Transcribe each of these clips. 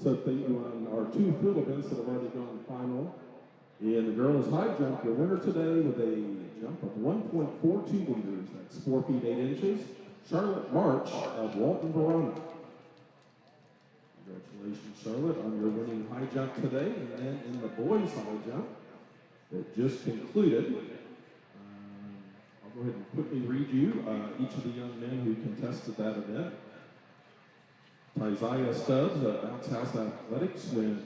So thank you on our two field events that have already gone final. In the girls' high jump, your winner today with a jump of 1.42 meters, that's 4 feet 8 inches, Charlotte March of Walton, Verona. Congratulations, Charlotte, on your winning high jump today. And then in the boys' high jump that just concluded, I'll go ahead and quickly read you each of the young men who contested that event. Isaiah Stubbs of Bounce House Athletics went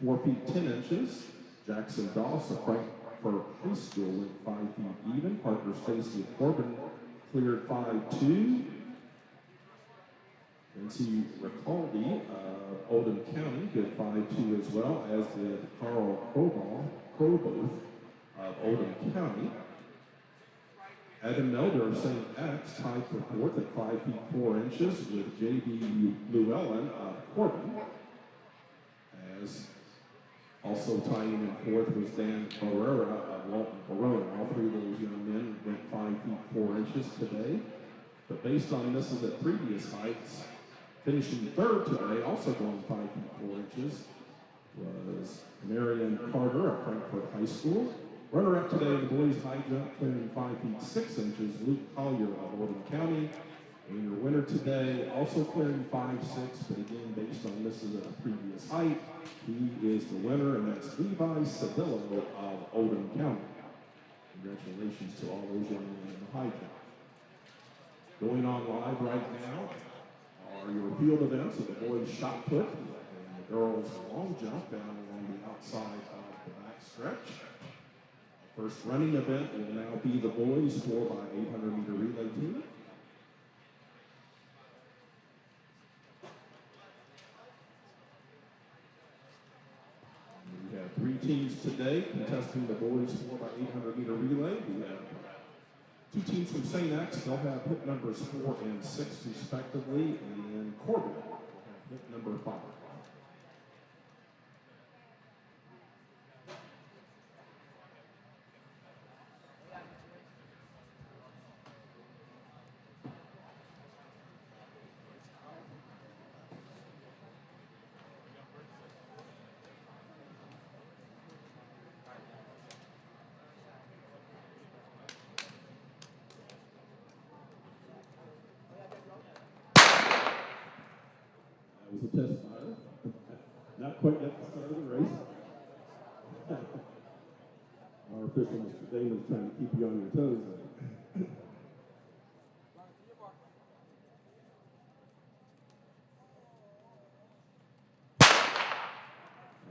4 feet 10 inches. Jackson Doss of Frankfurt High School went 5 feet even. Parker Stacy of Corbin cleared 5'2". Nancy Ricaldi of Oldham County did 5'2" as well, as did Carl Kroboth of Oldham County. Adam Melder of St. X tied for fourth at 5 feet 4 inches with J.B. Llewellyn of Corbin. As also tying in fourth was Dan Barrera of Walton, Verona. All three of those young men went 5 feet 4 inches today. But based on misses at previous heights, finishing third today, also going 5 feet 4 inches, was Marion Carter of Frankfurt High School. Runner-up today in the boys' high jump, clearing 5 feet 6 inches, Luke Collier of Oldham County. And your winner today, also clearing 5'6", but again, based on misses at a previous height, he is the winner, and that's Levi Sevilla of Oldham County. Congratulations to all those young men in the high jump. Going on live right now are your field events of the boys' shot put and the girls' long jump down along the outside of the back stretch. First running event will now be the boys 4x800 meter relay team. teams today contesting the boys 4x800 meter relay. We have two teams from St. X. They'll have hit numbers 4 and 6 respectively, and then Corbin will have hit number 5. That was a test fire. Not quite at the start of the race. Our official, Mr. Damon, is trying to keep you on your toes there.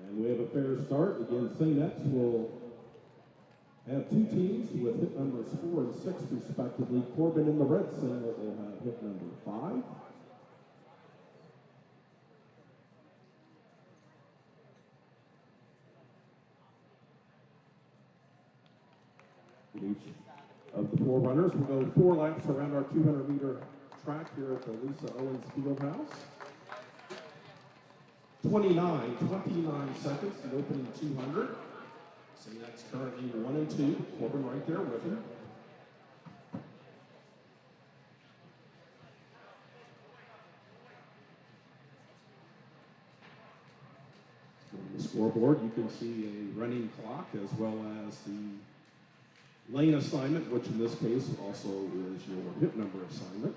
And we have a fair start. Again, St. X will have two teams with hit numbers 4 and 6 respectively. Corbin in the red singlet will have hit number 5. Each of the 4 runners will go 4 laps around our 200-meter track here at the Lisa Owens Fieldhouse. 29 seconds, the opening 200. St. X currently 1 and 2. Corbin right there with him. On the scoreboard, you can see a running clock as well as the lane assignment, which in this case also is your hit number assignment.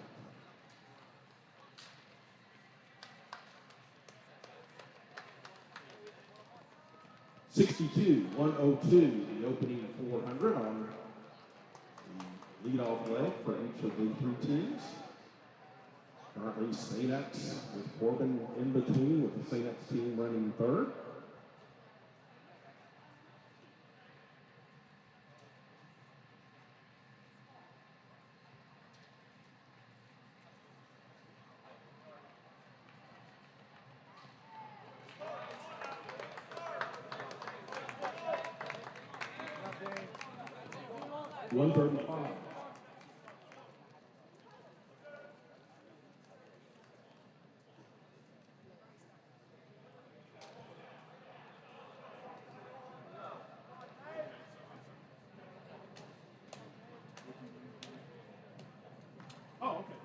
(62:102), the opening 400 on the leadoff leg for each of the 3 teams. Currently St. X with Corbin in between, with the St. X team running third. (135). Oh, okay.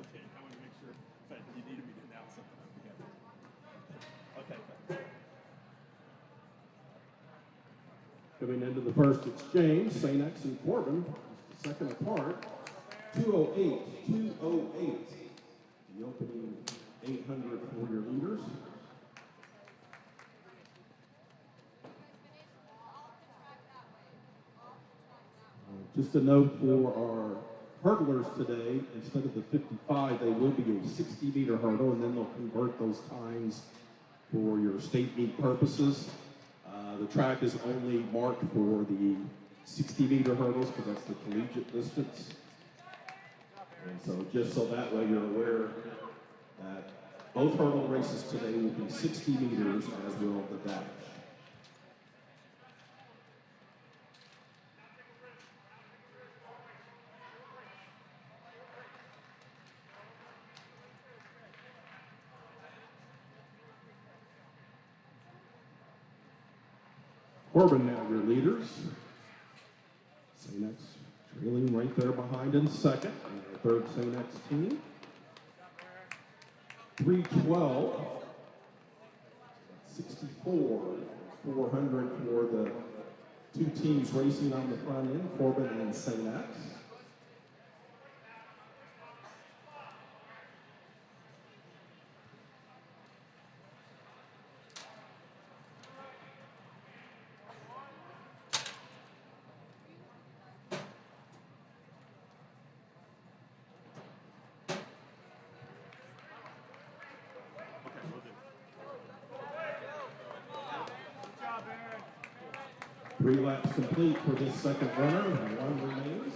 Okay, I want to make sure that you needed me to announce something. Okay. Coming into the first exchange, St. X and Corbin, just a second apart. 208. The opening 800 for your leaders. Just a note for our hurdlers today, instead of the 55, they will be a 60-meter hurdle, and then they'll convert those times for your state meet purposes. The track is only marked for the 60-meter hurdles because that's the collegiate distance. And so just so that way you're aware that both hurdle races today will be 60 meters, as will the dash. Corbin now your leaders. St. X trailing right there behind in second. And our third St. X team. 312. 64. 400 for the 2 teams racing on the front end, Corbin and St. X. Three laps complete for this second runner, and 1 remains.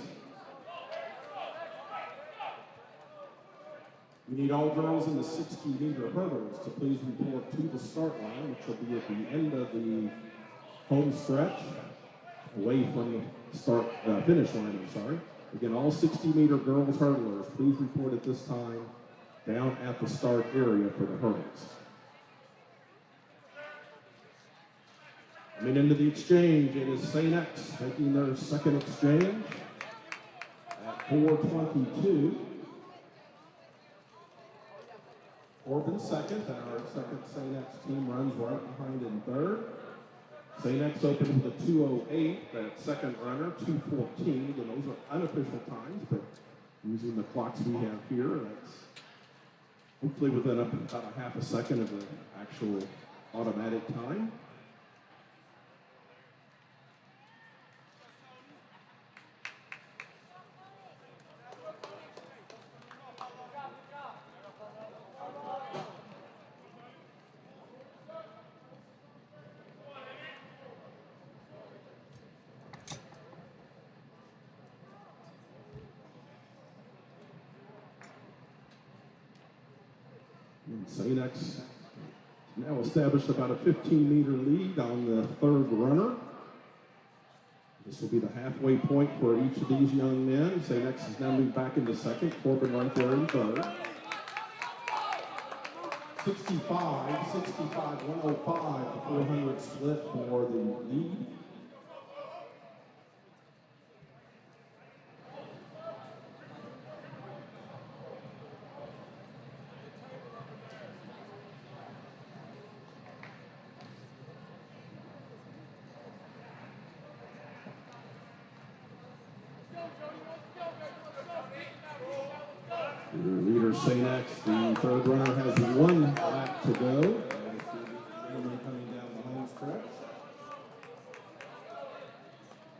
We need all girls in the 60-meter hurdles to please report to the start line, which will be at the end of the home stretch away from the finish line, I'm sorry. Again, all 60-meter girls hurdlers, please report at this time down at the start area for the hurdles. Coming into the exchange, it is St. X making their second exchange at 4:22. Corbin second, and our second St. X team runs right behind in third. St. X opened with a 2:08, that second runner, 2:14. Again, those are unofficial times, but using the clocks we have here, that's hopefully within about a half a second of the actual automatic time. St. X now established about a 15-meter lead on the third runner. This will be the halfway point for each of these young men. St. X has now moved back into second. Corbin right there in third. 65, 105, the 400 split for the lead. Leader St. X, the third runner, has 1 lap to go. Coming down the home stretch.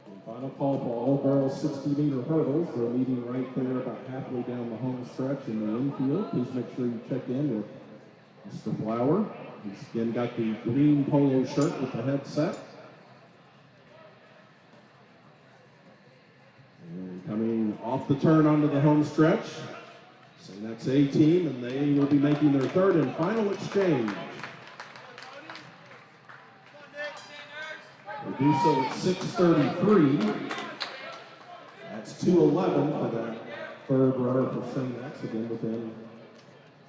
And final call for all girls 60-meter hurdles. They're meeting right there about halfway down the home stretch in the infield. Please make sure you check in with Mr. Flower. He's again got the green polo shirt with the headset. And coming off the turn onto the home stretch, St. X A team, and they will be making their third and final exchange. They do so at 6:33. That's 2:11 for that third runner for St. X, again within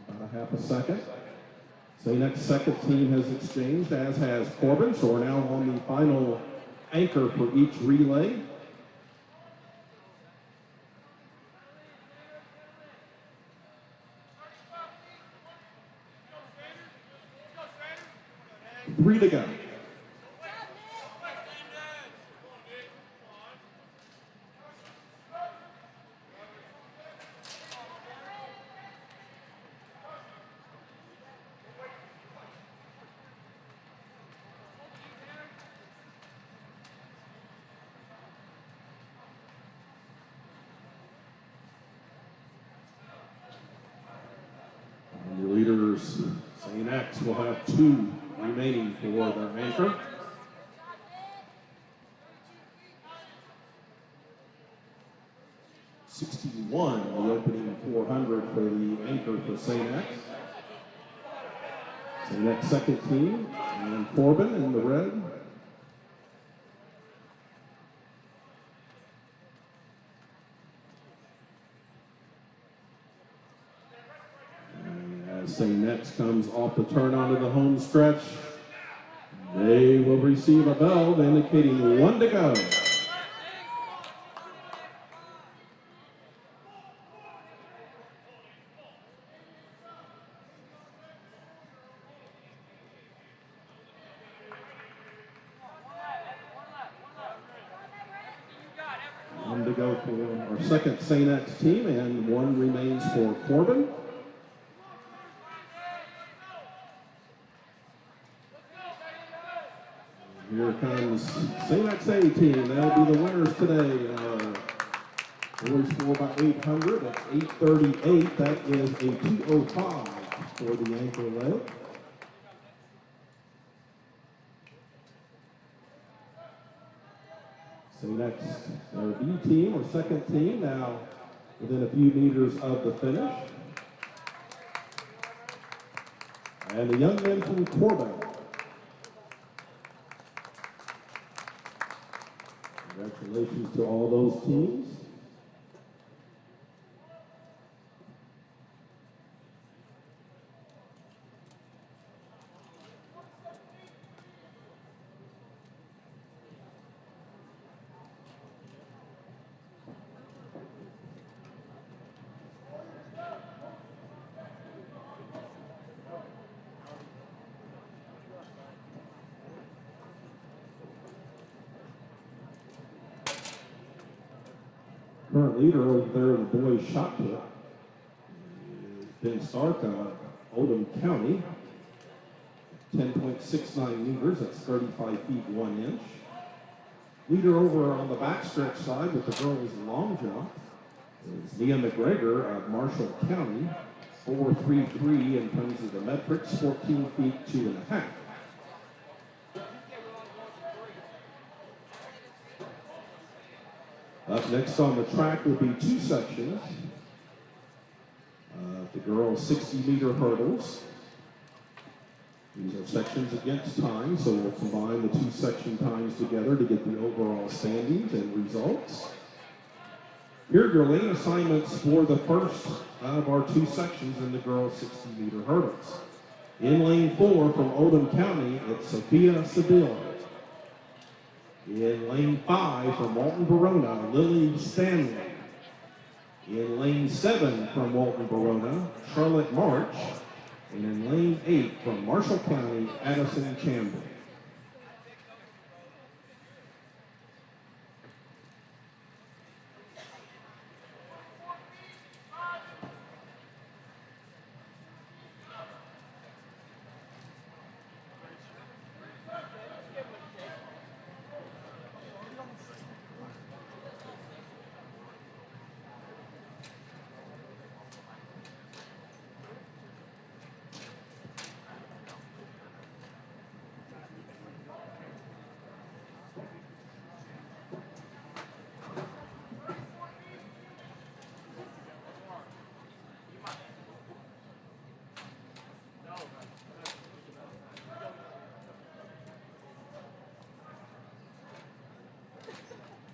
about a half a second. St. X second team has exchanged, as has Corbin, so we're now on the final anchor for each relay. Three to go. And your leaders, St. X, will have 2 remaining for their anchor. $61, the opening 400 for the anchor for St. X. St. X second team, and Corbin in the red. And as St. X comes off the turn onto the home stretch, they will receive a bell indicating 1 to go. One to go for our second St. X team, and 1 remains for Corbin. Here comes St. X A team. They'll be the winners today. Boys 4x800 at 8:38. That is a 2:05 for the anchor leg. St. X, our B team, or second team, now within a few meters of the finish. And the young men from Corbin. Congratulations to all those teams. Current leader over there in the boys shot put is Ben Stark of Oldham County. 10.69 meters, that's 35 feet 1 inch. Leader over on the backstretch side with the girls' long jump is Nia McGregor of Marshall County. 4.33 in terms of the metrics, 14 feet 2.5. Up next on the track will be two sections. The girls' 60-meter hurdles. These are sections against time, so we'll combine the two section times together to get the overall standings and results. Here are your lane assignments for the first of our two sections in the girls' 60-meter hurdles. In lane 4 from Oldham County, it's Sophia Seville. In lane 5 from Walton Verona, Lily Stanley. In lane 7 from Walton Verona, Charlotte March. And in lane 8 from Marshall County, Addison Chambers.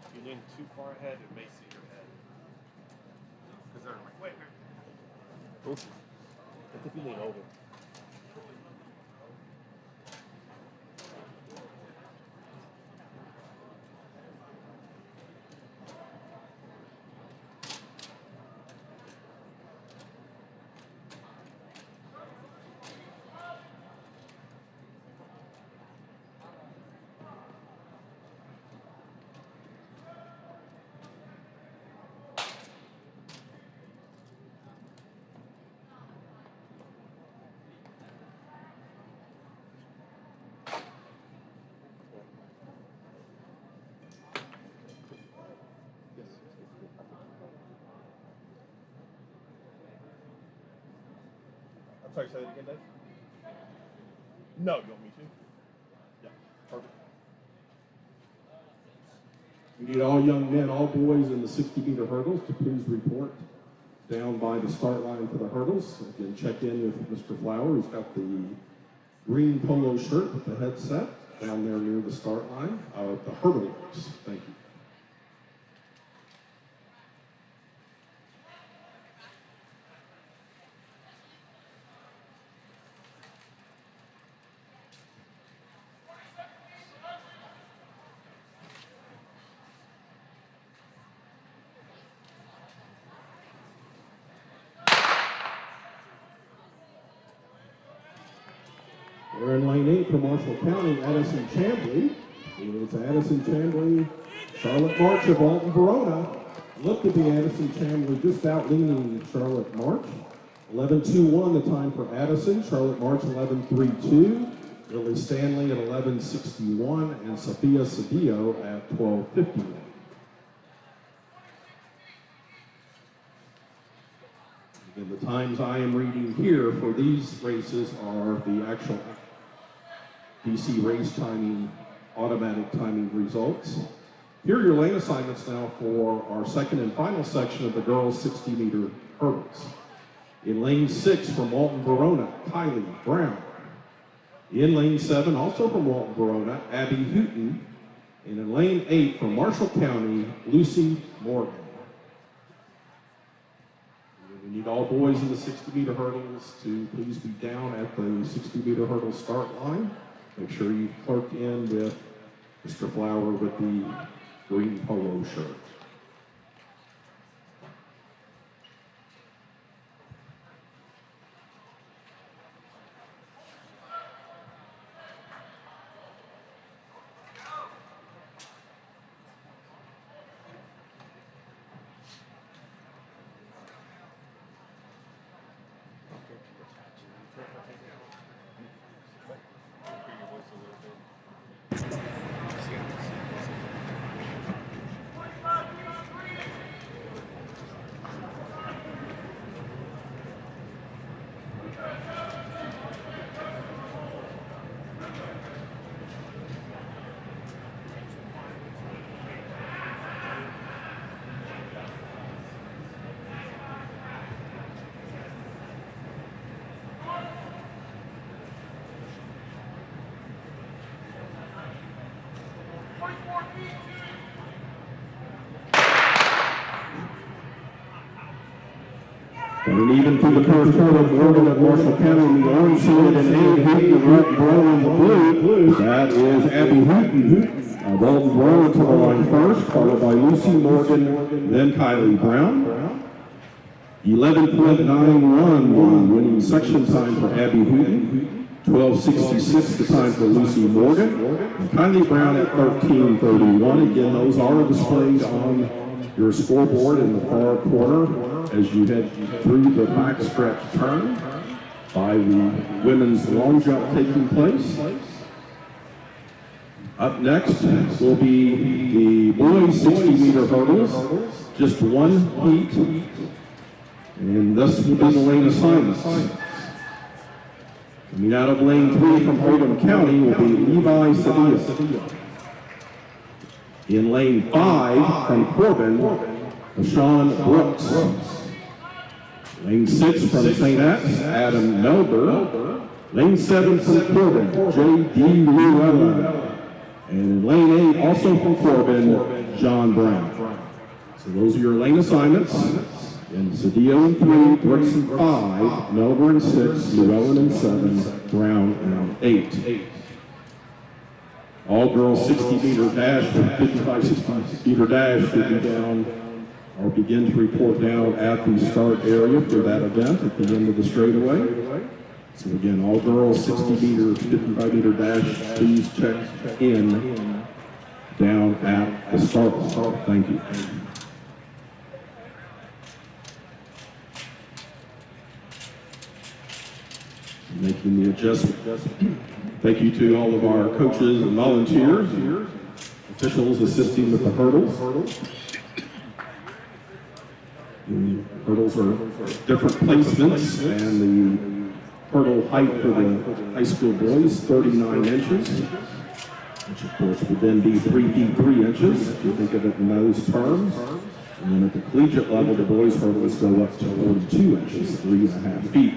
If you lean too far ahead, it may see your head. Because they're like, wait. Oops. I think you lean over. Sorry, say that again, Dave? No, you want me to? Yeah, perfect. We need all young men, all boys in the 60-meter hurdles to please report down by the start line for the hurdles. Again, check in with Mr. Flower, who's got the green polo shirt with the headset down there near the start line of the hurdle race. Thank you. We're in lane 8 for Marshall County, Addison Chambly. It's Addison Chambly, Charlotte March of Walton Verona. Look to be Addison Chambly just outleaning Charlotte March. 11.21 the time for Addison, Charlotte March 11.32, Lily Stanley at 11.61, and Sophia Cedillo at 12.51. And the times I am reading here for these races are the actual DC race timing, automatic timing results. Here are your lane assignments now for our second and final section of the girls' 60-meter hurdles. In lane 6 from Walton Verona, Kylie Brown. In lane 7, also from Walton Verona, Abby Houghton. And in lane 8 from Marshall County, Lucy Morgan. We need all boys in the 60-meter hurdles to please be down at the 60-meter hurdle start line. Make sure you clerk in with Mr. Flower with the green polo shirt. And even through the first hurdle, Morgan of Marshall County, the orange sword and Abe Hooten, red, brown, and the blue. That is Abby Hooten. Walton Brown to the line first, followed by Lucy Morgan, then Kylie Brown. 11.91 winning section time for Abby Hooten. 12.66 the time for Lucy Morgan. And Kylie Brown at 13.31. Again, those are displayed on your scoreboard in the far corner as you head through the backstretch turn by the women's long jump taking place. Up next will be the boys 60-meter hurdles, just one heat, and this will be the lane assignments. Coming out of lane 3 from Oldham County will be Levi Sevilla. In lane 5 from Corbin, Sean Brooks. Lane 6 from St. X, Adam Melber. Lane 7 from Corbin, J.D. Llewellyn. And in lane 8, also from Corbin, John Brown. So those are your lane assignments. And Cedillo in 3, Brooks in 5, Melber in 6, Llewellyn in 7, Brown in 8. All girls 60-meter dash, 55-60-meter dash should be down or begin to report down at the start area for that event at the end of the straightaway. So again, all girls 60-meter, 55-meter dash, please check in down at the start line. Thank you. Making the adjustment. Thank you to all of our coaches and volunteers, officials assisting with the hurdles. The hurdles are different placements, and the hurdle height for the high school boys, 39 inches, which of course would then be 3 feet 3 inches, if you think of it in those terms. And then at the collegiate level, the boys' hurdles go up to 42 inches, 3.5 feet.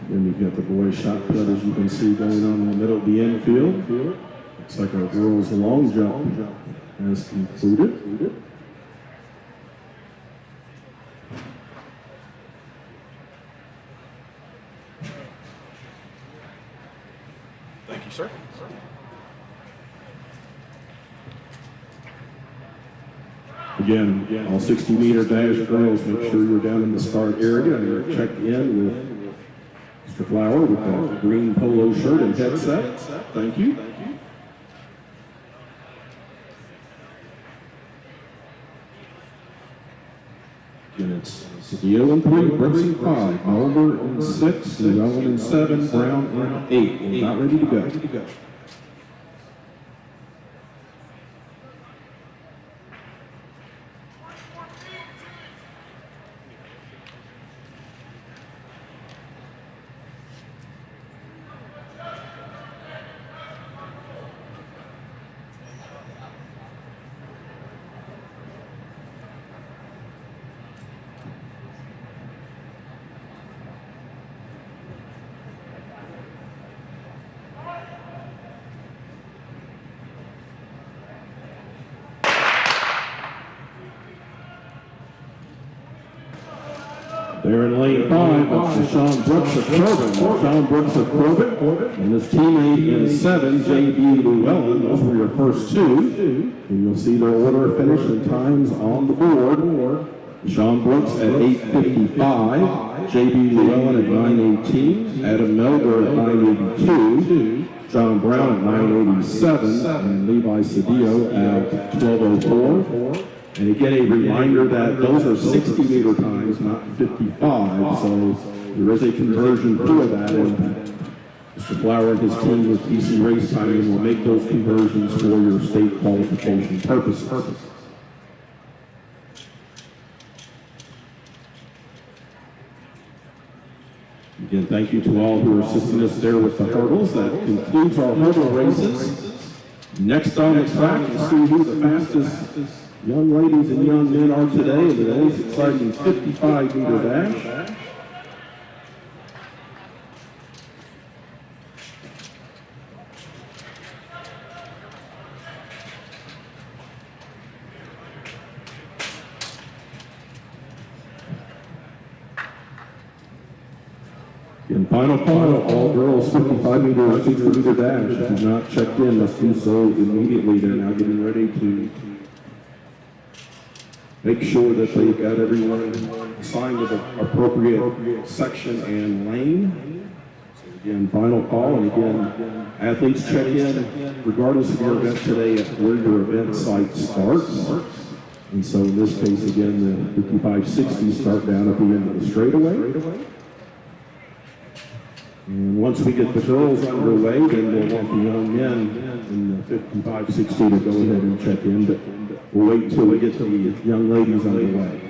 Then you've got the boys shot put, as you can see, going on in the middle of the infield. Looks like our girls' long jump has concluded. Thank you, sir. Again, all 60-meter dash girls, make sure you're down in the start area and you're checked in with Mr. Flower with that green polo shirt and headset. Thank you. Again, it's Cedillo in 3, Brooks in 5, Melber in 6, Llewellyn in 7, Brown in 8. We're not ready to go. There in lane 5, that's Sean Brooks of Corbin. Sean Brooks of Corbin and his teammate in 7, J.B. Llewellyn. Those were your first two. And you'll see their order of finish and times on the board. Sean Brooks at 8:55, J.B. Llewellyn at 9:18, Adam Melger at 9:82, John Brown at 9:87, and Levi Cedillo at 12:04. And again, a reminder that those are 60-meter times, not 55, so there is a conversion for that. And Mr. Flower and his team with PC Race Timing will make those conversions for your state qualification purposes. Again, thank you to all who are assisting us there with the hurdles. That concludes our hurdle races. Next on the track, we'll see who the fastest young ladies and young men are today in today's exciting 55-meter dash. In final call, all girls 55-meter or 60-meter dash have not checked in. Must do so immediately. They're now getting ready to make sure that they've got everyone assigned to the appropriate section and lane. So again, final call, and again, athletes check in regardless of your event today at where your event site starts. And so in this case, again, the 55-60 start down at the end of the straightaway. And once we get the girls underway, then we'll want the young men in the 55-60 to go ahead and check in, but we'll wait until we get the young ladies underway.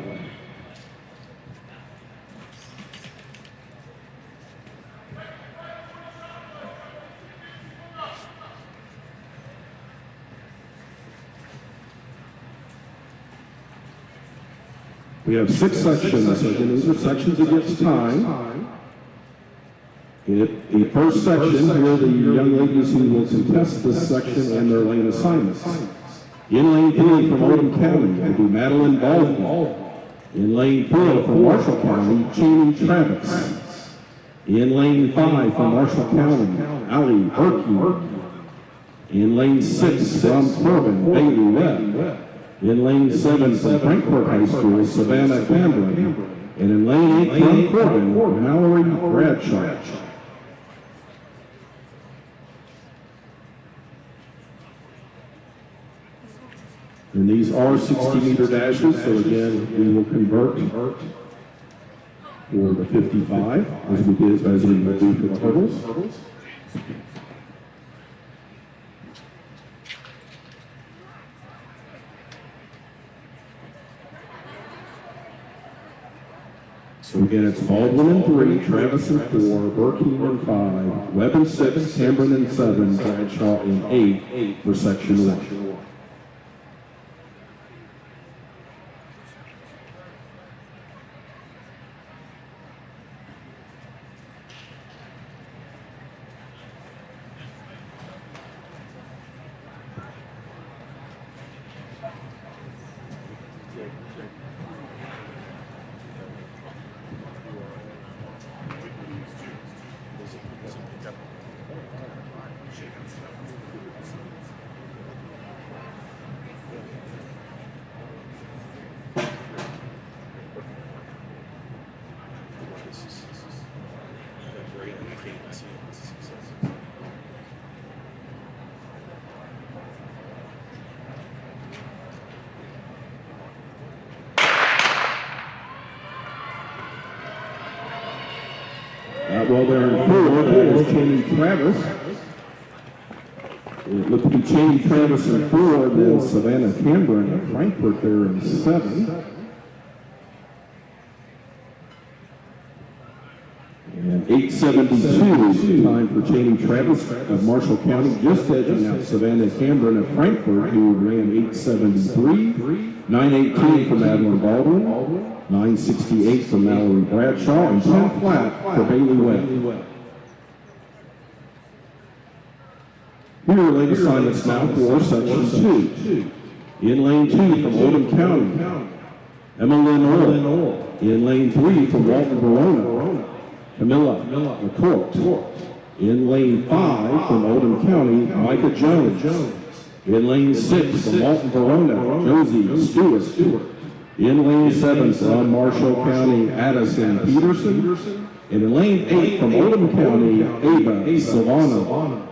We have 6 sections, so again, these are sections against time. In the first section, here are the young ladies who will contest this section and their lane assignments. In lane 3 from Oldham County will be Madeline Baldwin. In lane 4 from Marshall County, Cheney Travis. In lane 5 from Marshall County, Allie Berkey. In lane 6 from Corbin, Bailey Webb. In lane 7 from Frankfort High School, Savannah Cameron. And in lane 8 from Corbin, Mallory Bradshaw. And these are 60-meter dashes, so again, we will convert for the 55 as we do for the hurdles. So again, it's Baldwin in 3, Travis in 4, Burkeen in 5, Webb in 6, Cameron in 7, Bradshaw in 8 for section 1. Well, there in 4, that is Cheney Travis. It looked to be Cheney Travis in 4, then Savannah Cameron at Frankfort there in 7. And 8:72 is the time for Cheney Travis of Marshall County, just edging out Savannah Cameron of Frankfort, who ran 8:73. 9:18 for Madeline Baldwin. 9:68 for Mallory Bradshaw, and 10 flat for Bailey Webb. Here are lane assignments now for section 2. In lane 2 from Oldham County, Emmeline Orr. In lane 3 from Walton Verona, Camilla LaCourte. In lane 5 from Oldham County, Micah Jones. In lane 6 from Walton Verona, Josie Stewart. In lane 7 from Marshall County, Addison Peterson. And in lane 8 from Oldham County, Ava Solano.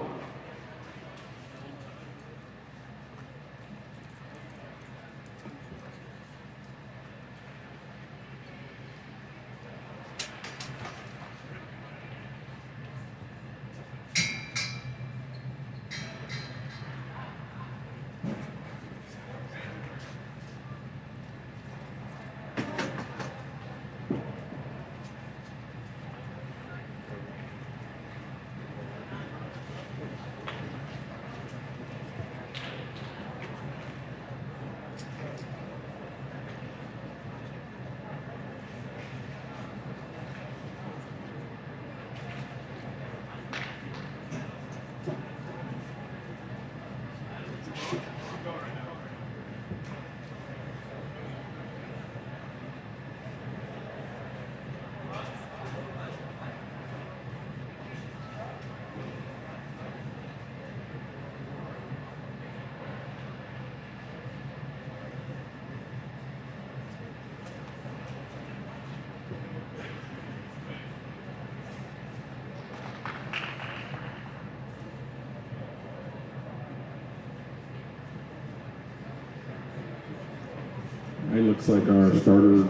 It looks like our starter,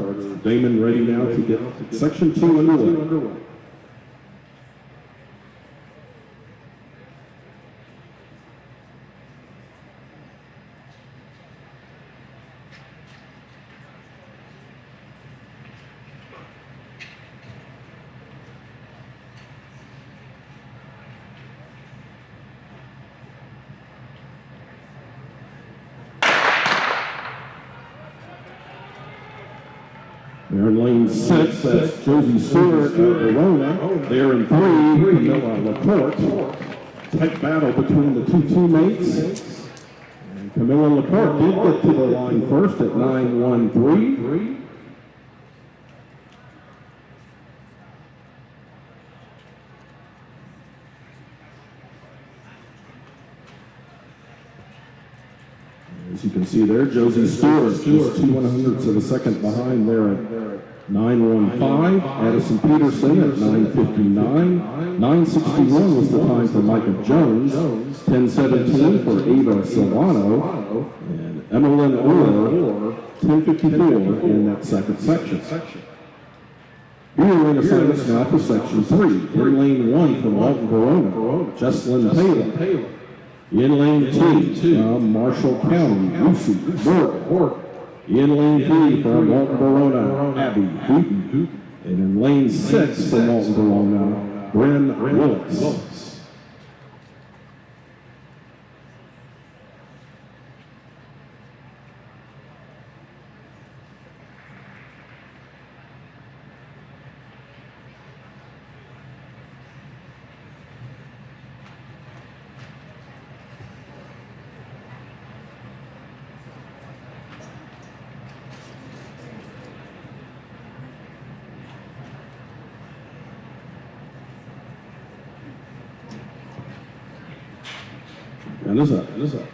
Damon, ready now to get section 2 underway. They're in lane 6, that's Josie Stewart of Verona. They're in 3, Camilla LaCourte. Tight battle between the two teammates. And Camilla LaCourte did get to the line first at 9-1-3. As you can see there, Josie Stewart just 2/100ths of a second behind there at 9:15. Addison Peterson at 9:59. 9:61 was the time for Micah Jones. 10:17 for Ava Solano. And Emmeline Orr, 10:54 in that second section. Here are in assignments now for section 3. In lane 1 from Walton Verona, Jesslyn Taylor. In lane 2 from Marshall County, Lucy Morgan. In lane 3 from Walton Verona, Abby Hooten. And in lane 6 from Walton Verona, Bryn Willis. And this up.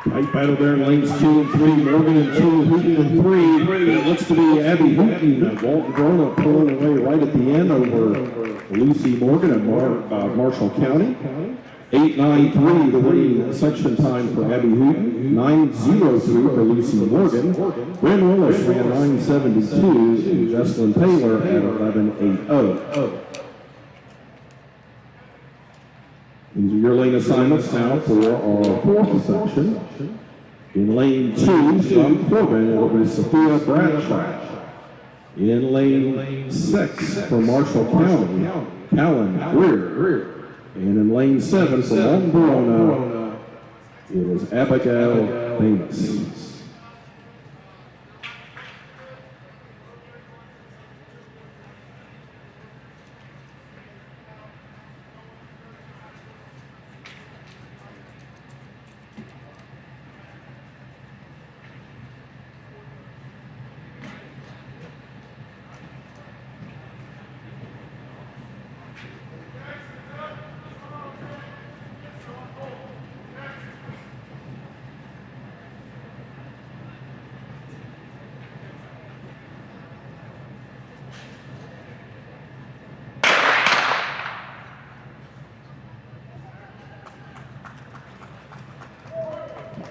Tight battle there in lanes 2 and 3. Morgan and 2, Hooten and 3. It looks to be Abby Hooten. Walton Verona pulling away right at the end over Lucy Morgan of Marshall County. 8:93 the winning section time for Abby Hooten. 9:03 for Lucy Morgan. Bryn Willis ran 9:72 and Jesslyn Taylor at 11:80. These are your lane assignments now for our fourth section. In lane 2 from Corbin, it'll be Sophia Bradshaw. In lane 6 for Marshall County, Callan Greer. And in lane 7 for Walton Verona, it is Abigail Davis.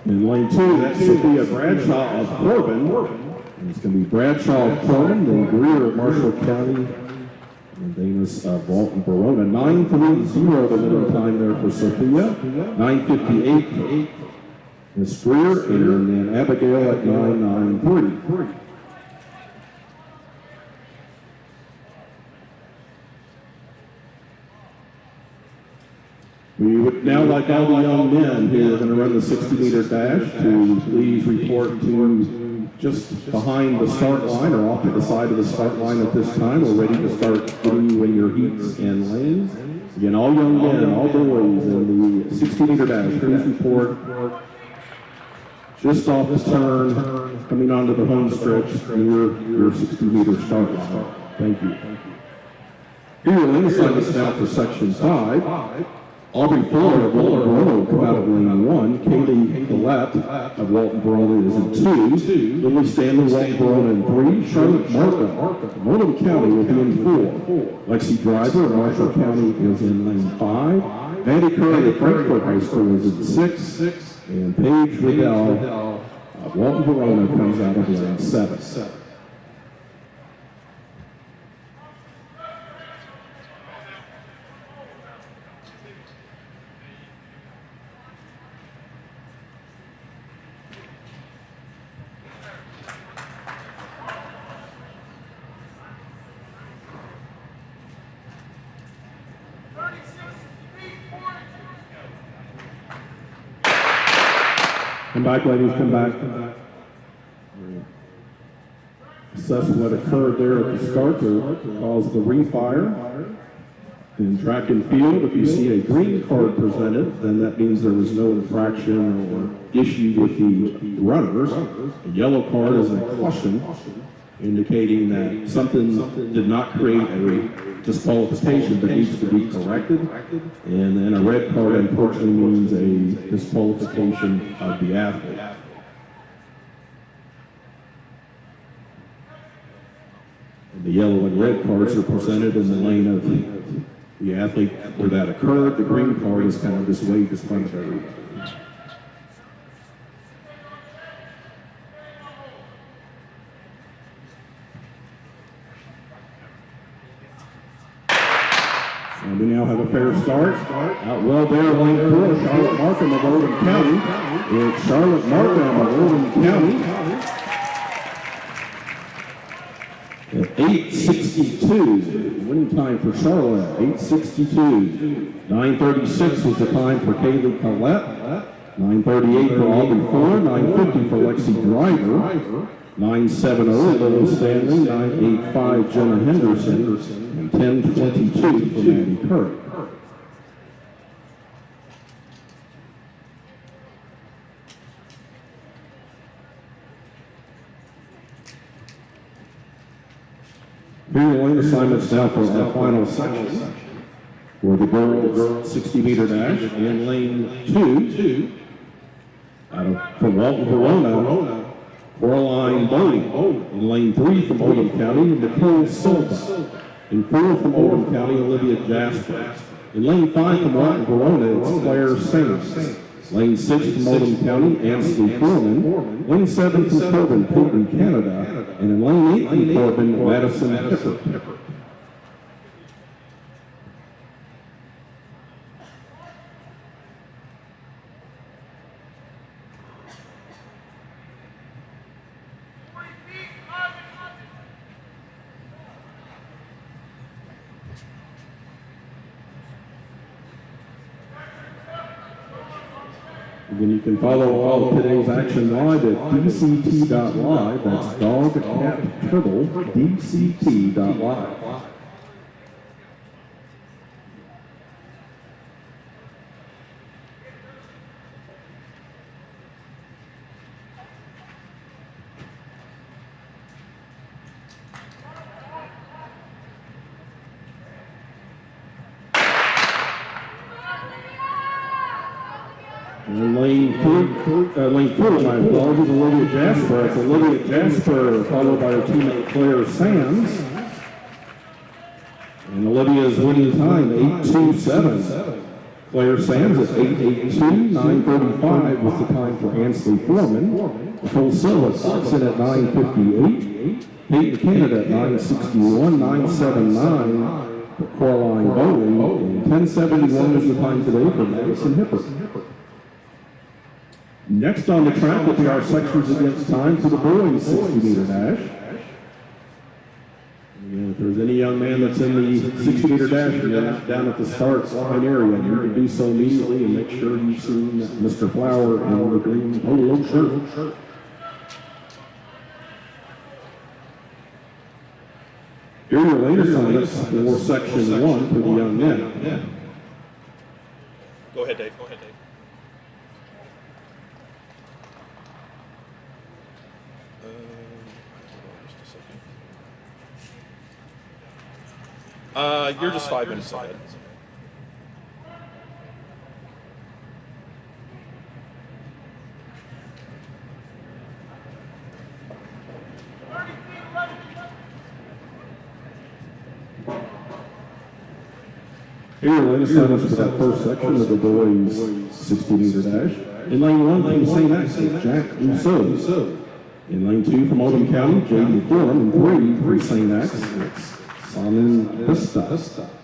In lane 2, that should be a Bradshaw of Corbin. And it's going to be Bradshaw of Corbin, then Greer of Marshall County, and Davis of Walton Verona. 9:30 the middle time there for Sophia. 9:58 Miss Greer, and then Abigail at 9:93. We would now like all the young men who are going to run the 60-meter dash to please report to just behind the start line or off to the side of the start line at this time. We're ready to start getting you in your heats and lanes. Again, all young men, all boys in the 60-meter dash, please report just off the turn, coming onto the home stretch near your 60-meter start line. Thank you. Here, lane assignments now for section 5. Aubrey Fuller of Walton Verona will come out of lane 1. Kaylee Collette of Walton Verona is in 2. Lily Stanley, Walton Verona in 3. Charlotte Markham of Oldham County will be in 4. Lexi Driver of Marshall County is in lane 5. Maddie Curry of Frankfort High School is in 6. And Paige Riddell of Walton Verona comes out of lane 7. Come back, ladies, come back. Assess what occurred there at the start to cause the refire. In track and field, if you see a green card presented, then that means there was no infraction or issue with the runners. A yellow card is a caution, indicating that something did not create a disqualification that needs to be corrected. And then a red card unfortunately means a disqualification of the athlete. And the yellow and red cards are presented in the lane of the athlete where that occurred. The green card is kind of just waved in front of everybody. And we now have a fair start. Out well there, lane 4, Charlotte Markham of Oldham County. It's Charlotte Markham of Oldham County. At 8:62, winning time for Charlotte, 8:62. 9:36 was the time for Kaylee Collette. 9:38 for Aubrey Fuller. 9:50 for Lexi Driver. 9:70 Lily Stanley. 9:85 Jenna Henderson. And 10:22 for Maddie Curry. Here are lane assignments now for our final section. For the girls 60-meter dash in lane 2. From Walton Verona, Coraline Bodie. In lane 3 from Oldham County, Nicole Silva. In 4 from Oldham County, Olivia Jasper. In lane 5 from Walton Verona, it's Claire Saints. Lane 6 from Oldham County, Ansley Foreman. Lane 7 from Corbin, Clinton, Canada. And in lane 8 from Corbin, Madison Pepper. Again, you can follow all of today's action live at dct.live. That's dog, cat, turtle, dct.live. And lane four, my apologies, Olivia Jasper. It's Olivia Jasper, followed by her teammate Claire Sands. And Olivia's winning time, 8:27. Claire Sands at 8:82, 9:35 was the time for Ansley Foreman. Nicole Silva clocks in at 9:58. Peyton Canada at 9:61, 9:79 for Coraline Bowley. And 10:71 is the time today for Madison Hipper. Next on the track will be our sections against time for the boys 60-meter dash. And if there's any young man that's in the 60-meter dash or down at the start line area, you can do so immediately and make sure you've seen Mr. Flower in the green polo shirt. Here are your latest assignments for section 1 for the young men. Go ahead, Dave. Go ahead, Dave. You're just 5 minutes ahead. Here are the latest assignments for that first section of the boys 60-meter dash. In lane 1 from St. X is Jack Rousseau. In lane 2 from Oldham County, J.D. Foreman. And 3 from St. X, it's Simon Pista.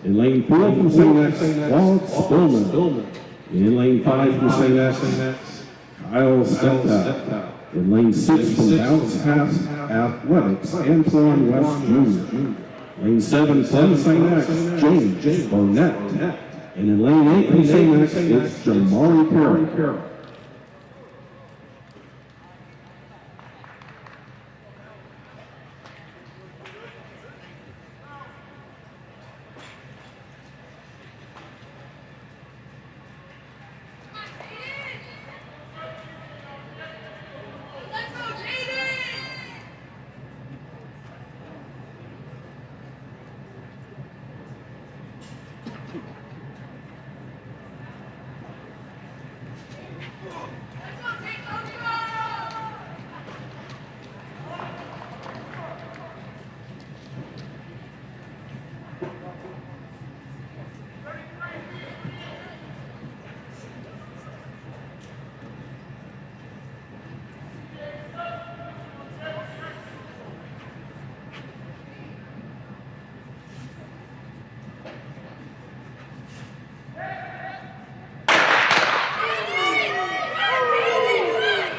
In lane 4 from St. X, Claude Spillman. In lane 5 from St. X, Kyle Steptow. In lane 6 from Bounce Half Athletics, Antoine West Jr. Lane 7 from St. X, James Burnett. And in lane 8 from St. X, it's Jamari Carroll.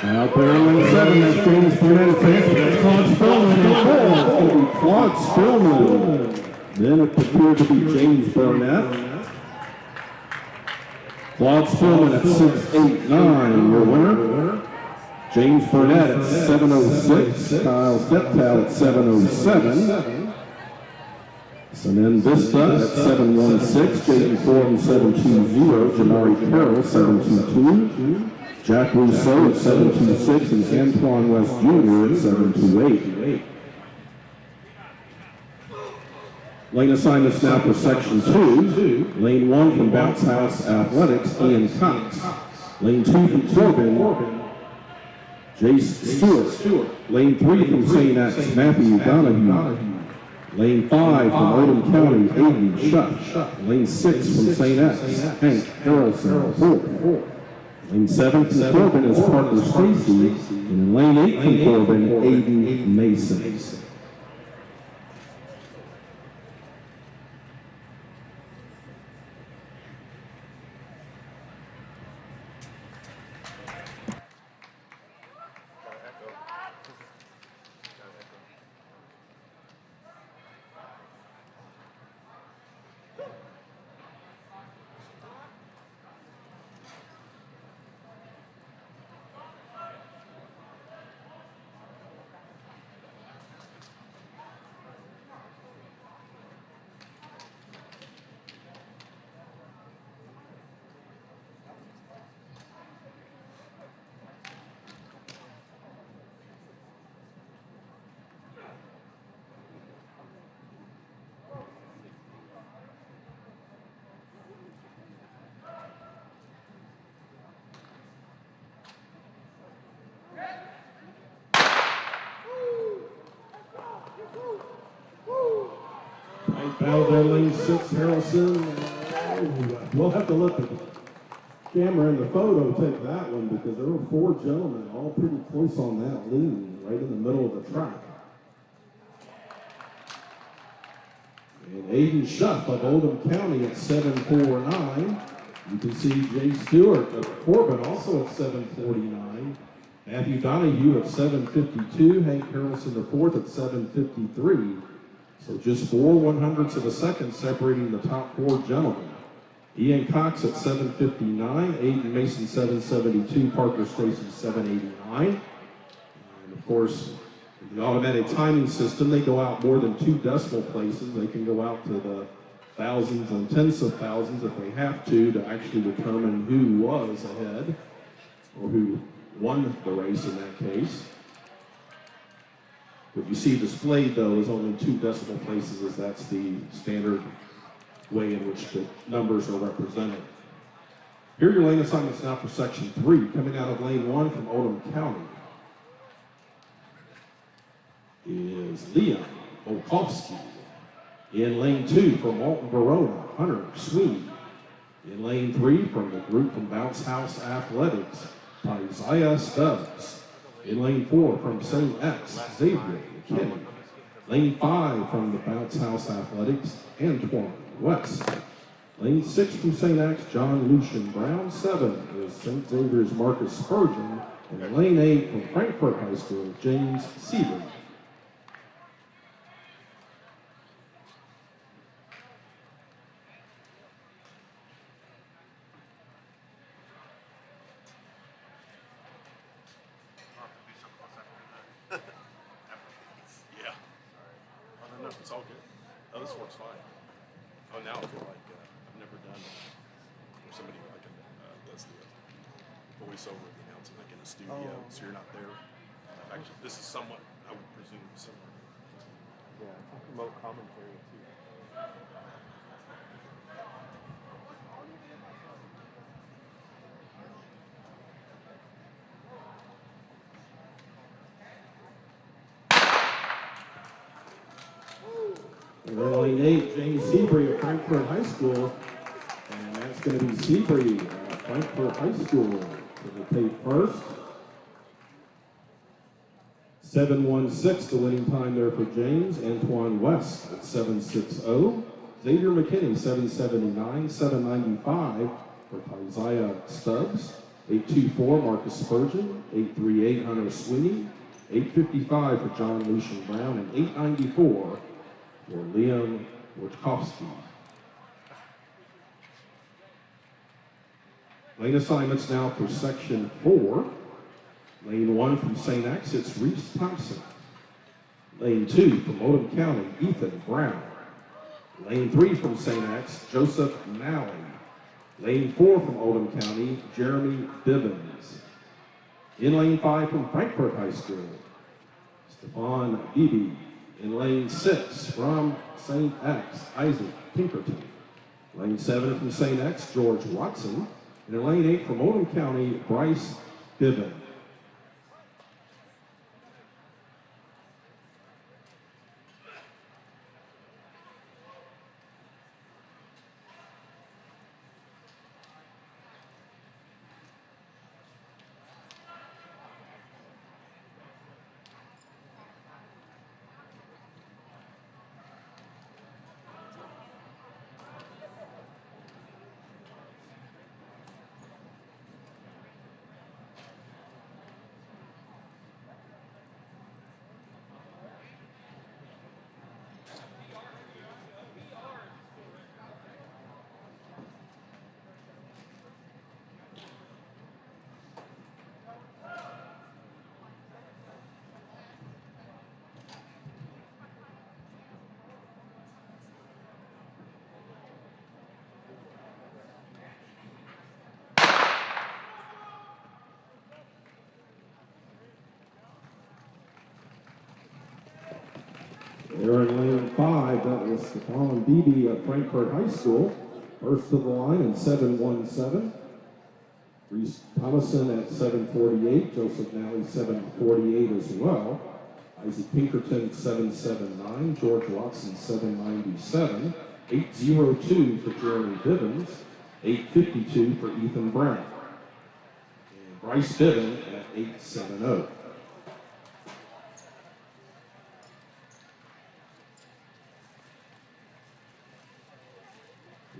Out there in lane 7, that's James Burnett. That's Claude Spillman. And 4, it's going to be Claude Spillman. Then it appeared to be James Burnett. Claude Spillman at 6:89, your winner. James Burnett at 7:06. Kyle Steptow at 7:07. Sinan Vista at 7:16. Jaden Foreman 7:20. Jamari Carroll 7:22. Jack Rousseau at 7:26 and Antoine West Jr. at 7:28. Lane assignments now for section 2. Lane 1 from Bounce House Athletics, Ian Cox. Lane 2 from Corbin, Jace Stewart. Lane 3 from St. X, Matthew Donahue. Lane 5 from Oldham County, Aiden Shutt. Lane 6 from St. X, Hank Harrelson, 4. Lane 7 from Corbin is Parker Stacy, and in lane 8 from Corbin, Aiden Mason. Foul there, lane 6, Harrelson. Oh, we'll have to let the camera in the photo take that one because there were 4 gentlemen all pretty close on that lean, right in the middle of the track. And Aiden Schuff of Oldham County at 7:49. You can see Jay Stewart of Corbin also at 7:49. Matthew Donahue at 7:52. Hank Harrelson IV at 7:53. So just 4 100ths of a second separating the top 4 gentlemen. Ian Cox at 7:59. Aiden Mason 7:72. Parker Stacy 7:89. And of course, the automatic timing system, they go out more than 2 decimal places. They can go out to the thousands and tens of thousands if they have to actually determine who was ahead or who won the race in that case. What you see displayed though is only 2 decimal places, as that's the standard way in which the numbers are represented. Here are your lane assignments now for section 3. Coming out of lane 1 from Oldham County is Liam Olkowski. In lane 2 from Walton Verona, Hunter Sweeney. In lane 3 from the group from Bounce House Athletics, Isaiah Stubbs. In lane 4 from St. X, Xavier McKinney. Lane 5 from the Bounce House Athletics, Antoine West. Lane 6 from St. X, John Lucian Brown. 7 is St. Xavier's Marcus Spurgeon. And lane 8 from Frankfort High School, James Seaver. It's all good. Oh, this works fine. Oh, now I feel like I've never done where somebody does the voiceover of the announcing like in a studio, so you're not there. Actually, this is somewhat, I would presume, similar. Yeah, I think remote commentary too. Lane 8, James Seabury of Frankfort High School. And that's going to be Seabury of Frankfort High School to the tape first. 7:16 the winning time there for James. Antoine West at 7:60. Xavier McKinney 7:79. 7:95 for Isaiah Stubbs. 8:24 Marcus Spurgeon. 8:38 Hunter Sweeney. 8:55 for John Lucian Brown. And 8:94 for Liam Wojtkowski. Lane assignments now for section 4. Lane 1 from St. X, it's Reese Thompson. Lane 2 from Oldham County, Ethan Brown. Lane 3 from St. X, Joseph Malley. Lane 4 from Oldham County, Jeremy Bivens. In lane 5 from Frankfort High School, Stefan Beebe. In lane 6 from St. X, Isaac Pinkerton. Lane 7 from St. X, George Watson. And in lane 8 from Oldham County, Bryce Biven. There in lane 5, that was Stefan Beebe of Frankfort High School. First to the line in 7:17. Reese Thomason at 7:48. Joseph Nally 7:48 as well. Isaac Pinkerton 779, George Watson 797, 802 for Jeremy Bivens, 852 for Ethan Brown. And Bryce Bivens at 870.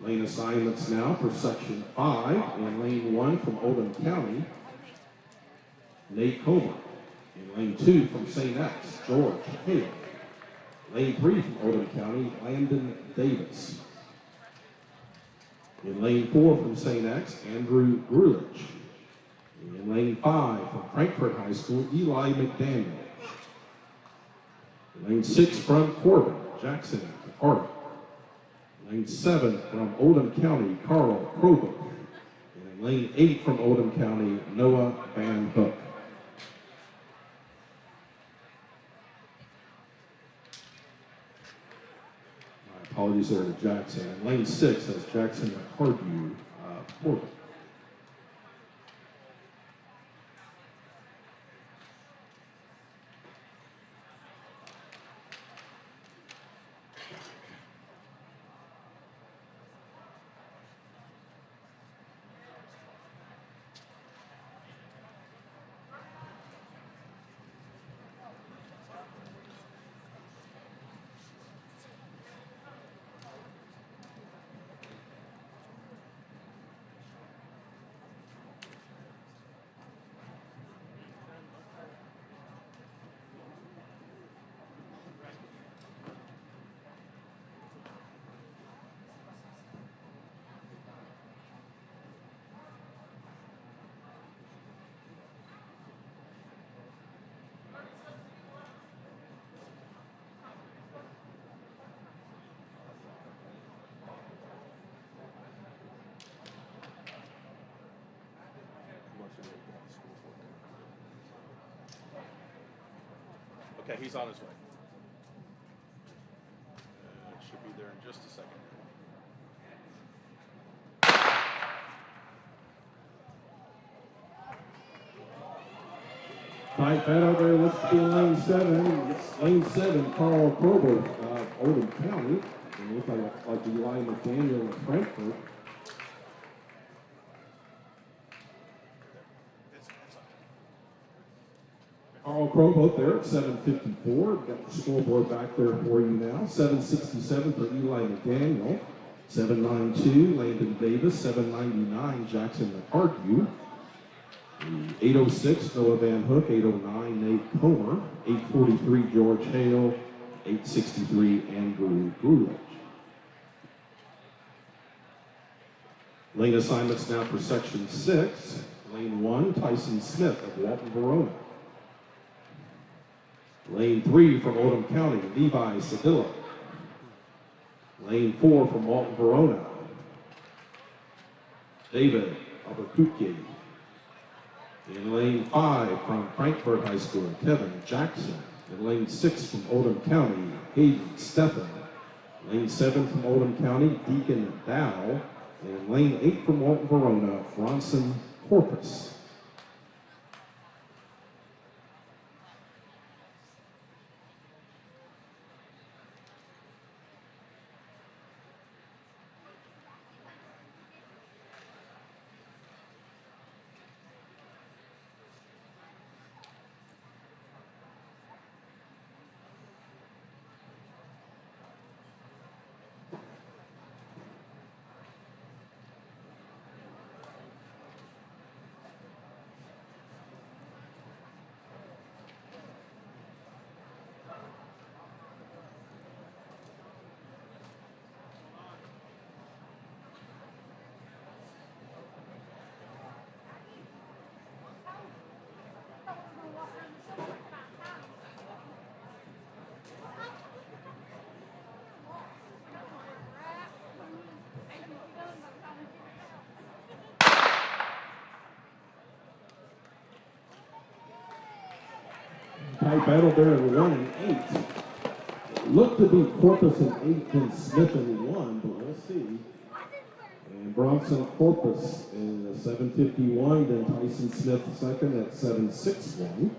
Lane assignments now for Section 5 in Lane 1 from Oldham County, Nate Comer. In Lane 2 from St. X, George Hale. Lane 3 from Oldham County, Landon Davis. In Lane 4 from St. X, Andrew Grulich. In Lane 5 from Frankfort High School, Eli McDaniel. In Lane 6 from Corbin, Jackson Carter. Lane 7 from Oldham County, Carl Krober. And in Lane 8 from Oldham County, Noah Van Hook. My apologies there to Jackson. And Lane 6 has Jackson Hardview Corbin. Okay, he's on his way. Should be there in just a second. Tight battle there, let's be Lane 7. It's Lane 7, Carl Krober of Oldham County. And it looks like Eli McDaniel of Frankfort. Carl Krober there at 754. Got the scoreboard back there for you now. 767 for Eli McDaniel. 792, Landon Davis. 799, Jackson McHartview. 806, Noah Van Hook. 809, Nate Comer. 843, George Hale. 863, Andrew Grulich. Lane assignments now for Section 6. Lane 1, Tyson Smith of Walton Verona. Lane 3 from Oldham County, Levi Sedilla. Lane 4 from Walton Verona, David Albuquerque. In Lane 5 from Frankfort High School, Kevin Jackson. In Lane 6 from Oldham County, Hayden Stephan. Lane 7 from Oldham County, Deacon Dow. And Lane 8 from Walton Verona, Bronson Corpus. Tight battle there in 1 and 8. Looked to be Corpus in 8 and Smith in 1, but we'll see. And Bronson Corpus in 751, then Tyson Smith second at 761.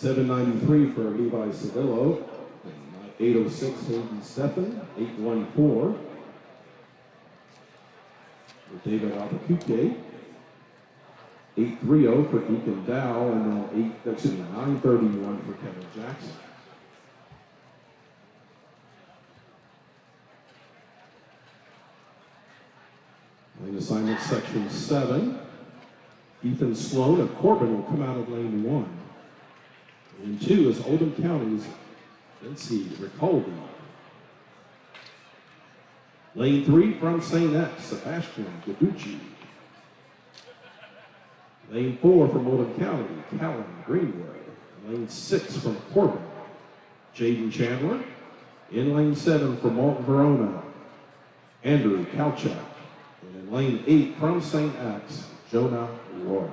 793 for Levi Sedillo. 806 Hayden Stephan. 814 for David Albuquerque. 830 for Deacon Dow, and then 931 for Kevin Jackson. Lane assignment section 7. Ethan Sloan of Corbin will come out of lane 1. Lane 2 is Oldham County's Vinci Ricaldi. Lane 3 from St. X, Sebastian Gabucci. Lane 4 from Oldham County, Callan Greenwood. Lane 6 from Corbin, Jaden Chandler. In lane 7 from Malton Verona, Andrew Kalchak. And in lane 8 from St. X, Jonah Royal.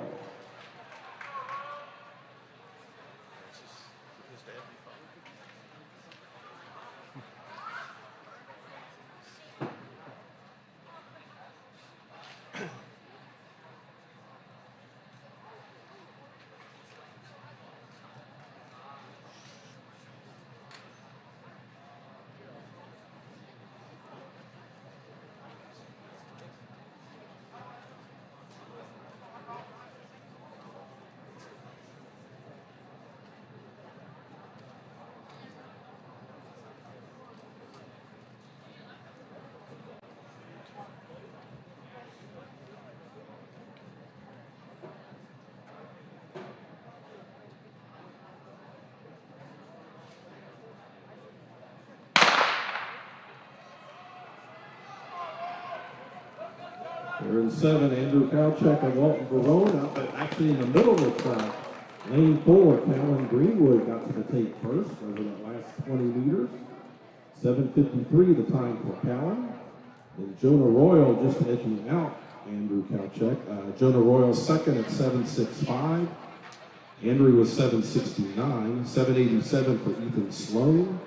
They're in 7, Andrew Kalchak of Walton Verona, but actually in the middle of the track, lane 4, Callan Greenwood got to the tape first over that last 20 meters. 7:53 the time for Callan. And Jonah Royal just edging out Andrew Kalchak. Jonah Royal second at 7:65. Andrew was 7:69. 7:87 for Ethan Sloan.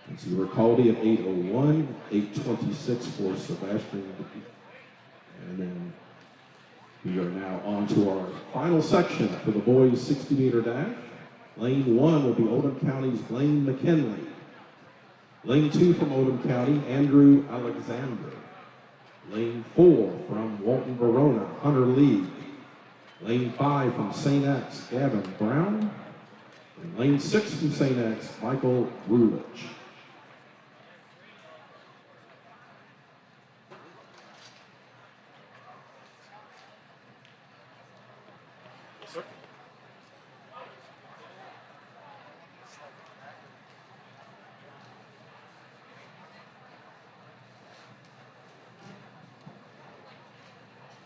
And so Ricaldi at 8:01. 8:26 for Sebastian. And then we are now on to our final section for the boys 60-meter dash. Lane 1 will be Oldham County's Blaine McKinley. Lane 2 from Oldham County, Andrew Alexander. Lane 4 from Walton Verona, Hunter Lee. Lane 5 from St. X, Gavin Brown. And lane 6 from St. X, Michael Rulich.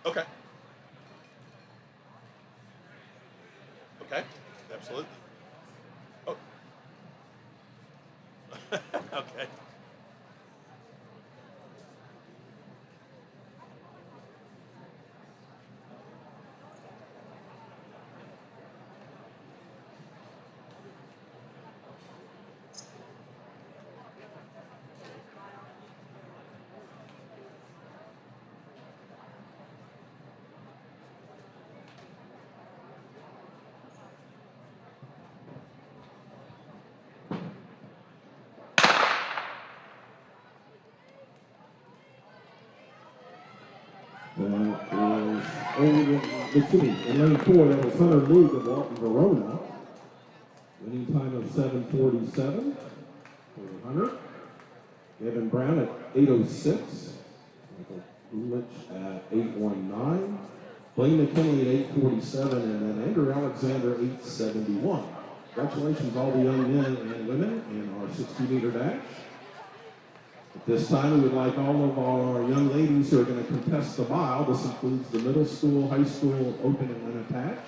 Okay. Okay, absolutely. Oh. Okay. In lane 4, that was Hunter League of Walton Verona. Winning time of 7:47 for Hunter. Gavin Brown at 8:06. Michael Rulich at 8:19. Blaine McKinley at 8:47, and then Andrew Alexander 8:71. Congratulations all the young men and women in our 60-meter dash. At this time, we would like all of our young ladies who are going to contest the mile. This includes the middle school, high school, open and unattached.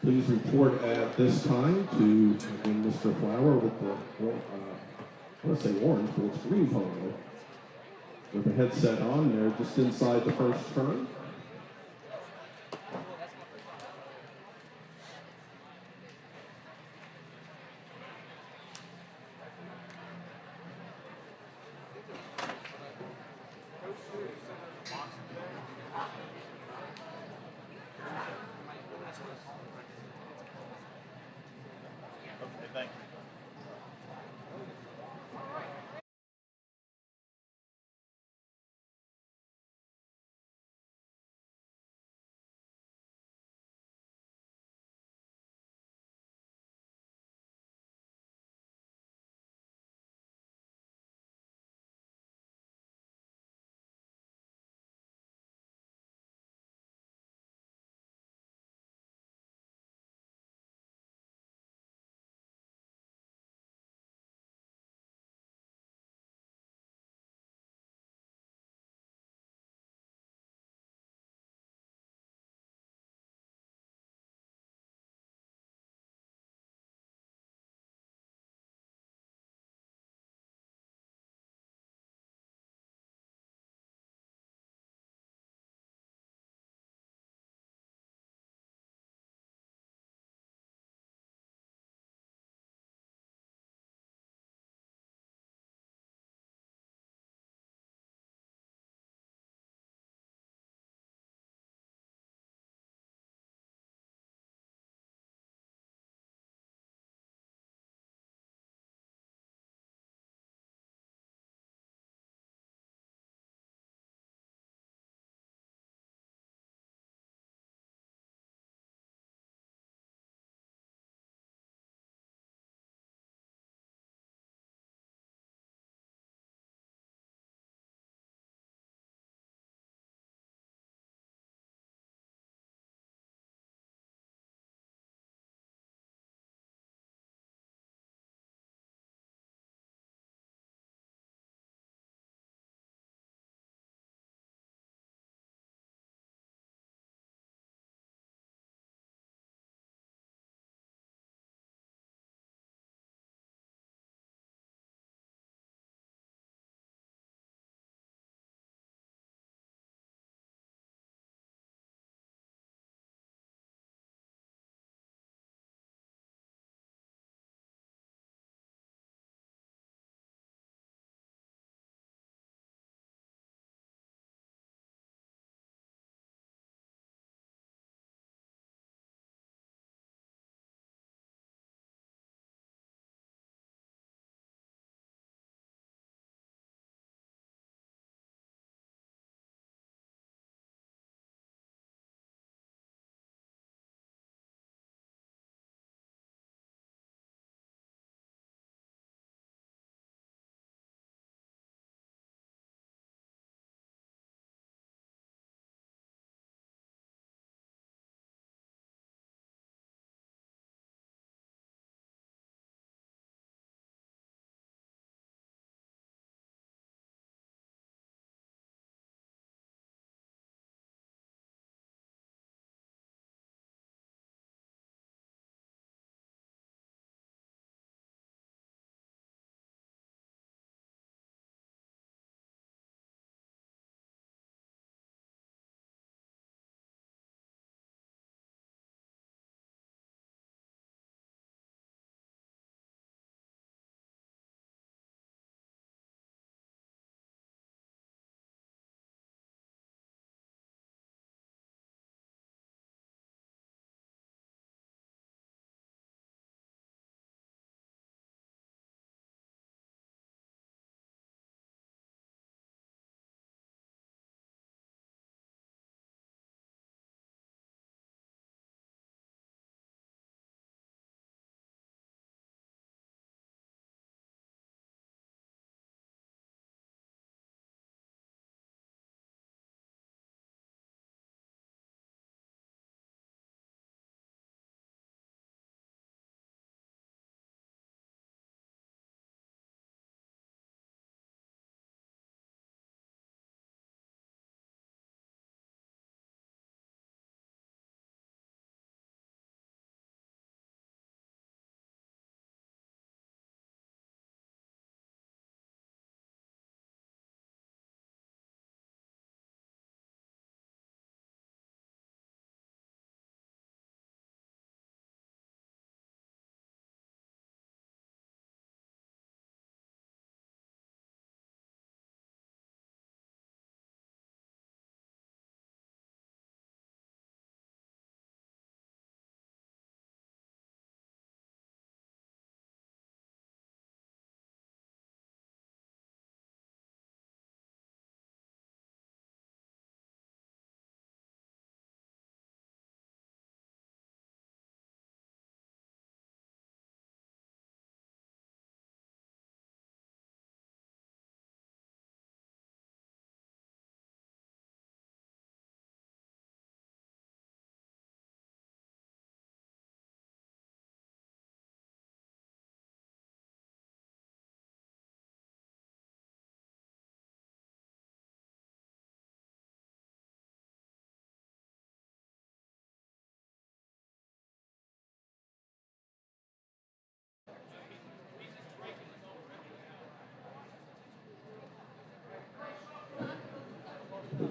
Please report at this time to, again, Mr. Flower with the, I want to say orange, but it's green polo. With the headset on there, just inside the first turn. Thank you.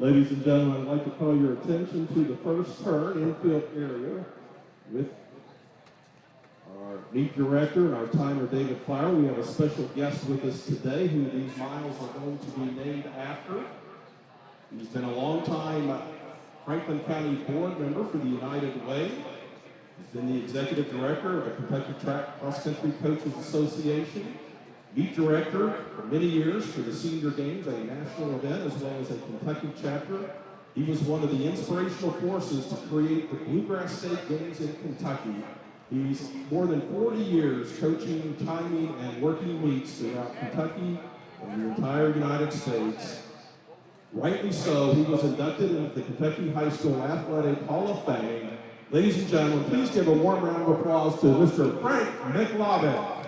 Ladies and gentlemen, I'd like to call your attention to the first turn infield area with our meet director and our timer, David Flower. We have a special guest with us today who these miles are going to be named after. He's been a long time Franklin County board member for the United Way. He's been the executive director of the Kentucky Track Cross Country Coaches Association, meet director for many years for the Senior Games, a national event, as well as a Kentucky chapter. He was one of the inspirational forces to create the Bluegrass State Games in Kentucky. He's more than 40 years coaching, timing, and working meets throughout Kentucky and the entire United States. Rightly so, he was inducted into the Kentucky High School Athletic Hall of Fame. Ladies and gentlemen, please give a warm round of applause to Mr. Frank McLovin.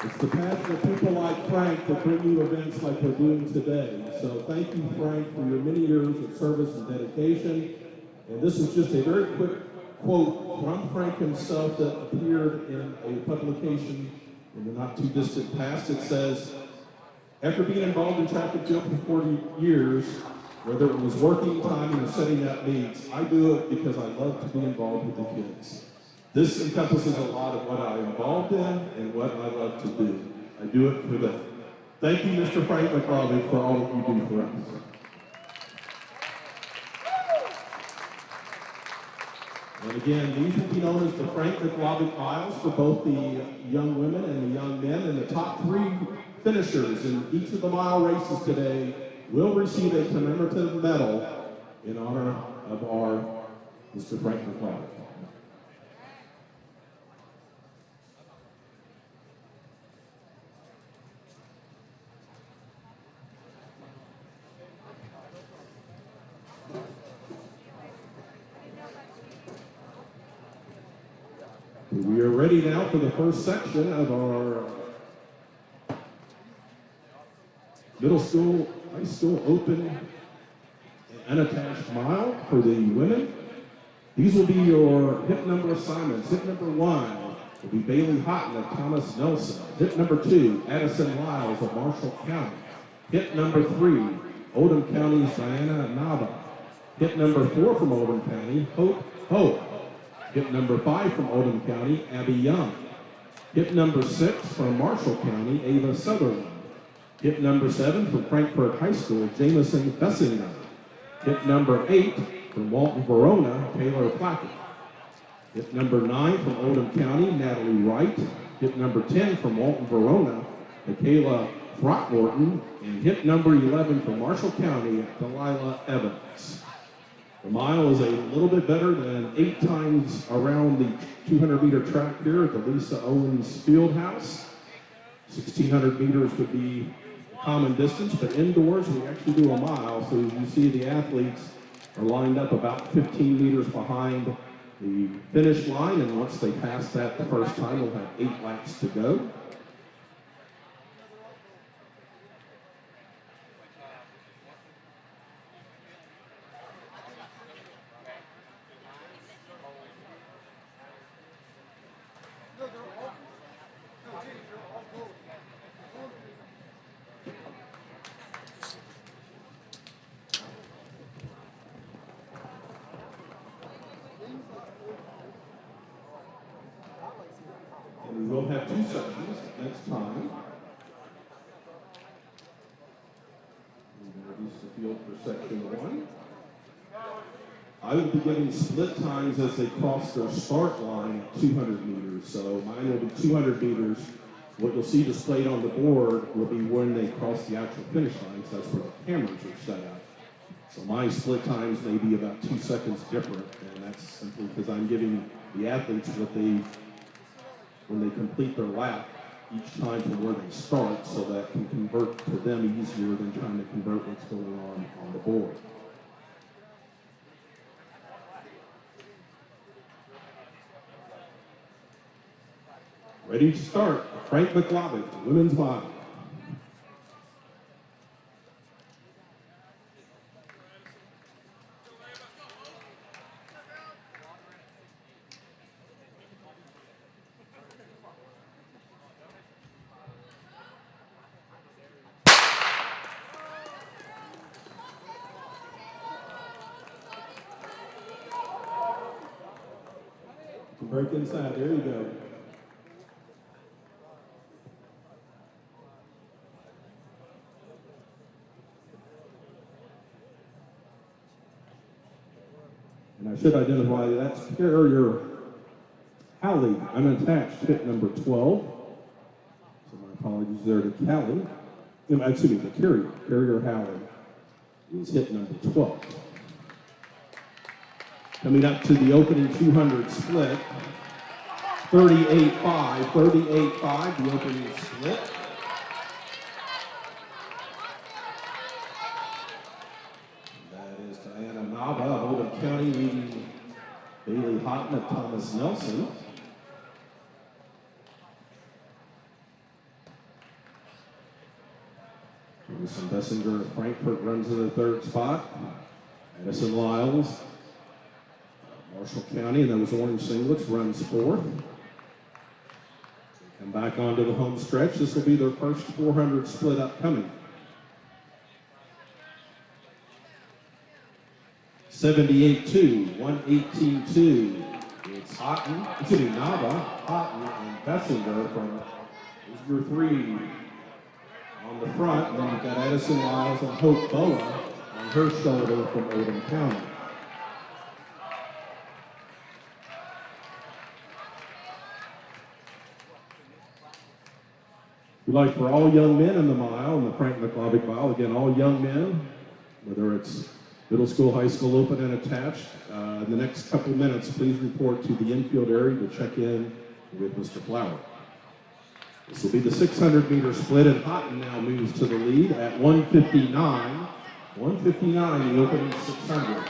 It's the passion of people like Frank that bring you events like we're doing today. So thank you, Frank, for your many years of service and dedication. And this is just a very quick quote from Frank himself that appeared in a publication in the not too distant past. It says, after being involved in track and field for 40 years, whether it was working, timing, or setting up meets, I do it because I love to be involved with the kids. This encompasses a lot of what I'm involved in and what I love to do. I do it for them. Thank you, Mr. Frank McLovin, for all that you do for us. And again, these will be known as the Frank McLovin Miles for both the young women and the young men. And the top 3 finishers in each of the mile races today will receive a commemorative medal in honor of our Mr. Frank McLovin. We are ready now for the first section of our middle school, high school open and unattached mile for the women. These will be your hip number assignments. Hip number 1 will be Bailey Houghton of Thomas Nelson. Hip number 2, Addison Lyles of Marshall County. Hip number 3, Oldham County's Diana Nava. Hip number 4 from Oldham County, Hope Hope. Hip number 5 from Oldham County, Abby Young. Hip number 6 from Marshall County, Ava Sutherland. Hip number 7 from Frankfort High School, Jamison Bessinger. Hip number 8 from Walton Verona, Taylor Plackett. Hip number 9 from Oldham County, Natalie Wright. Hip number 10 from Walton Verona, Michaela Throckmorton. And hip number 11 from Marshall County, Delilah Evans. The mile is a little bit better than 8 times around the 200-meter track here at the Lisa Owens Fieldhouse. 1,600 meters would be a common distance, but indoors we actually do a mile. So as you see, the athletes are lined up about 15 meters behind the finish line, and once they pass that the first time, we'll have 8 laps to go. And we will have 2 sections next time. We'll release the field for section 1. I will be giving split times as they cross their start line at 200 meters. So mine will be 200 meters. What you'll see displayed on the board will be when they cross the actual finish line, so that's where the cameras are set up. So my split times may be about 2 seconds different, and that's simply because I'm giving the athletes what they, when they complete their lap, each time from where they start, so that can convert to them easier than trying to convert what's going on the board. Ready to start, Frank McLovin, women's mile. Break inside, there you go. And I should identify that's carrier Hallie, unattached, hit number 12. So my apologies there to Callie. Excuse me, the carrier Hallie is hit number 12. Coming up to the opening 200 split, 38.5, the opening split. That is Diana Nava of Oldham County leading Bailey Houghton of Thomas Nelson. Jameson Bessinger of Frankfurt runs in the third spot. Addison Lyles, Marshall County, and those orange singlets runs fourth. Come back onto the home stretch. This will be their first 400 split upcoming. 78-2, 118-2. It's Houghton, Nava, Houghton, and Bessinger from your three on the front. And then you've got Addison Lyles and Hope Boa on her shoulder from Oldham County. We like for all young men in the mile, in the Frank McLavic mile, again, all young men, whether it's middle school, high school, open and attached. In the next couple minutes, please report to the infield area to check in with Mr. Flower. This will be the 600-meter split, and Houghton now moves to the lead at 1:59. 1:59, the opening 600.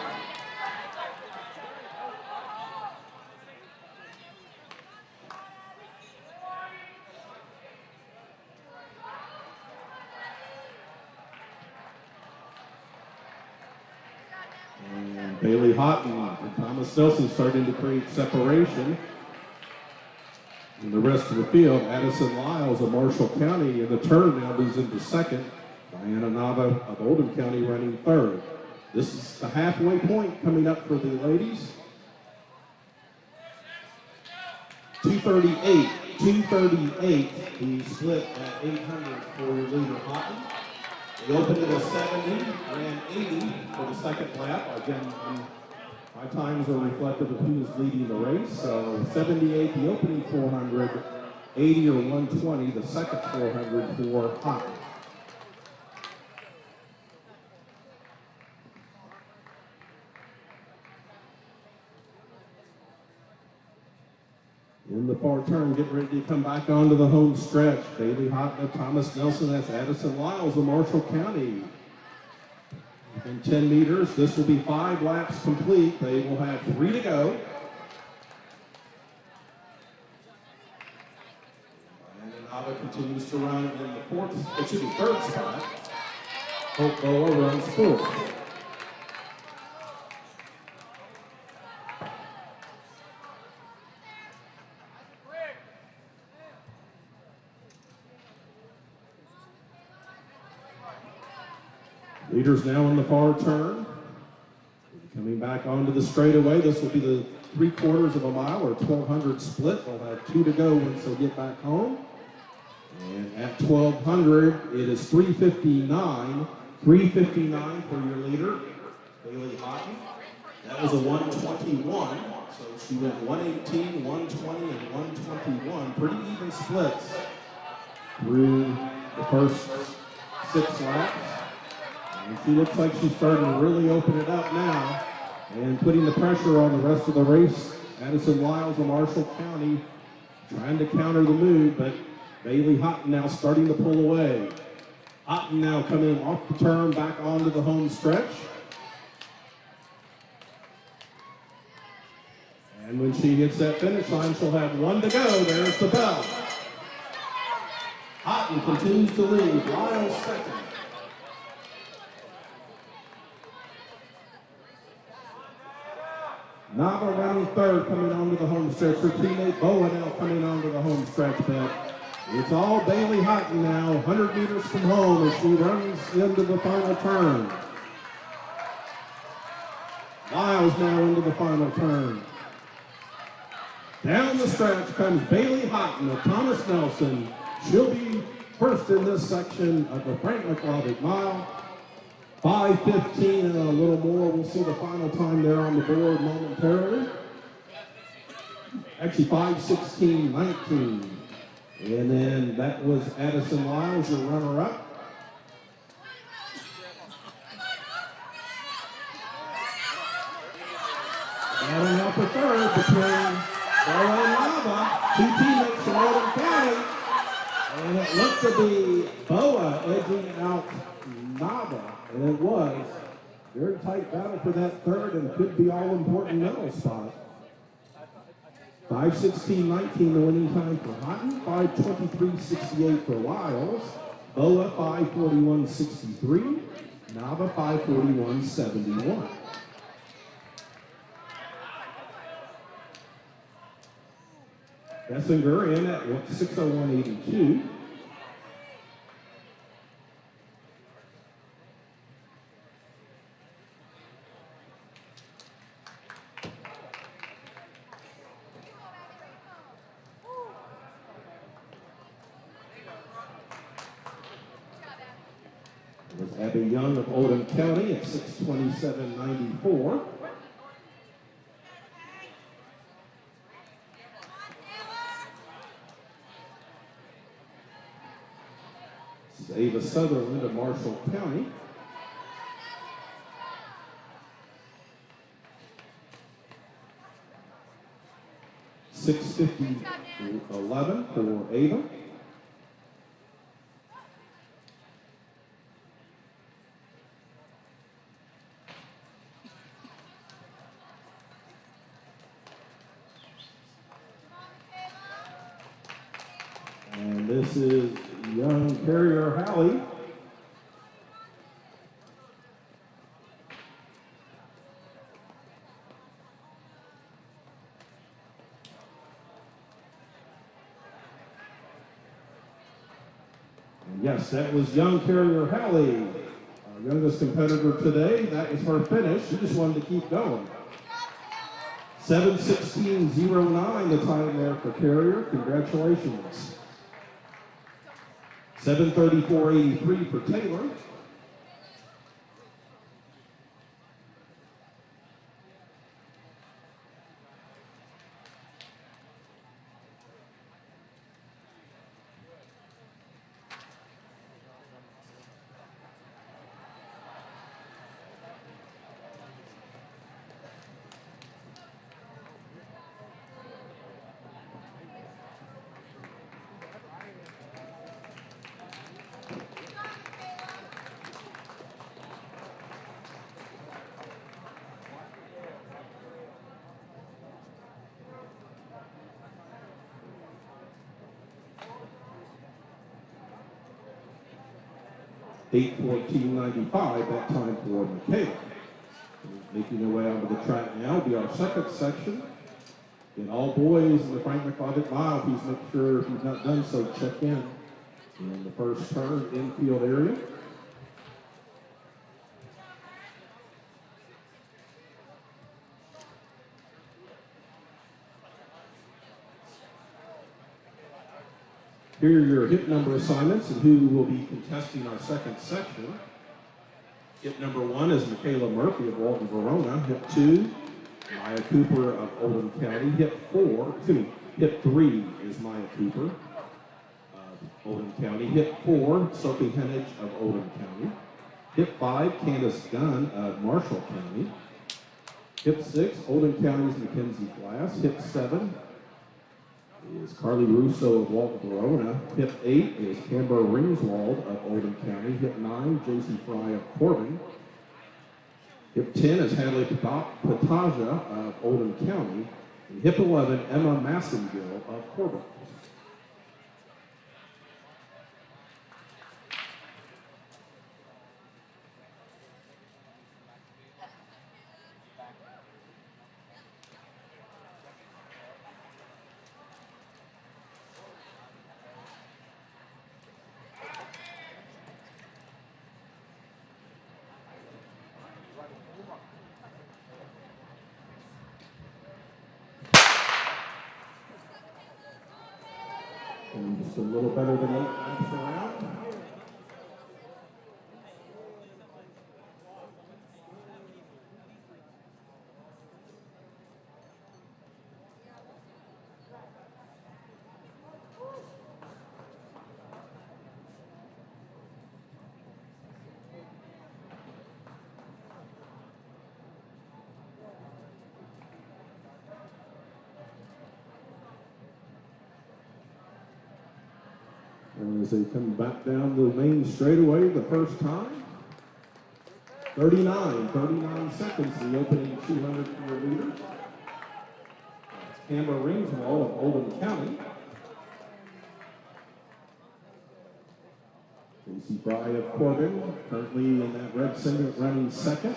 And Bailey Houghton and Thomas Nelson starting to create separation. In the rest of the field, Addison Lyles of Marshall County in the turn now moves into second. Diana Nava of Oldham County running third. This is the halfway point coming up for the ladies. 2:38, the split at 800 for your leader Houghton. They opened at a 70, ran 80 for the second lap. Again, my times are reflective of who is leading the race. So 78, the opening 400, 80 or 120, the second 400 for Houghton. In the far turn, getting ready to come back onto the home stretch. Bailey Houghton of Thomas Nelson, that's Addison Lyles of Marshall County. In 10 meters, this will be 5 laps complete. They will have 3 to go. And Nava continues to run in the third spot. Hope Boa runs fourth. Leaders now in the far turn. Coming back onto the straightaway. This will be the 3/4 of a mile or 1,200 split. They'll have 2 to go once they get back home. And at 1,200, it is 3:59. 3:59 for your leader, Bailey Houghton. That was a 1:21. So she went 1:18, 1:20, and 1:21. Pretty even splits through the first 6 laps. And she looks like she's starting to really open it up now and putting the pressure on the rest of the race. Addison Lyles of Marshall County trying to counter the move, but Bailey Houghton now starting to pull away. Houghton now coming off the turn back onto the home stretch. And when she hits that finish line, she'll have 1 to go. There's the bell. Houghton continues to lead. Lyles second. Nava running third, coming onto the home stretch. Her teammate Boa now coming onto the home stretch. But it's all Bailey Houghton now, 100 meters from home as she runs into the final turn. Lyles now into the final turn. Down the stretch comes Bailey Houghton of Thomas Nelson. She'll be first in this section of the Frank McLavitt Mile. 5:15 and a little more. We'll see the final time there on the board momentarily. Actually, 5:16.19. And then that was Addison Lyles, your runner-up. Battling up a third between Boa and Nava, two teammates from Oldham County. And it looked to be Boa edging out Nava, and it was. Very tight battle for that third and could be all-important medal spot. 5:16.19 the winning time for Houghton, 5:23.68 for Lyles, Boa 5:41.63, Nava 5:41.71. Bessinger in at 6:01.82. It was Abby Young of Oldham County at 6:27.94. This is Ava Sutherland of Marshall County. $6:50.11 for Ava. And this is young Carrier Halley. And yes, that was young Carrier Halley, our youngest competitor today. That is her finish. She just wanted to keep going. 7:16.09 the time there for Carrier. Congratulations. 7:34.83 for Taylor. $8:14.95 that time for Michaela. Making their way onto the track now will be our second section. In all boys in the Frank McLavitt Mile, please make sure if you've not done so, check in the first turn infield area. Here are your hit number assignments and who will be contesting our second section. Hit number 1 is Michaela Murphy of Walton Verona. Hit 2, Maya Cooper of Oldham County. Hit 3 is Maya Cooper of Oldham County. Hit 4, Sophie Hennig of Oldham County. Hit 5, Candace Gunn of Marshall County. Hit 6, Oldham County's Mackenzie Glass. Hit 7 is Carly Russo of Walton Verona. Hit 8 is Canberra Ringswald of Oldham County. Hit 9, J.C. Fry of Corbin. Hit 10 is Hadley Pataja of Oldham County. And hit 11, Emma Massengill of Corbin. just a little better than 8 laps around. And as they come back down the main straightaway the first time, 39 seconds, the opening 200 meters. That's Camera Ringswall of Oldham County. Casey Fry of Corbin, currently in that red singlet running second.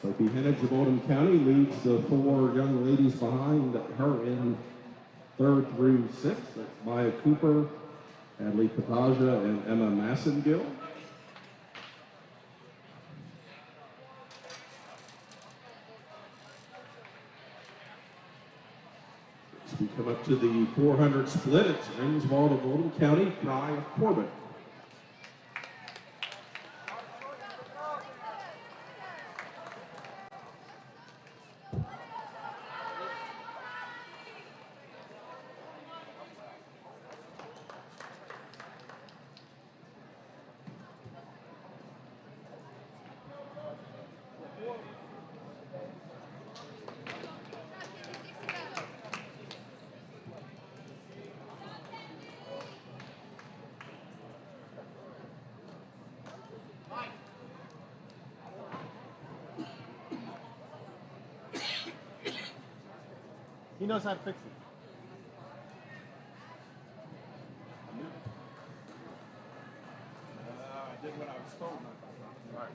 Sophie Hennig of Oldham County leads the 4 young ladies behind her in 3rd through 6th. That's Maya Cooper, Adley Pataja, and Emma Massengill. As we come up to the 400 split, it's Ringswald of Oldham County, Fry of Corbin. He knows how to fix it. I did what I was told. All right.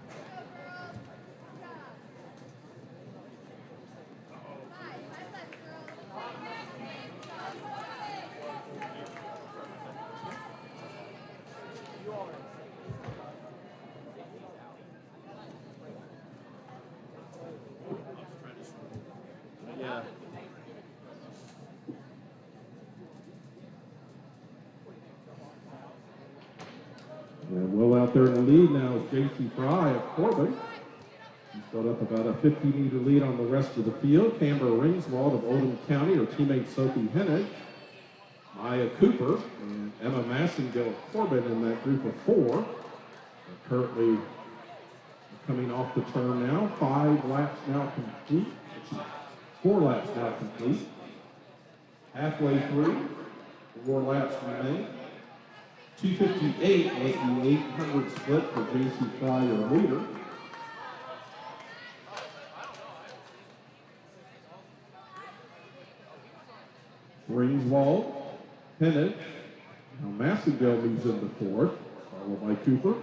Yeah. And well out there in the lead now is J.C. Fry of Corbin. He's got up about a 50-meter lead on the rest of the field. Canberra Ringswald of Oldham County, her teammate Sophie Hennig, Maya Cooper, and Emma Massengill of Corbin in that group of 4. They're currently coming off the turn now. 5 laps now complete. 4 laps now complete. Halfway through, 4 laps remain. 2:58 was the 800 split for J.C. Fry, your leader. Ringswald, Hennig, now Massengill moves into 4th, followed by Cooper.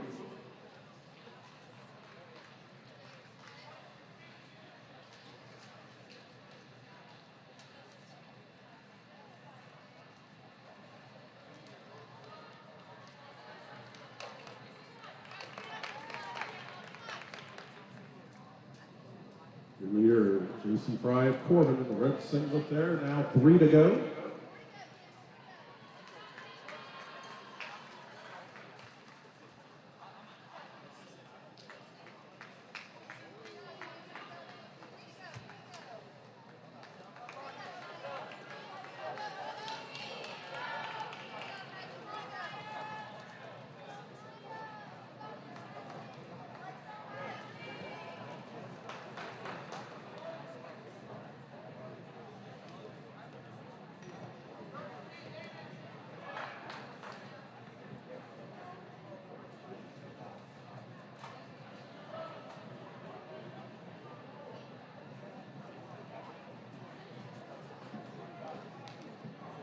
Your leader, J.C. Fry of Corbin in the red singlet there. Now 3 to go.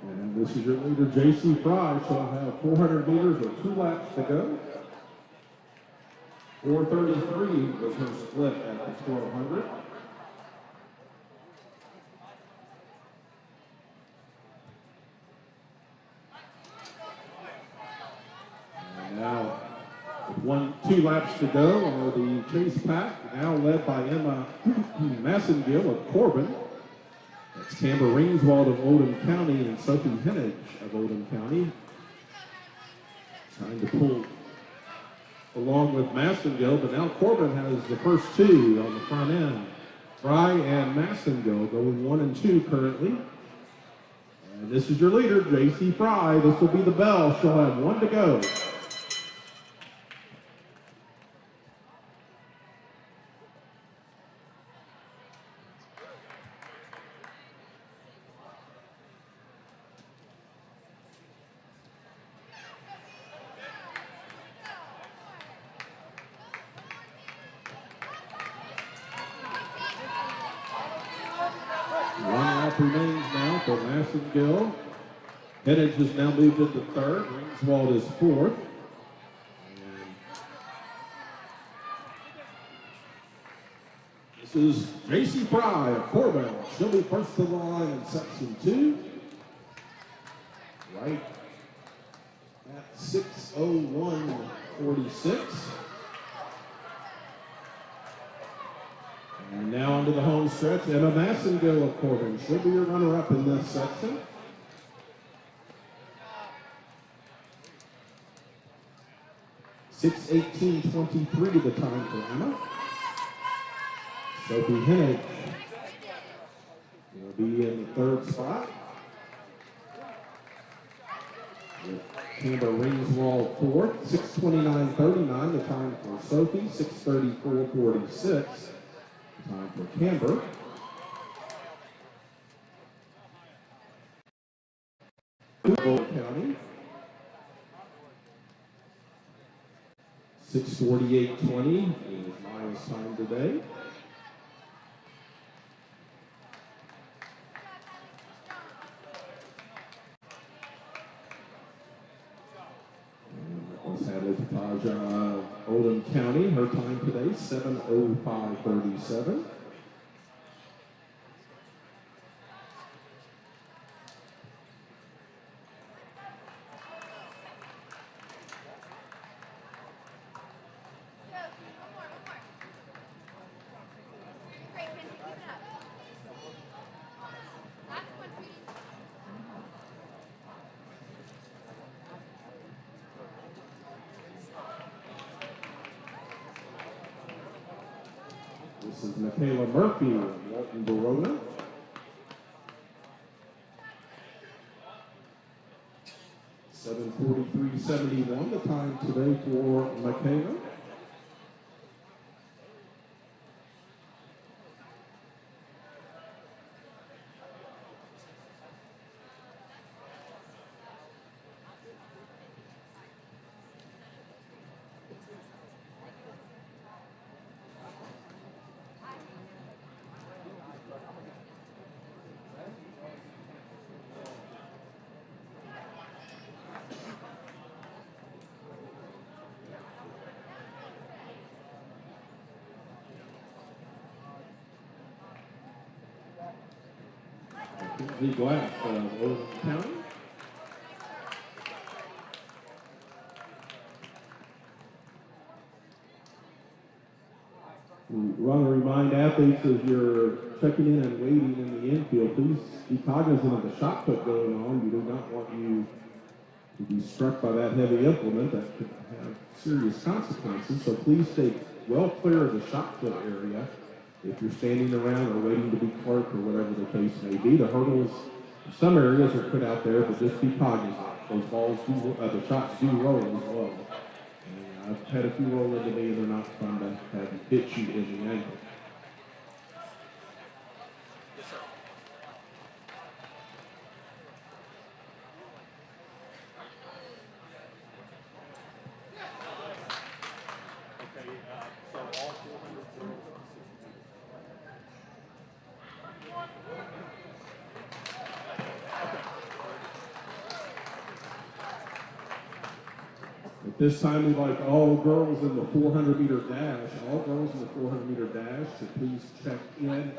And this is your leader, J.C. Fry. She'll have 400 meters or 2 laps to go. 4:33 was her split at the 1200. And now, with 2 laps to go are the chase pack, now led by Emma Massengill of Corbin. Amber Ringswald of Oldham County and Sophie Hennig of Oldham County. Trying to pull along with Massengill, but now Corbin has the first two on the front end. Fry and Massengill going 1 and 2 currently. And this is your leader, J.C. Fry. This will be the bell. She'll have 1 to go. Remains now for Massengill. Hennig has now moved into third. Ringswald is fourth. And this is J.C. Fry of Corbin. She'll be first to the line in section 2. Right at 6:01:46. And now onto the home stretch, Emma Massengill of Corbin. She'll be your runner-up in this section. (6:18:23) the time for Emma. Sophie Hennig will be in the third spot. With Amber Ringswald fourth. 6:29:39 the time for Sophie. 6:34:46. Time for Camber. Oldham County. 6:48:20 is Maya's time today. Sadly, Taja Oldham County, her time today, 7:05:37. This is Michaela Murphy of Walton Verona. (7:43:71) the time today for Michaela. The Glass of Oldham County. We want to remind athletes as you're checking in and waiting in the infield, please be cognizant of the shot put going on. We do not want you to be struck by that heavy implement. That could have serious consequences. So please stay well clear of the shot put area. If you're standing around or waiting to be clerked or whatever the case may be, the hurdles in some areas are put out there, but just be cognizant. Those balls do, the shots do roll as well. And I've had a few roll into me, and they're not fun to have hit you in the ankle. At this time, we'd like all girls in the 400-meter dash, to please check in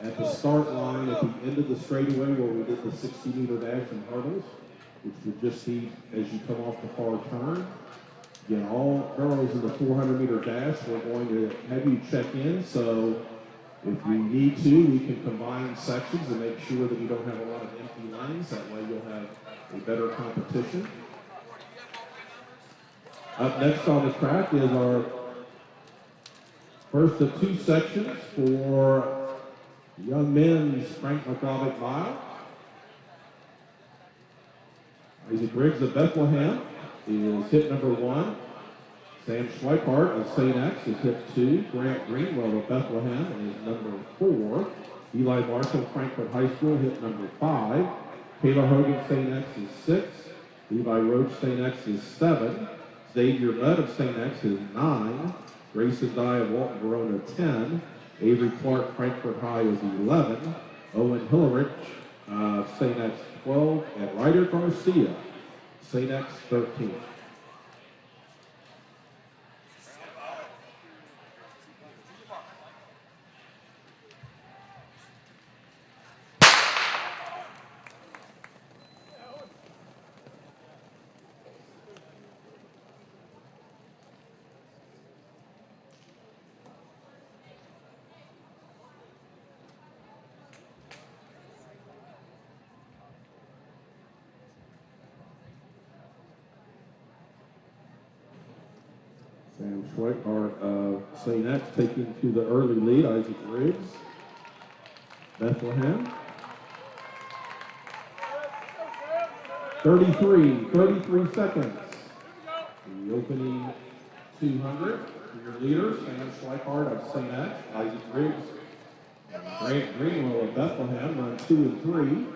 at the start line at the end of the straightaway where we did the 60-meter dash and hurdles, which would just be as you come off the far turn. Again, all girls in the 400-meter dash, we're going to have you check in, so If you need to, we can combine sections and make sure that you don't have a lot of empty lanes. That way you'll have a better competition. Up next on the track is our first of two sections for young men's Frank McCovic mile. Isaac Riggs of Bethlehem is hit number 1. Sam Schweikart of St. X is hit 2. Grant Greenwell of Bethlehem is number 4. Eli Marshall, Frankfurt High School, hit number 5. Kayla Hogan, St. X is 6. Levi Roach, St. X is 7. Xavier Mudd of St. X is 9. Grayson Dye of Walton Verona, 10. Avery Clark, Frankfurt High is 11. Owen Hillerich of St. X, 12. And Ryder Garcia, St. X, 13. Sam Schweikart of St. X taking to the early lead. Isaac Riggs, Bethlehem. 33 seconds. The opening 200 for your leaders. Sam Schweikart of St. X, Isaac Riggs, and Grant Greenwell of Bethlehem run 2 and 3.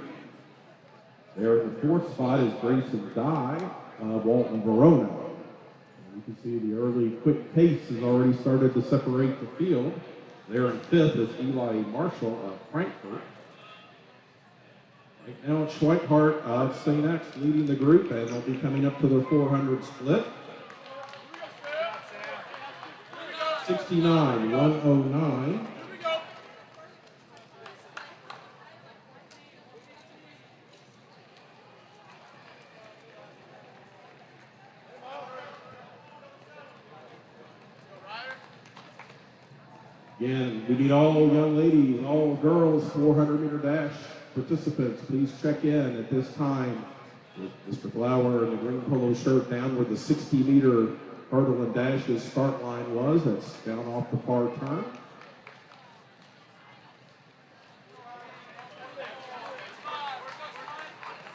There in the 4th spot is Grayson Dye of Walton Verona. You can see the early quick pace has already started to separate the field. There in 5th is Eli Marshall of Frankfurt. Right now it's Schweikart of St. X leading the group, and they'll be coming up to their 400 split. 69, 109. Again, we need all young ladies, all girls 400-meter dash participants. Please check in at this time with Mr. Flower in the green polo shirt down where the 60-meter hurdle and dashes start line was. That's down off the far turn.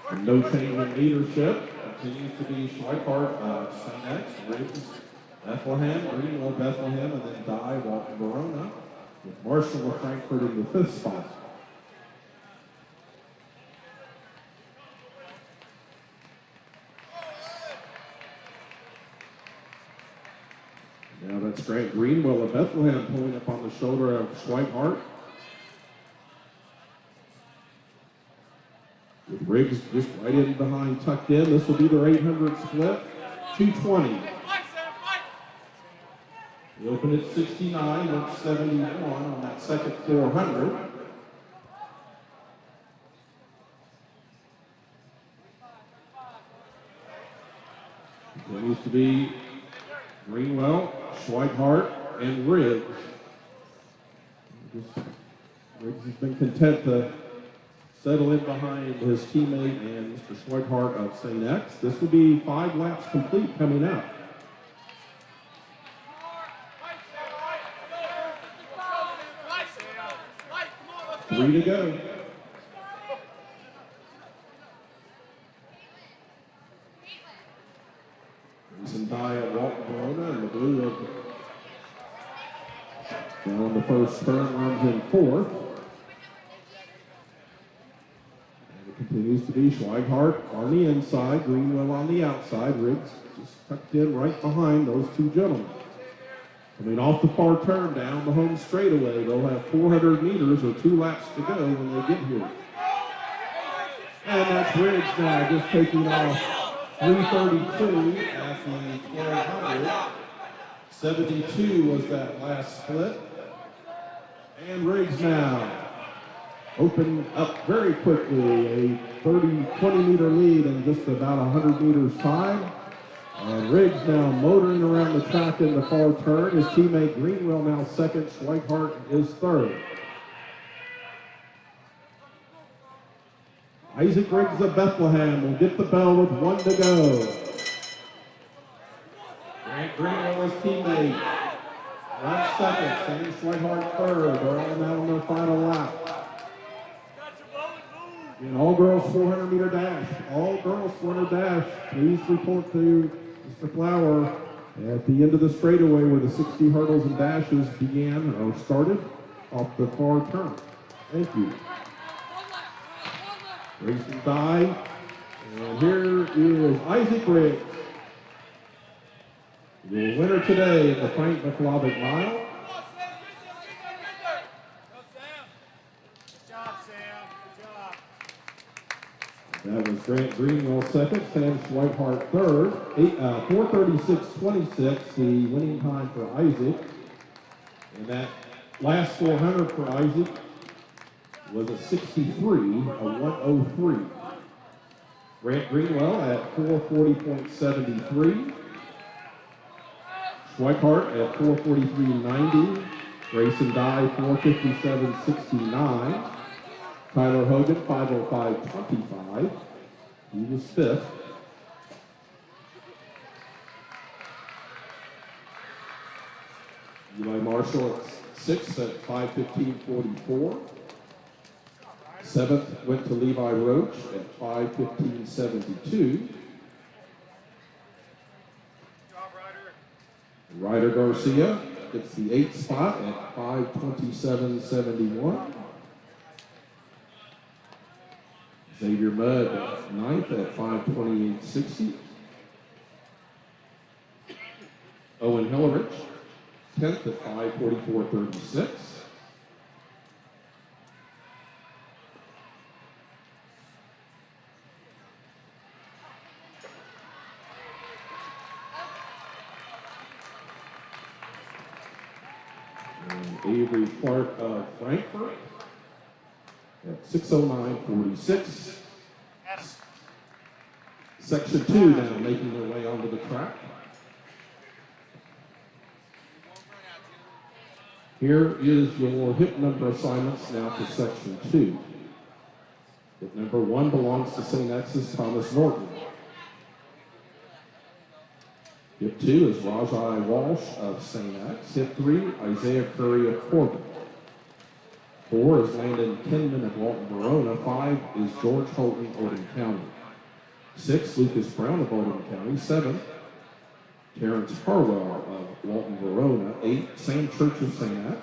And no change in leadership. Continues to be Schweikart of St. X, Riggs, Bethlehem, Greenwell, Bethlehem, and then Dye, Walton Verona, with Marshall of Frankfurt in the 5th spot. Now that's Grant Greenwell of Bethlehem pulling up on the shoulder of Schweikart. With Riggs just right in behind, tucked in. This will be their 800 split, 220. They open at 69, went 71 on that second 400. Continues to be Greenwell, Schweikart, and Riggs. Riggs has been content to settle in behind his teammate and Mr. Schweikart of St. X. This will be 5 laps complete coming up. Three to go. Grayson Dye at Walton Verona and the blue of down the first turn runs in 4th. And it continues to be Schweikart on the inside, Greenwell on the outside. Riggs just tucked in right behind those two gentlemen. Coming off the far turn down the home straightaway, they'll have 400 meters or 2 laps to go when they get here. And that's Riggs now just taking off 332 at the 1200. 72 was that last split. And Riggs now open up very quickly, a 20 meter lead in just about 100 meters time. And Riggs now motoring around the track in the far turn. His teammate Greenwell now second, Schweikart is third. Isaac Riggs of Bethlehem will get the bell with 1 to go. Grant Greenwell, his teammate, runs second. Sam Schweihart third. They're all now on their final lap. In all-girls 400-meter dash. All-girls 400 dash. Please report to Mr. Flower at the end of the straightaway where the 60 hurdles and dashes began or started off the far turn. Thank you. Grayson Dye. And here is Isaac Riggs, the winner today in the Frank McLavitt Mile. That was Grant Greenwell second, Sam Schweihart third, 4:36.26, the winning time for Isaac. And that last 400 for Isaac was a 63, a 103. Grant Greenwell at 4:40.73. Schweihart at 4:43.90. Grayson Dye 4:57.69. Tyler Hogan, 5:05.25. He was fifth. Eli Marshall at sixth at 5:15.44. Seventh went to Levi Roach at 5:15.72. Ryder Garcia gets the eighth spot at 5:27.71. Xavier Mudd at ninth at 5:28.60. Owen Hillerich, 10th at 5:44.36. And Avery Clark of Frankfurt at 6:09.46. Section 2 now making their way onto the track. Here is your hip number assignments now for section 2. Hip number 1 belongs to St. X's Thomas Norton. Hip 2 is Rajai Walsh of St. X. Hip 3, Isaiah Curry of Corbin. 4 is Landon Kinman of Walton Verona. 5 is George Holton, Oldham County. 6, Lucas Brown of Oldham County. 7, Terrence Harwell of Walton Verona. 8, Sam Church of St. X.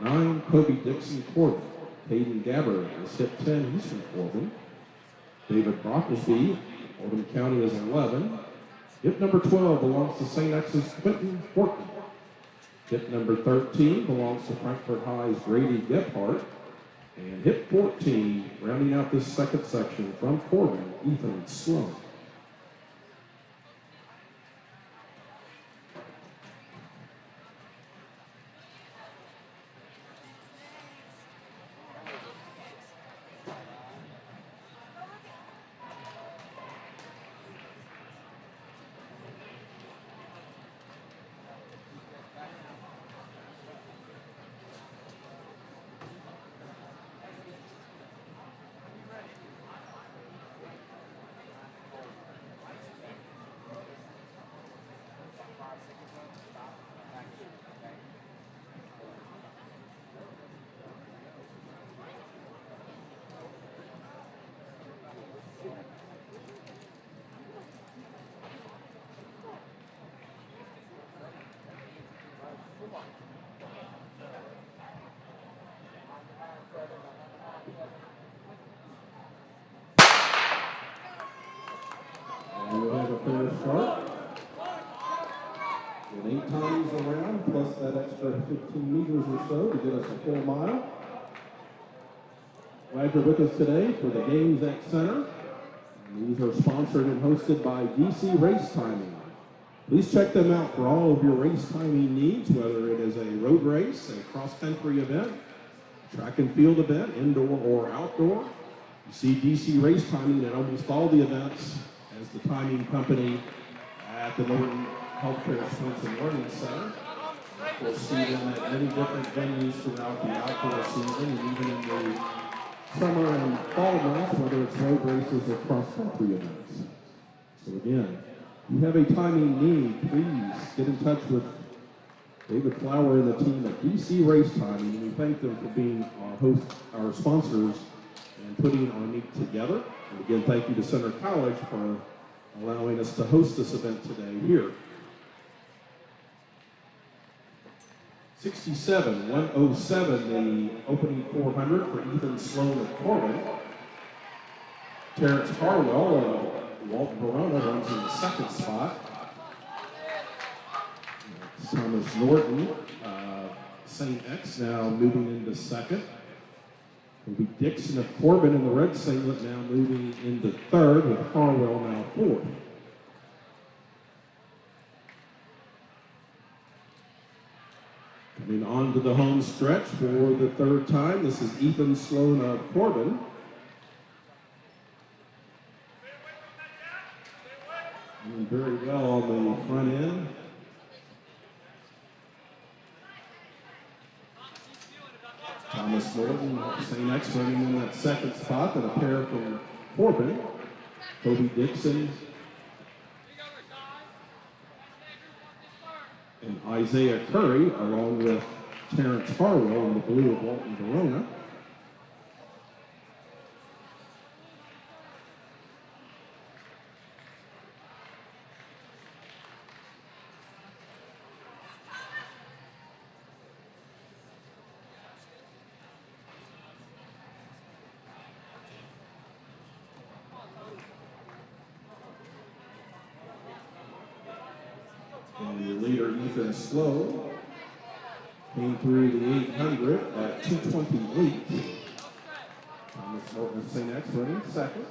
9, Kobe Dixon Corbin. Hayden Gabbard is hip 10, he's from Corbin. David Brocklesby, Oldham County is 11. Hip number 12 belongs to St. X's Quentin Horton. Hip number 13 belongs to Frankfurt High's Grady Gephardt. And hip 14, rounding out this second section from Corbin, Ethan Sloan. We'll have a fair start. With 8 times around, plus that extra 15 meters or so to get us a full mile. Glad you're with us today for the Games X Center. These are sponsored and hosted by DC Race Timing. Please check them out for all of your race timing needs, whether it is a road race, a cross-country event, track and field event, indoor or outdoor. You see DC Race Timing at almost all the events as the timing company at the Norton Healthcare Swenson Learning Center. We'll see them at many different venues throughout the outdoor season and even in the summer and fall months, whether it's road races or cross-country events. So again, if you have a timing need, please get in touch with David Flower and the team at DC Race Timing. We thank them for being our sponsors and putting our meet together. And again, thank you to Center College for allowing us to host this event today here. 67-107, the opening 400 for Ethan Sloan of Corbin. Terrence Harwell of Walton Verona runs in the second spot. Thomas Norton, St. X now moving into second. It'll be Dixon of Corbin in the red singlet now moving into third, with Harwell now fourth. Coming on to the home stretch for the third time, this is Ethan Sloan of Corbin. Doing very well on the front end. Thomas Norton, St. X running in that second spot, and a pair from Corbin. Toby Dixon and Isaiah Curry, along with Terrence Harwell in the blue of Walton Verona. And your leader, Ethan Sloan, came through the 800 at 2:28. Thomas Norton of St. X running second.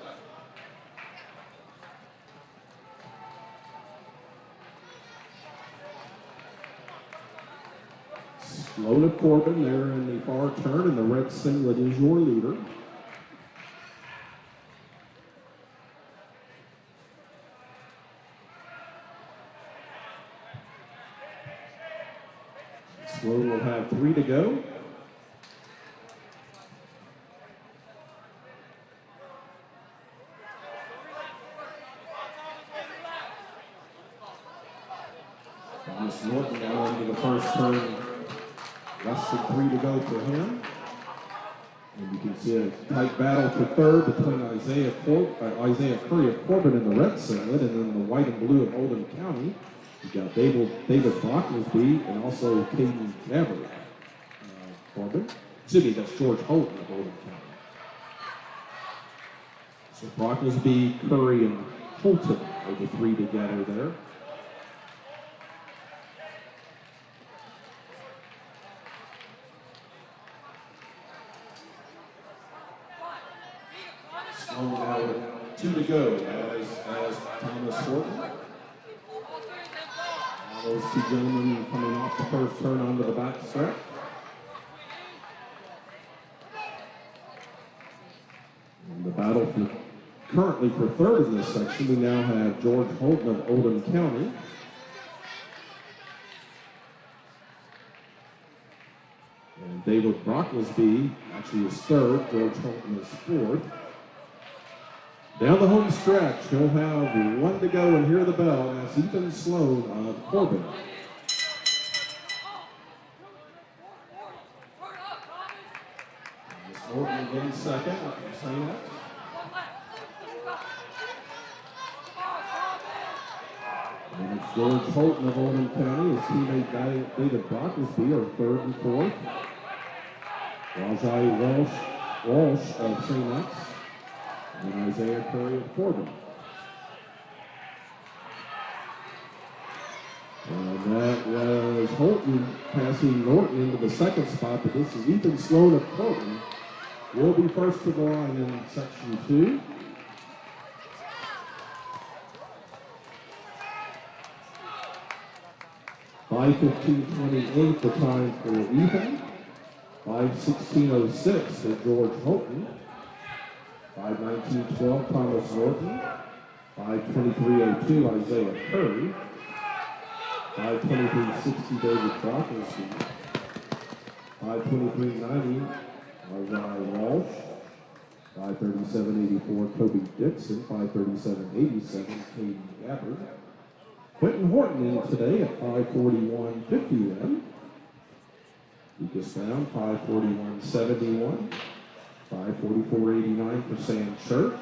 Sloan of Corbin there in the far turn, and the red singlet is your leader. Sloan will have 3 to go. Thomas Norton now into the first turn. Less than 3 to go for him. And you can see a tight battle for third between Isaiah Curry of Corbin in the red singlet, and then the white and blue of Oldham County. You've got David Brocklersby and also Caden Gabbard, Corbin. Excuse me, that's George Holton of Oldham County. So Brocklersby, Curry, and Holton are the 3 together there. Sloan now with 2 to go as Thomas Horton. Those two gentlemen coming off the first turn onto the back stretch. And the battle currently for third in this section, we now have George Holton of Oldham County. And David Brocklersby actually is third, George Holton is fourth. Down the home stretch, he'll have 1 to go, and hear the bell, and that's Ethan Sloan of Corbin. Norton again second, St. X. And it's George Holton of Oldham County. His teammate David Brocklersby are third and fourth. Rajai Walsh of St. X. And Isaiah Curry of Corbin. And that was Holton passing Norton into the second spot, but this is Ethan Sloan of Corbin. Will be first to the line in section 2. $5:15.28 the time for Ethan. 5:16.06 for George Holton. 5:19.12 Thomas Norton. 5:23.02 Isaiah Curry. 5:23.60 David Brocklersby. 5:23.90 Rajai Walsh. 5:37.84, Kobe Dixon. 5:37.87, Katie Gabbard. Quentin Horton in today at 5:41.51. Lucas Brown, 5:41.71. 5:44.89 for Sam Church.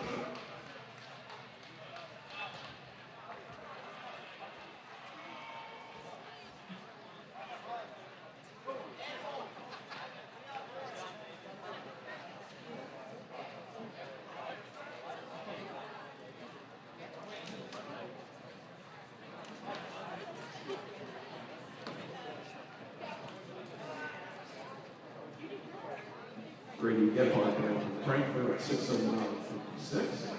Brady Gephardt down from Frankfurt at 6:09.56.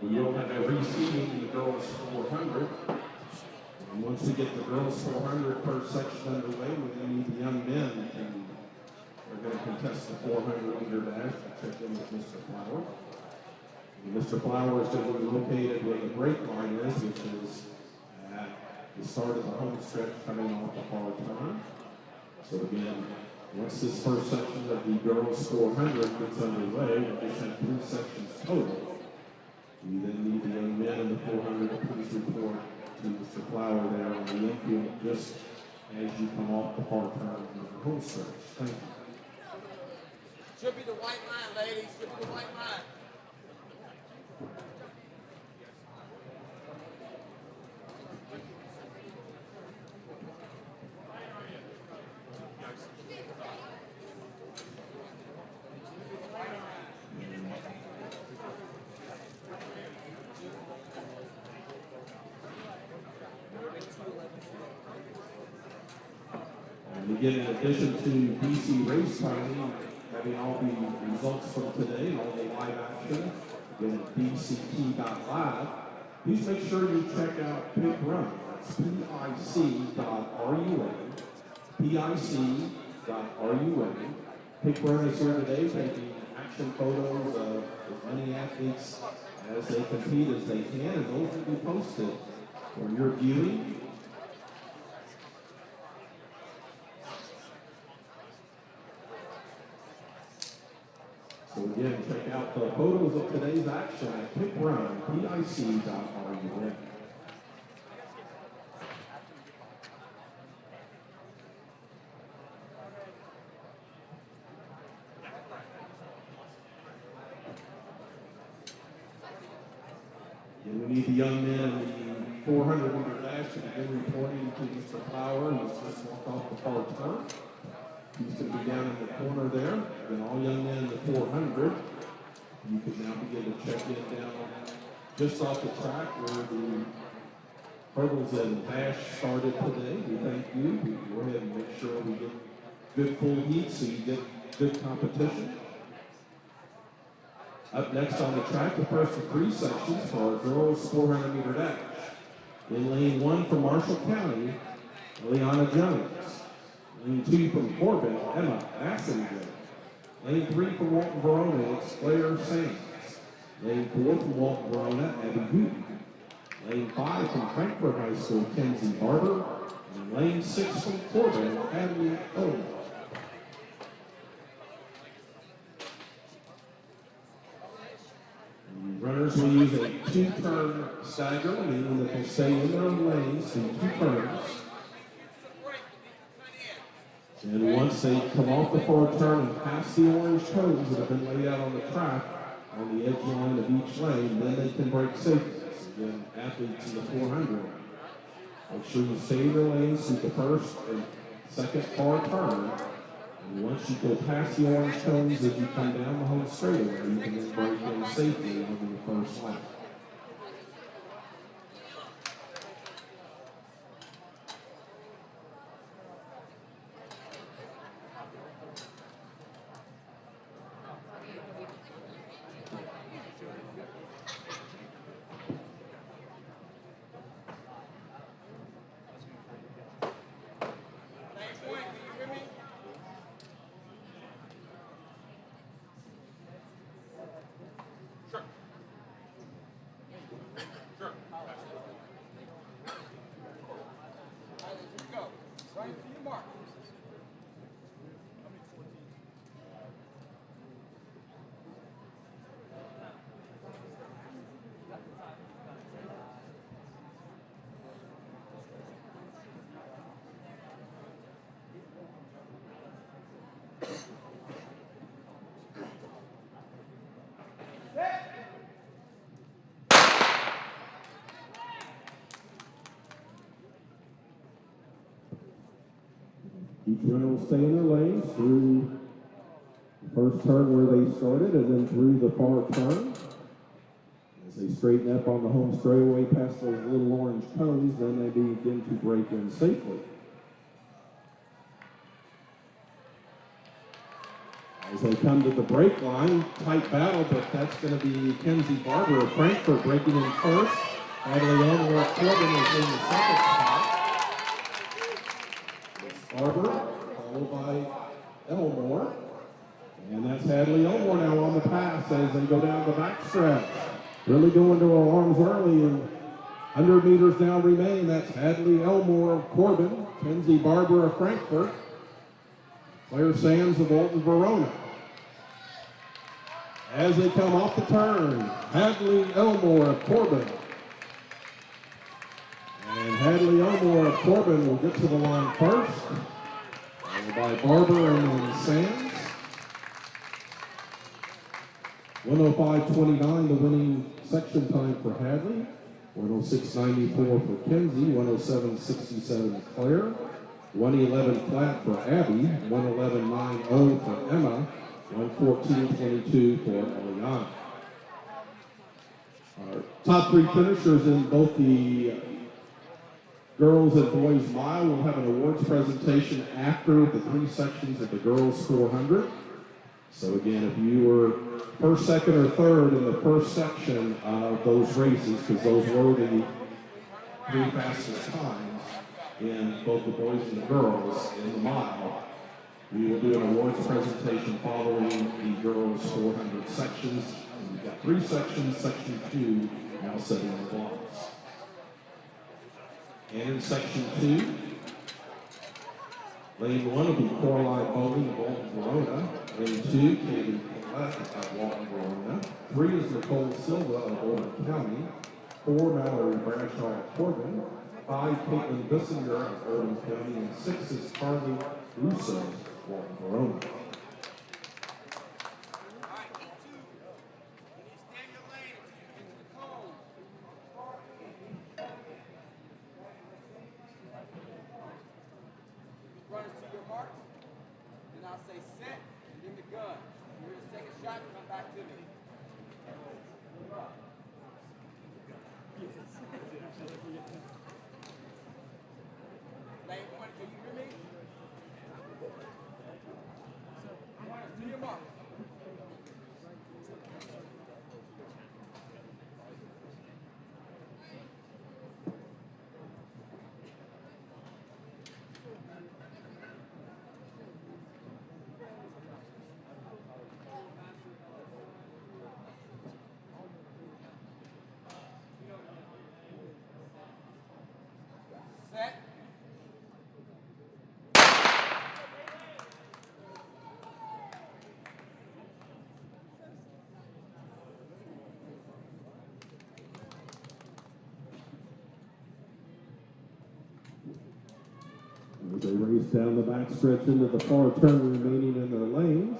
We will have a reseeding in the girls 400. And once we get the girls 400 first section underway, we're going to need the young men and we're going to contest the 400-meter dash to check in with Mr. Flower. And Mr. Flower is going to be located where the break line is, which is at the start of the home stretch coming off the far turn. So again, once this first section of the girls 400 gets underway, we just have 3 sections total. We then need the young men in the 400 to please report to Mr. Flower there on the infield just as you come off the far turn of the home stretch. Thank you. Should be the white line, ladies. Should be the white line. And again, in addition to BC race timing, having all the results from today and all the live action, again at bct.live, please make sure you check out Pick Run. That's pic.run. Pick Run is here today taking action photos of as many athletes as they compete as they can, and those will be posted for your viewing. So again, check out the photos of today's action at PicRun, pic.run. And we need the young men in the 400-meter dash to begin reporting to Mr. Flower, who's just walked off the far turn. He's going to be down in the corner there. And all young men in the 400, you can now begin to check in down just off the track where the hurdles and dash started today. We thank you. We go ahead and make sure we get good full heat so you get good competition. Up next on the track, the first of 3 sections for our girls 400-meter dash. In lane 1 from Marshall County, Leanna Jones. Lane 2 from Corbin, Emma Massengill. Lane 3 from Walton Verona, it's Claire Sands. Lane 4 from Walton Verona, Abby Hooten. Lane 5 from Frankfurt High School, Kenzie Barber. And lane 6 from Corbin, Abby Owen. Runners will use a 2-turn stagger, meaning that they'll stay in their own lanes in 2 turns. And once they come off the far turn and pass the orange cones that have been laid out on the track on the edge line of each lane, then they can break safeties. Again, athletes in the 400. Make sure you stay in your lanes through the first and second far turn. And once you go past the orange cones as you come down the home straightaway, you can then break in safely over the first lap. Each runner will stay in their lanes through the first turn where they started and then through the far turn. As they straighten up on the home straightaway past those little orange cones, then they begin to break in safely. As they come to the break line, tight battle, but that's going to be Kenzie Barber of Frankfurt breaking in first. Hadley Elmore Corbin is in the second spot. Barber, followed by Elmore. And that's Hadley Elmore now on the pass as they go down the backstretch. Really going to our arms early, and 100 meters now remain. That's Hadley Elmore of Corbin, Kenzie Barber of Frankfurt, Claire Sands of Alton Verona. As they come off the turn, Hadley Elmore of Corbin. And Hadley Elmore of Corbin will get to the line first, followed by Barber and then Sands. 105.29, the winning section time for Hadley. 106.94 for Kenzie. 107.67 Claire. 111 flat for Abby. 111.90 for Emma. 114.22 for Eliana. Our top three finishers in both the girls and boys mile will have an awards presentation after the three sections of the girls 400. So again, if you were first, second, or third in the first section of those races, because those were the three fastest times in both the boys and the girls in the mile, we will do an awards presentation following the girls 400 sections. And we've got three sections, section 2 now setting the blocks. And in section 2, lane 1 will be Coraline Bowling of Alton Verona. Lane 2, Katie Collette of Alton Verona. 3 is Nicole Silva of Oldham County. 4, Mallory Bradshaw of Corbin. 5, Caitlin Bissinger of Oldham County. And 6 is Carly Russo of Alton Verona. Runners to your marks. Then I'll say set, and then the gun. You're going to take a shot and come back to me. Lane 1, can you hear me? Runners to your marks. Set. As they race down the backstretch into the far turn remaining in their lanes.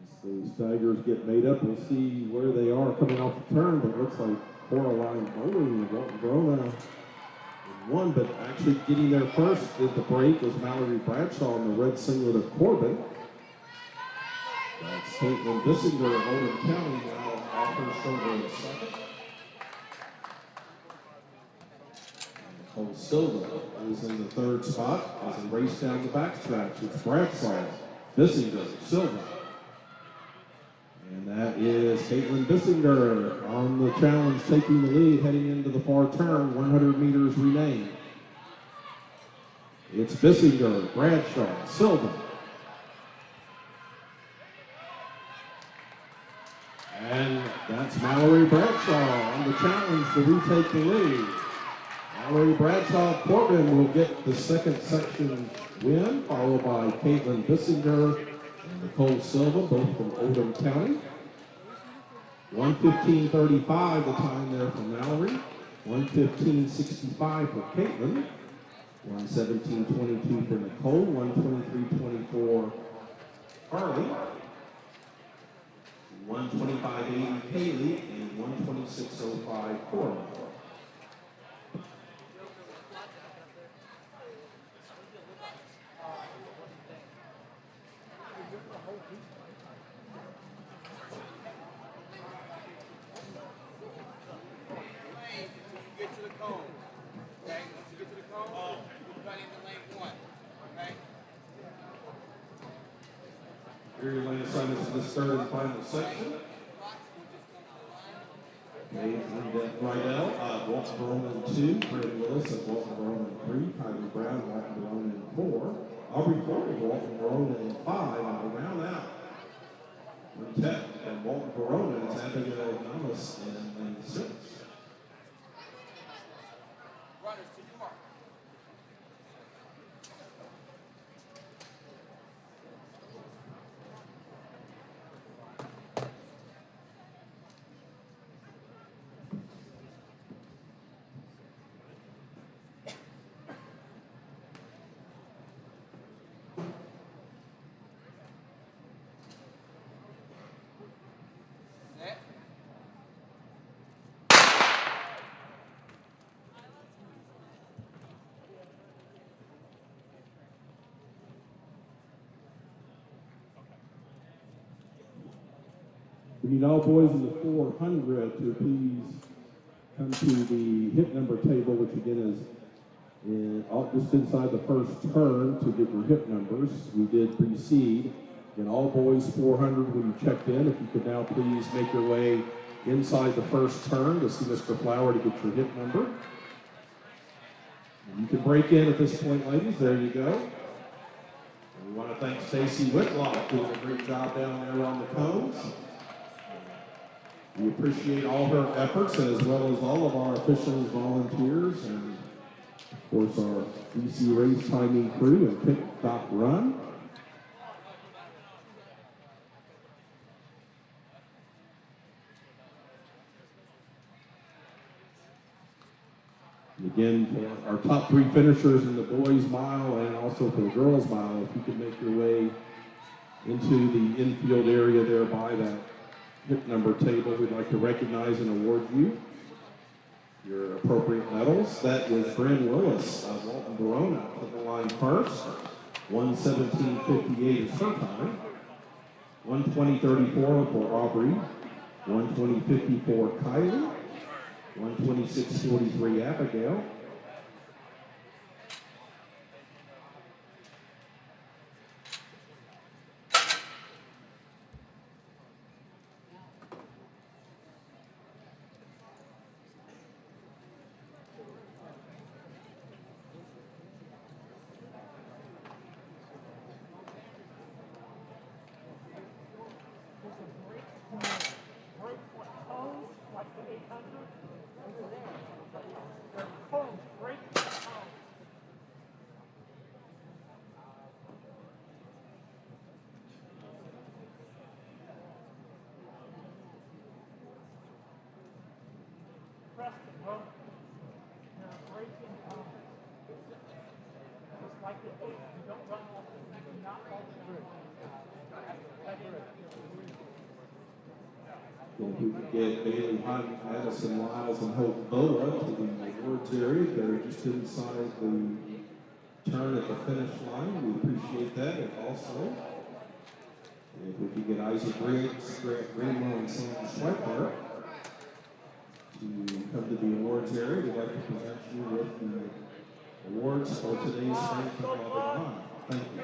As the staggers get made up, we'll see where they are coming off the turn, but it looks like Coraline Bowling of Alton Verona in one, but actually getting there first at the break was Mallory Bradshaw in the red singlet of Corbin. That's Caitlin Bissinger of Oldham County now off her shoulder in second. Nicole Silva is in the third spot as they race down the backstretch. It's Bradshaw, Bissinger, Silva. And that is Caitlin Bissinger on the challenge, taking the lead, heading into the far turn. 100 meters remain. It's Bissinger, Bradshaw, Silva. And that's Mallory Bradshaw on the challenge to retake the lead. Mallory Bradshaw of Corbin will get the second section win, followed by Caitlin Bissinger and Nicole Silva, both from Oldham County. 1:15.35 the time there for Mallory. 1:15.65 for Caitlin. 1:17.22 for Nicole. 1:23.24 Harley. 125.80 Haley, and 126.05 Coral. Get to the cone. Okay? Once you get to the cone, you run into lane 1. Okay? Here are your lane assignments for this third and final section. Rydell, Walton Roman 2, Brandon Willis of Walton Roman 3, Kylie Brown, Walton Roman 4, Aubrey Ford of Walton Roman 5, and to round out Quintet from Walton Roman is Abigail Thomas in lane 6. Runners to your mark. Set. We need all boys in the 400 to please come to the hip number table, which again is just inside the first turn to get your hip numbers. We did precede. And all boys 400 when you checked in. If you could now please make your way inside the first turn to see Mr. Flower to get your hip number. And you can break in at this point, ladies. There you go. And we want to thank Stacy Whitlock doing a great job down there on the cones. We appreciate all her efforts, as well as all of our officials, volunteers, and of course our DC race timing crew and Pick Dot Run. And again, for our top 3 finishers in the boys mile and also for the girls mile, if you could make your way into the infield area there by that hip number table, we'd like to recognize and award you your appropriate medals. That was Bryn Willis of Walton Verona to the line first. 1:17.58 is her time. 1:20.34 for Aubrey. 1:20.54 Kylie. 1:26.43 Abigail. If we could get Bailey Hunt, Madison Lyles, and Hope Boa to the awards area, they're just inside the turn at the finish line. We appreciate that. And also, if we could get Isaac Griggs, Grant Greenlaw, and Sam Schweikart to come to the awards area, we'd like to present you with the awards for today's Strength of Love. Thank you.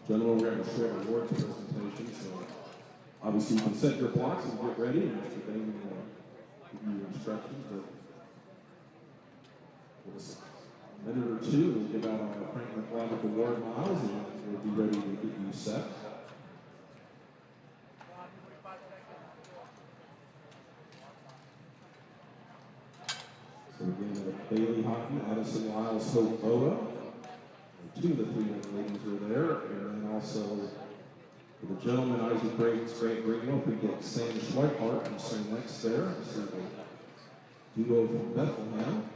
Gentlemen, we're going to share awards presentation, so obviously you can set your blocks and get ready, and Mr. Bain will give you instructions. But give us a minute or two, we'll give out our Frank McLeod Award miles, and we'll be ready to get you set. So again, Bailey Houghton, Addison Lyles, Hope Boa. Two of the three young ladies are there, and then also for the gentleman, Isaac Gray's great Greenwell, we get Sam Schweikart from St. Next there. So the duo from Bethlehem.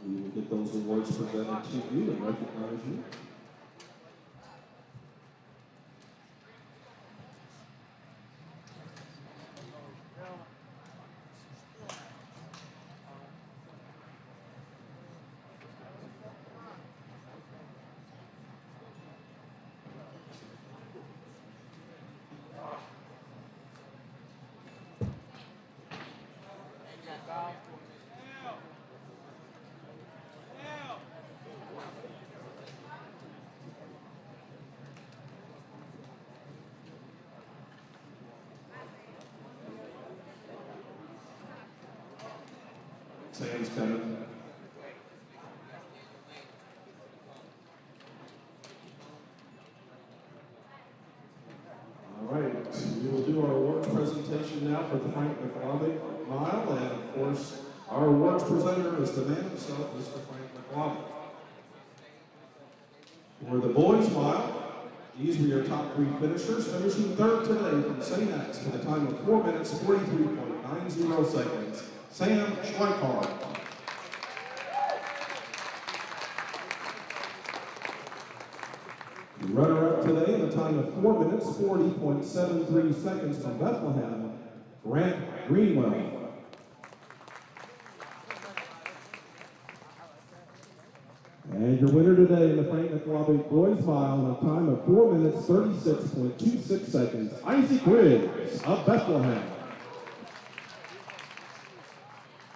We will get those awards presented to you and recognize you. Sam's coming. All right, we will do our awards presentation now for the Frank McLeod Mile, and of course, our awards presenter is the man himself, Mr. Frank McLeod. For the boys' mile, these were your top three finishers, finishing third today from St. X for the time of 4 minutes, 43.90 seconds. Sam Schweikart. The runner-up today in the time of 4 minutes, 40.73 seconds from Bethlehem, Grant Greenwell. And your winner today in the Frank McLeod Boys Mile in a time of 4 minutes, 36.26 seconds, Isaac Riggs of Bethlehem.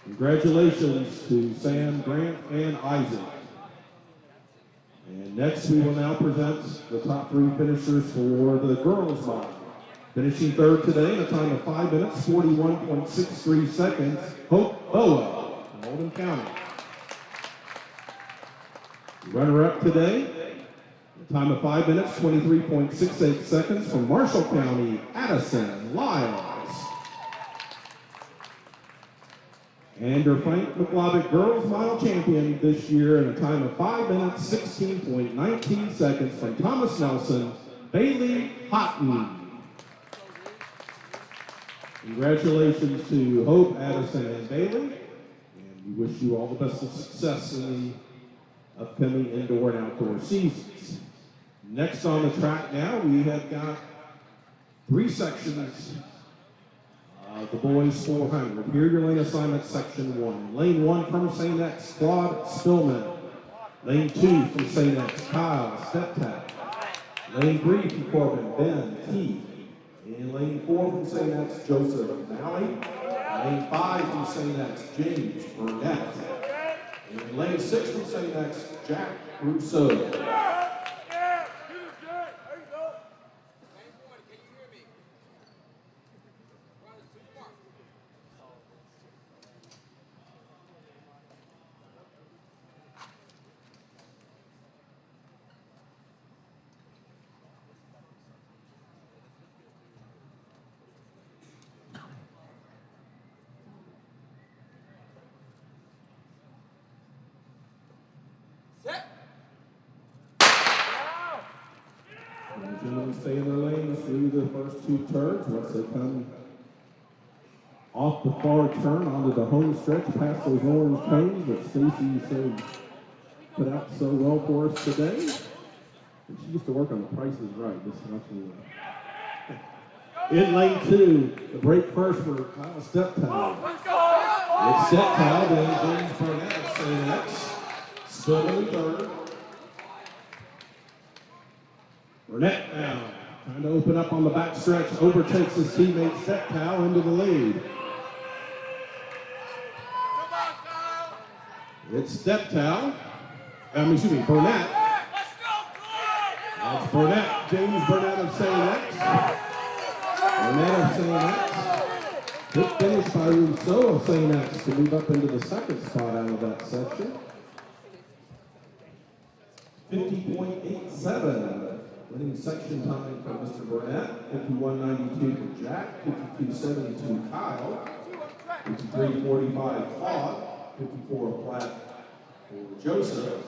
Congratulations to Sam, Grant, and Isaac. And next we will now present the top three finishers for the girls' mile. Finishing third today in a time of 5 minutes, 41.63 seconds, Hope Boa from Oldham County. Runner-up today, a time of 5 minutes, 23.68 seconds from Marshall County, Addison Lyles. And your Frank McLeod Girls Mile champion this year in a time of 5 minutes, 16.19 seconds from Thomas Nelson, Bailey Houghton. Congratulations to Hope, Addison, and Bailey. And we wish you all the best of success in the upcoming indoor and outdoor seasons. Next on the track now, we have got three sections of the boys 400. Here your lane assignment, section 1. Lane 1 from St. X, Claude Spillman. Lane 2 from St. X, Kyle Steptap. Lane 3 from Corbin, Ben T. And lane 4 from St. X, Joseph Malley. Lane 5 from St. X, James Burnett. And lane 6 from St. X, Jack Rousseau. Gentlemen stay in their lanes through the first two turns. Once they come off the far turn onto the home stretch, past those orange cones that Stacy put out so well for us today. And she used to work on The Price is Right. This is nothing. In lane 2, the break first for Kyle Steptown. It's Steptown, then James Burnett of St. X. Spillman in third. Burnett now trying to open up on the back stretch, overtakes his teammate Steptow into the lead. It's Steptow, Burnett. That's Burnett, James Burnett of St. X. Burnett of St. X. Good finish by Rousseau of St. X to move up into the second spot out of that section. 50.87. Winning section time from Mr. Burnett. 51.92 for Jack. 52.72 Kyle. 53.45 Claude. 54 flat for Joseph.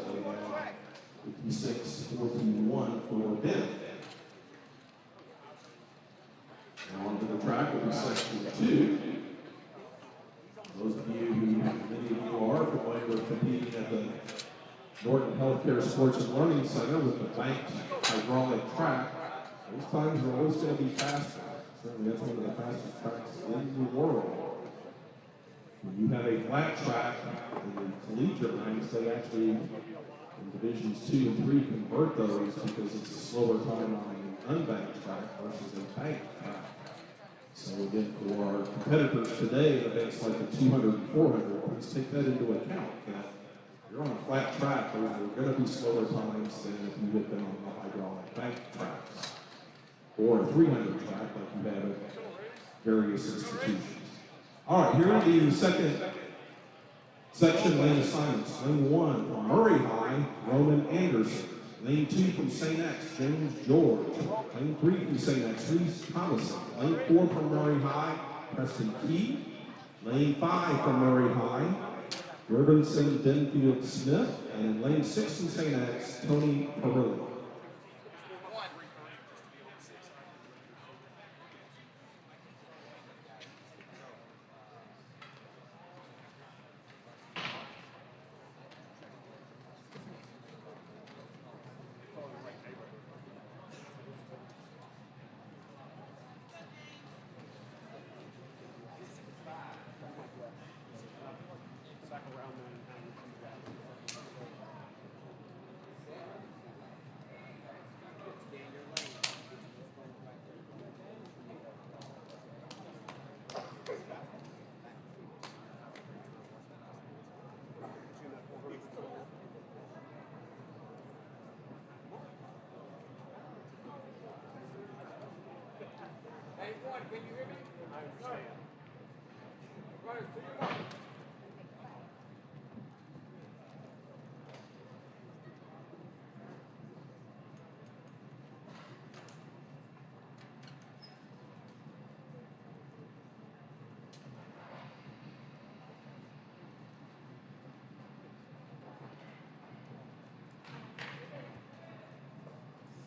And 56.41 for Ben. Now onto the track will be section 2. Those of you who, many of you are familiar with competing at the Norton Healthcare Sports and Learning Center with the banked hydraulic track, those times are always going to be faster. Certainly that's one of the fastest tracks in the world. When you have a flat track in the collegiate ranks, they actually, in divisions 2 and 3, convert those because it's a slower time on an unbanked track versus a banked track. So again, for our competitors today, events like the 200 and 400, please take that into account. That you're on a flat track, those are going to be slower times than if you had been on the hydraulic bank tracks or a 300 track like you have at various institutions. All right, here in the second section, lane assignments. Lane 1 from Murray High, Roman Anderson. Lane 2 from St. X, James George. Lane 3 from St. X, Reese Thomason. Lane 4 from Murray High, Preston Key. Lane 5 from Murray High, Robinson Denfield Smith. And in lane 6 from St. X, Tony Perilli. Can you hear me? I understand. Runners, to your mark.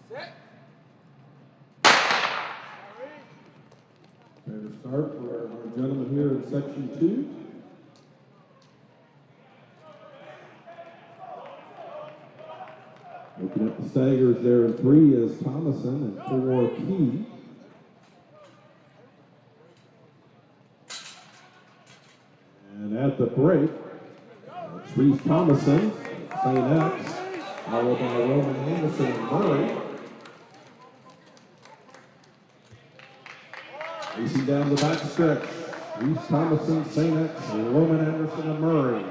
Set. Better start for our gentlemen here in section 2. Looking at the staggers there in 3 is Thomason and 4 Key. And at the break, it's Reese Thomason, St. X, followed by Roman Anderson and Murray. Racing down the back stretch, Reese Thomason, St. X, Roman Anderson, and Murray.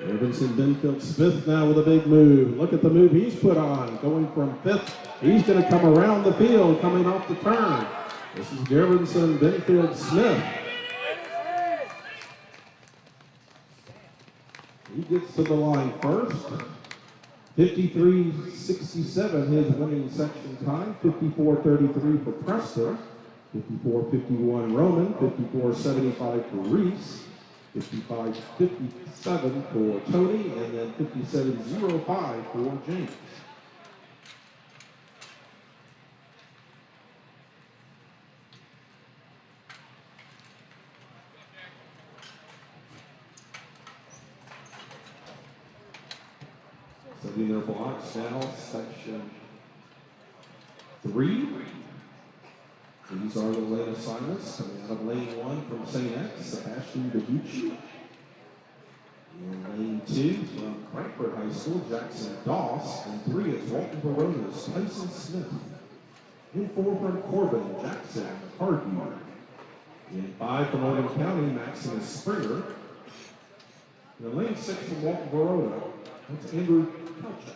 Robinson Denfield Smith now with a big move. Look at the move he's put on, going from 5th. He's going to come around the field, coming off the turn. This is Robinson Denfield Smith. He gets to the line first. 53.67 his winning section time. 54.33 for Presta. 54.51 Roman. 54.75 for Reese. 55.57 for Tony. And then 57.05 for James. Setting their blocks now, section 3. These are the lane assignments. Coming out of lane 1 from St. X, Sebastian DeBucci. In lane 2 from Frankfurt High School, Jackson Doss. And 3 is Walton Baronas, Tyson Smith. In 4 from Corbin, Jackson McCarthy. In 5 from Oldham County, Maximus Springer. In lane 6 from Walton Barona, That's Andrew Kalchak.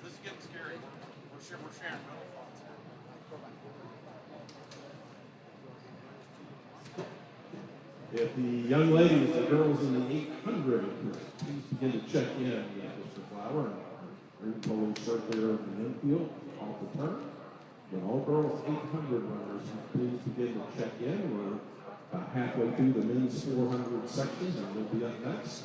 This is getting scary. We're sharing middle thoughts here. If the young ladies, the girls in the 800, please begin to check in with Mr. Flower and ring pole circulator in the infield off the turn. When all girls 800 runners, please begin to check in. We're about halfway through the men's 400 sections and we'll be up next.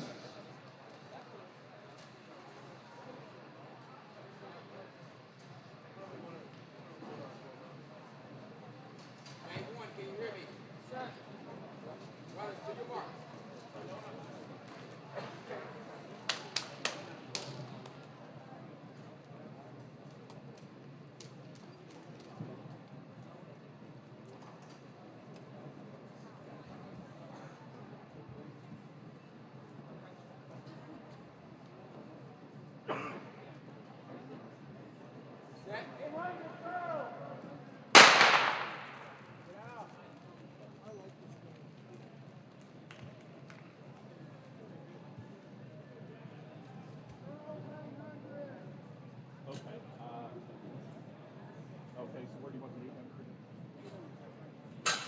Okay, so where do you want the 800?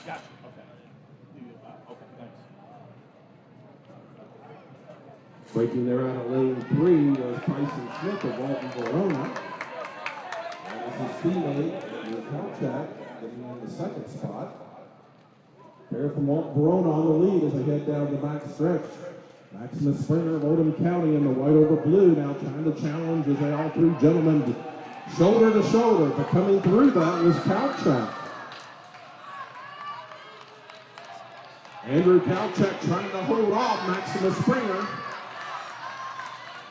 Gotcha. Okay. Okay, thanks. Breaking there out of lane 3 was Tyson Smith of Walton Verona. That was his teammate, Andrew Kalchak, getting in the second spot. Pair from Walton Verona on the lead as they head down the back stretch. Maximus Springer of Oldham County in the white over blue now trying to challenge as they all three gentlemen shoulder to shoulder, but coming through that was Kalchak. Andrew Kalchak trying to hold off Maximus Springer.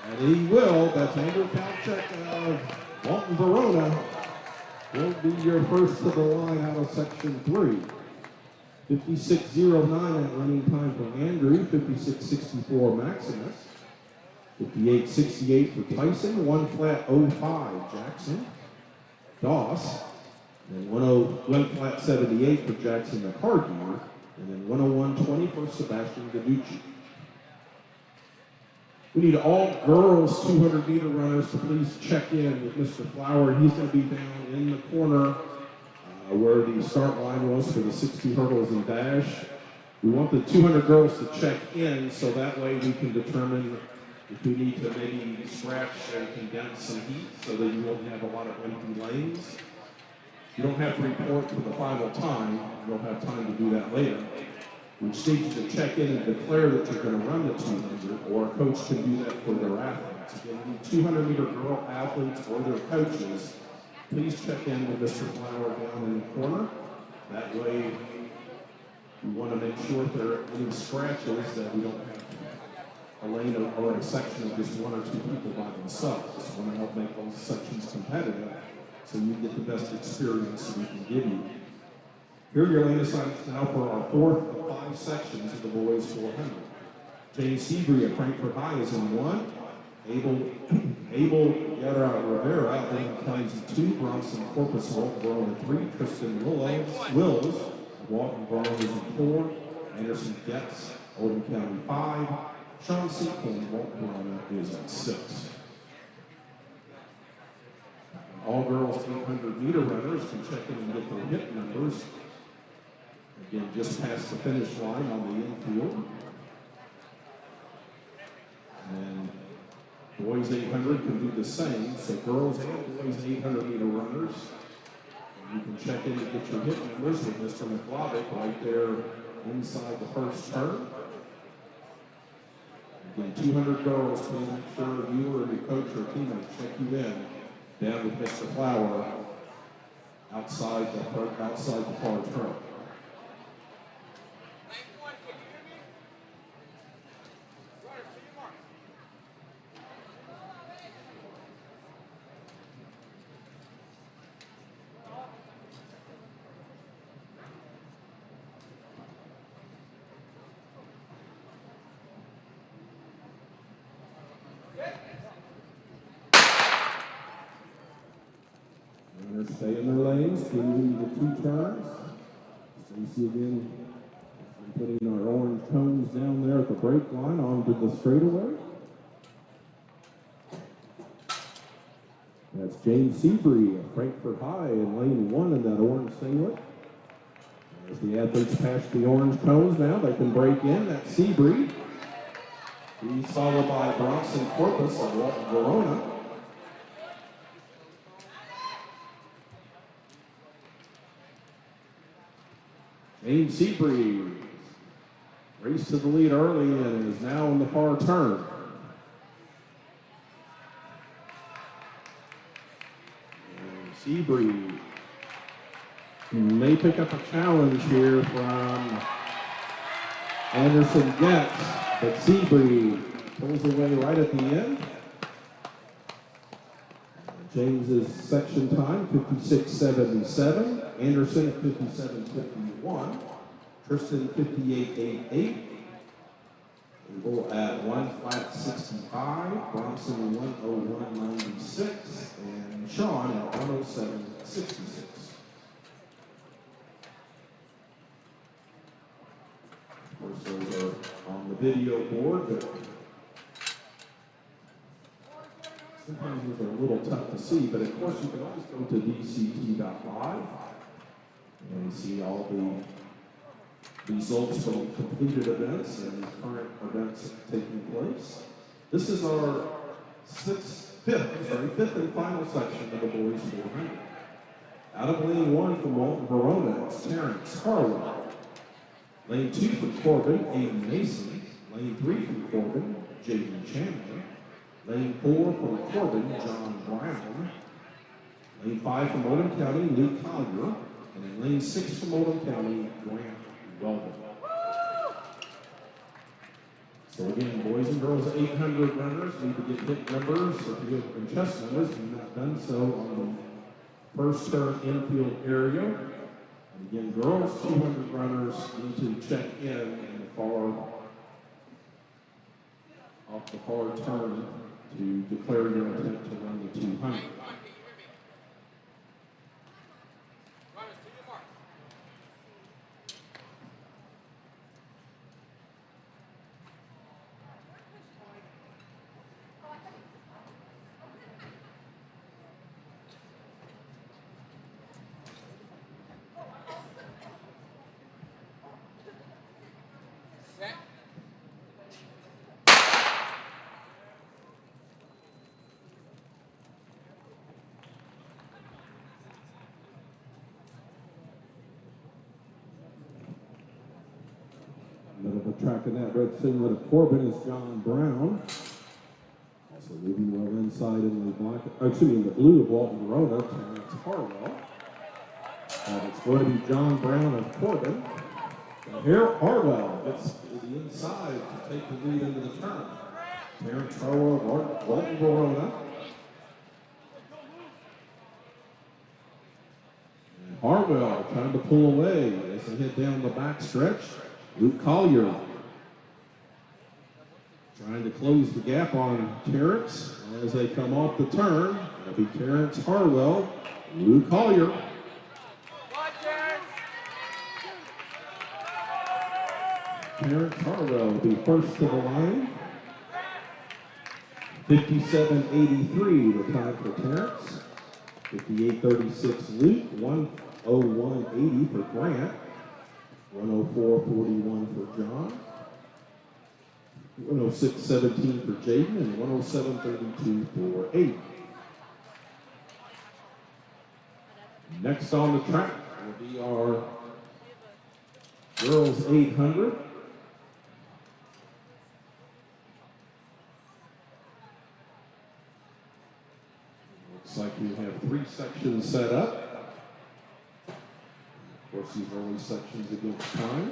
And he will. That's Andrew Kalchak of Walton Verona. Will be your first to the line out of section 3. 56.09 at running time for Andrew, 56.64 Maximus. 58.68 for Tyson, 1 flat 05 Jackson. Doss, and 1 flat 78 for Jackson McCarthy, and then 101.20 for Sebastian Gaducci. We need all girls 200-meter runners to please check in with Mr. Flower. He's going to be down in the corner where the start line was for the 60 hurdles and dash. We want the 200 girls to check in so that way we can determine if we need to maybe scratch and condense some heat so that you won't have a lot of empty lanes. You don't have to report for the final time. You'll have time to do that later. We just need you to check in and declare that you're going to run the 200, or a coach can do that for their athletes. Again, we need 200-meter girl athletes or their coaches. Please check in with Mr. Flower down in the corner. That way, we want to make sure if there are any scratches that we don't have a lane or a section of just 1 or 2 people by themselves. We want to help make those sections competitive so you get the best experience we can give you. Here are your lane assignments now for our 4th of 5 sections of the boys 400. James Seabury of Frankfurt High is in 1. Abel Guerra Rivera in Plains 2. Bronson Corpus Walton in 3. Tristan Wills Walton is in 4. Anderson Getz, Oldham County 5. Sean Sequin, Walton is in 6. All girls 800-meter runners can check in and get their hit numbers. Again, just past the finish line on the infield. And boys 800 can do the same. So girls and boys 800-meter runners, you can check in and get your hit numbers with Mr. McLavick right there inside the first turn. Again, 200 girls, please make sure you or your coach or teammate check you in down with Mr. Flower outside the far turn. stay in their lanes, doing the 2 turns. Stacy again putting our orange cones down there at the brake line onto the straightaway. That's James Seabury of Frankfurt High in lane 1 in that orange singlet. As the athletes pass the orange cones now, they can break in. That's Seabury. He's followed by Bronson Corpus of Verona. James Seabury raced to the lead early and is now in the far turn. And Seabury may pick up a challenge here from Anderson Getz, but Seabury pulls away right at the end. James's section time, 56.77. Anderson at 57.51. Tristan, 58.88. Abel at 1:65. Bronson, 1:01.96. And Sean at 1:07.66. Of course, those are on the video board, but sometimes those are a little tough to see. But of course, you can always go to dct.live and see all the results from completed events and current events taking place. This is our fifth and final section of the boys 400. Out of lane 1 from Walton Verona, it's Terrence Harwell. Lane 2 from Corbin, Aiden Mason. Lane 3 from Corbin, Jaden Chandler. Lane 4 from Corbin, John Brown. Lane 5 from Oldham County, Luke Collier. And in lane 6 from Oldham County, Grant Weldon. So again, boys and girls 800 runners need to get hit numbers. If you have and chest numbers, you've not done so on the first turn infield area. And again, girls 200 runners need to check in the far, off the far turn to declare your intent to run the 200. Middle of the track in that red singlet of Corbin is John Brown. Also moving well inside in the the blue of Walton Verona, Terrence Harwell. And it's going to be John Brown of Corbin. And here Harwell gets to the inside to take the lead into the turn. Terrence Harwell of Walton Verona. And Harwell trying to pull away as they head down the back stretch. Luke Collier trying to close the gap on Terrence as they come off the turn. That'll be Terrence Harwell, Luke Collier. Terrence Harwell will be first to the line. 57.83 the time for Terrence. 58.36 Luke. 1:01.80 for Grant. 1:04.41 for John. 1:06.17 for Jaden, and 1:07.32 for Aiden. Next on the track will be our girls 800. Looks like we have 3 sections set up. Of course, these early sections against time.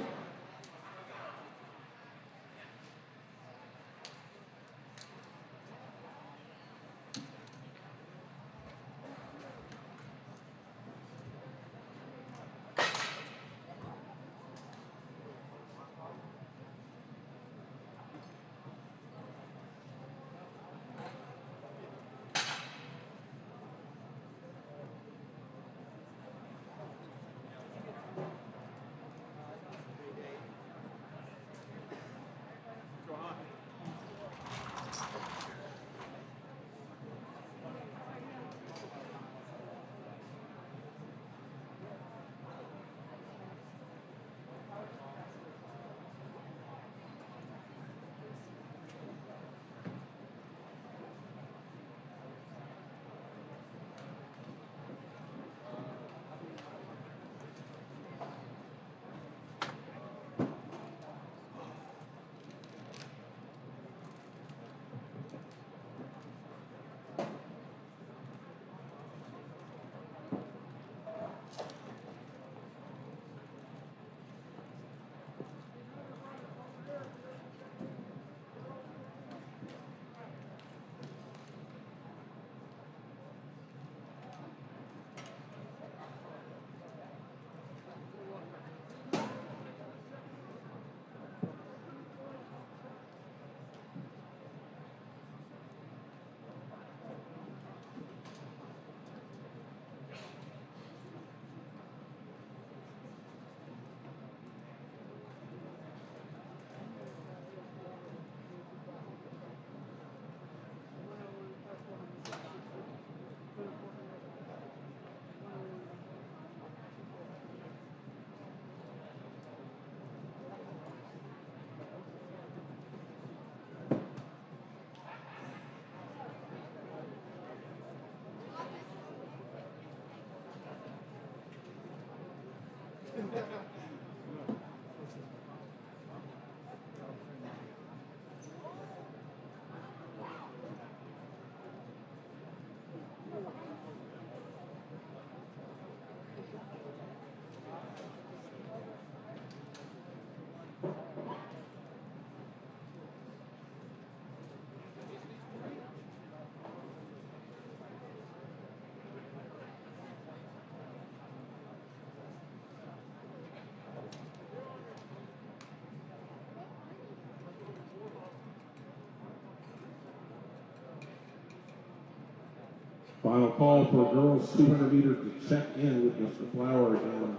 Final call for girls 200 meters to check in with Mr. Flower again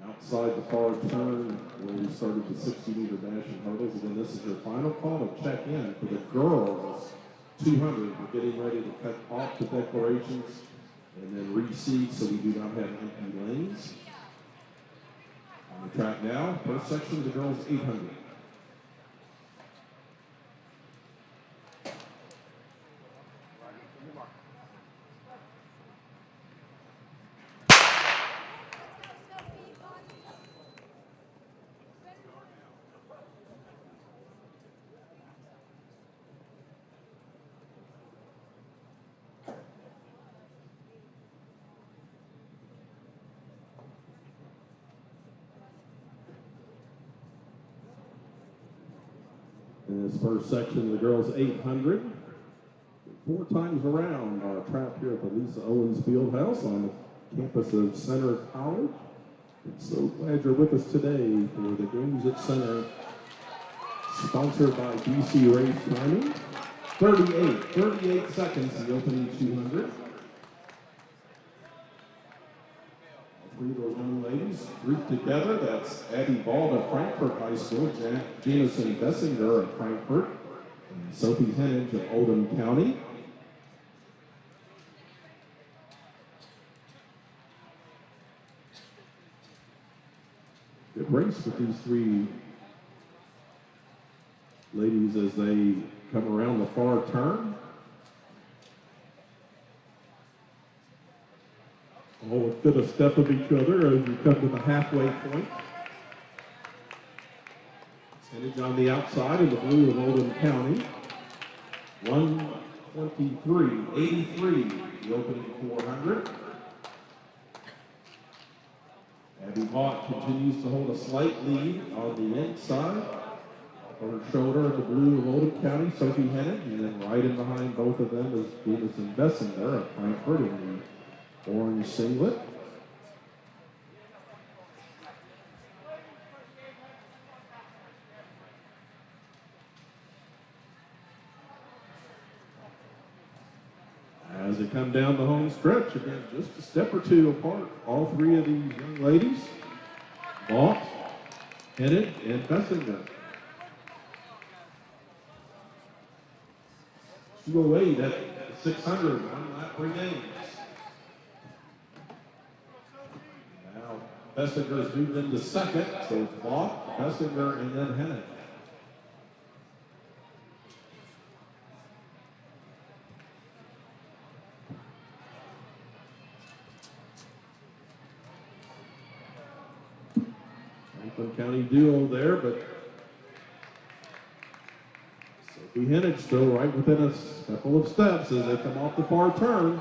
outside the far turn where we started the 60-meter dash and hurdles. Again, this is your final call to check in for the girls 200. We're getting ready to cut off the declarations and then reseed so we do not have empty lanes. On the track now, first section of the girls 800. In this first section of the girls 800, 4 times around our track here at the Lisa Owens Fieldhouse on the campus of Center College. I'm so glad you're with us today for the Games at Center, sponsored by DC Race Timing. 38 seconds in the opening 200. Three of those young ladies grouped together. That's Abby Bald of Frankfurt High School, Jamison Bessinger of Frankfurt, and Sophie Hennig of Oldham County. Good race with these 3 ladies as they come around the far turn. All within a step of each other as you come to the halfway point. Hennig on the outside in the blue of Oldham County. 1:23.83, the opening 400. Abby Hawk continues to hold a slight lead on the inside. On her shoulder in the blue of Oldham County, Sophie Hennig, and then right in behind both of them is Jamison Bessinger of Frankfurt in the orange singlet. As they come down the home stretch, again, just a step or 2 apart, all 3 of these young ladies, Vaught, Hennig, and Bessinger. 2:08 at 600, 1 lap remains. Now, Bessinger's moved into second, so it's Vaught, Bessinger, and then Hennig. Franklin County duo there, but Sophie Hennig still right within a couple of steps as they come off the far turn.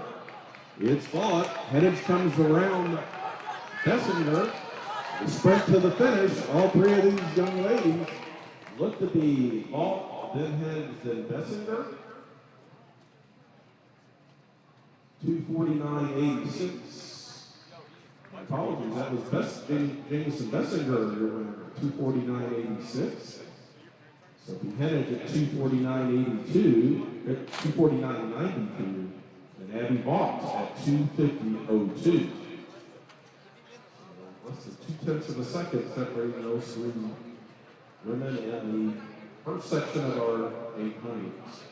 It's Vaught. Hennig comes around Bessinger. The sprint to the finish. All 3 of these young ladies look to be Vaught, then Hennig, then Bessinger. 2:49.86. My apologies, that was Jamison Bessinger, your winner, 2:49.86. Sophie Hennig at 2:49.82, at 2:49.92, and Abby Vaught at 2:50.02. Less than 2/10 of a second separating those 3 women in the first section of our 800s.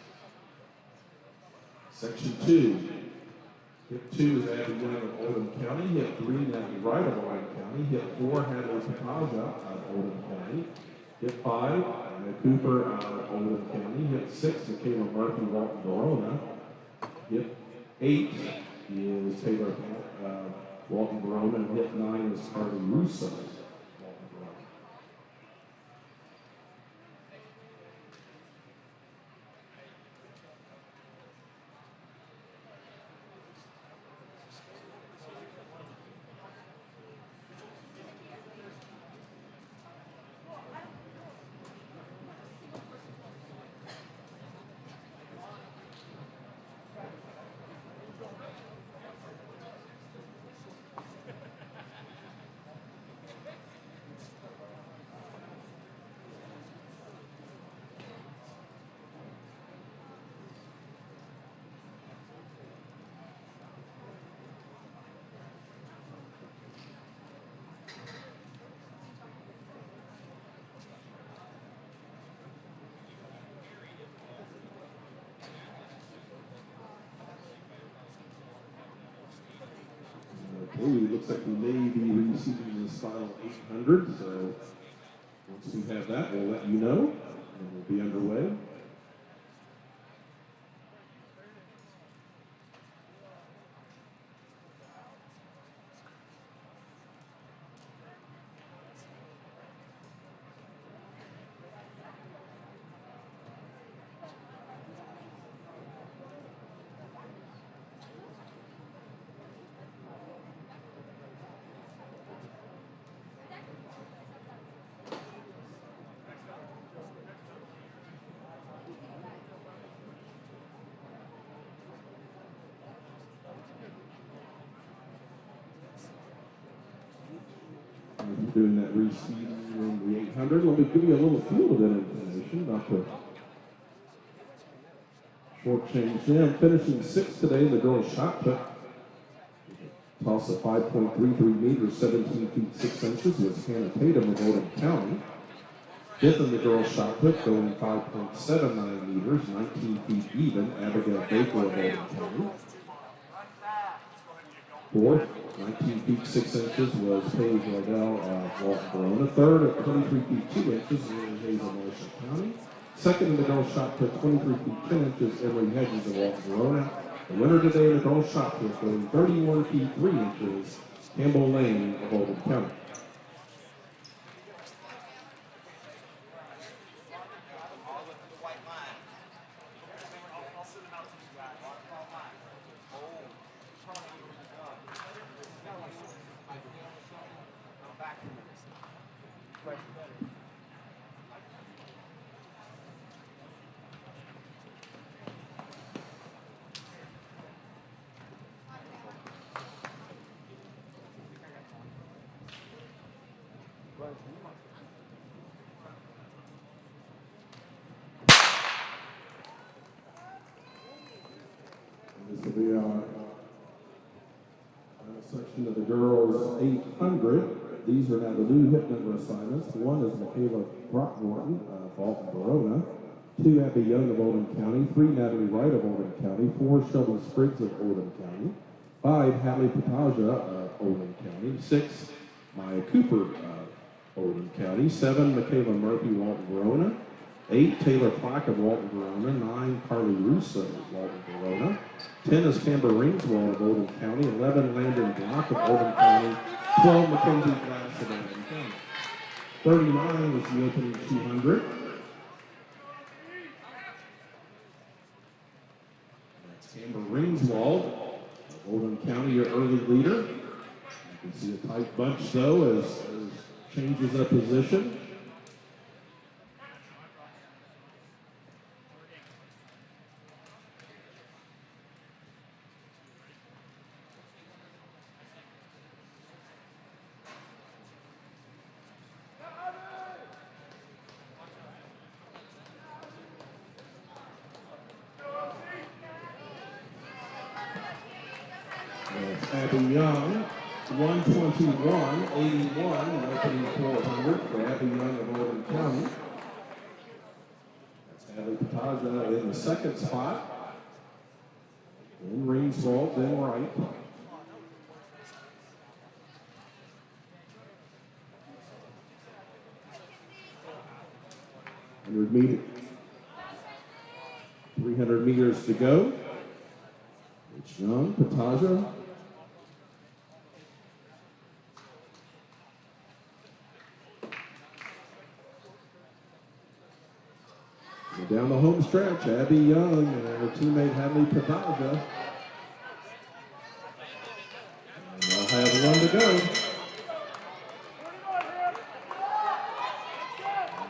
Section 2. Hit 2 is Abby Young of Oldham County. Hit 3, Natalie Wright of Oldham County. Hit 4, Hadley Pataja of Oldham County. Hit 5, Anna Cooper out of Oldham County. Hit 6, Michaela Murphy, Walton Dorona. Hit 8 is Taylor Walton Verona. Hit 9 is Carly Russo. Walton Verona. Okay, looks like we may be receiving this final 800, so once we have that, we'll let you know, and we'll be underway. Doing that receiving in the 800. Let me give you a little field of that information, not to shortchange them. Finishing 6th today in the girls' shot put. Toss of 5.33 meters, 17 feet 6 inches was Hannah Tatum of Oldham County. 5th in the girls' shot put, going 5.79 meters, 19 feet even, Abigail Baker of Oldham County. 4th, 19 feet 6 inches was Paige Liddell of Walton Verona. 3rd at 23 feet 2 inches, Lily Hayes of Marshall County. 2nd in the girls' shot put, 23 feet 10 inches, Emily Hedges of Walton Verona. The winner today in the girls' shot put, going 31 feet 3 inches, Campbell Lane of Oldham County. This will be our section of the girls 800. These are now the new hip number assignments. 1 is Michaela Throckmorton of Walton Verona. 2, Abby Young of Oldham County. 3, Natalie Wright of Oldham County. 4, Shelby Spriggs of Oldham County. 5, Hadley Pataja of Oldham County. 6, Maya Cooper of Oldham County. 7, Michaela Murphy, Walton Verona. 8, Taylor Clark of Walton Verona. 9, Carly Russo of Walton Verona. 10 is Camber Ringswald of Oldham County. 11, Landon Block of Oldham County. 12, Mackenzie Glass of Oldham County. 39 was the opening 200. That's Camber Ringswald of Oldham County, your early leader. You can see a tight bunch though as changes of position. Abby Young, 121.81, opening 400 for Abby Young of Oldham County. That's Hadley Pataja in the second spot. Then Ringswald, then Wright. 100 meters. 300 meters to go. It's Young, Pataja. Down the home stretch, Abby Young and her teammate Hadley Pataja. And they'll have one to go.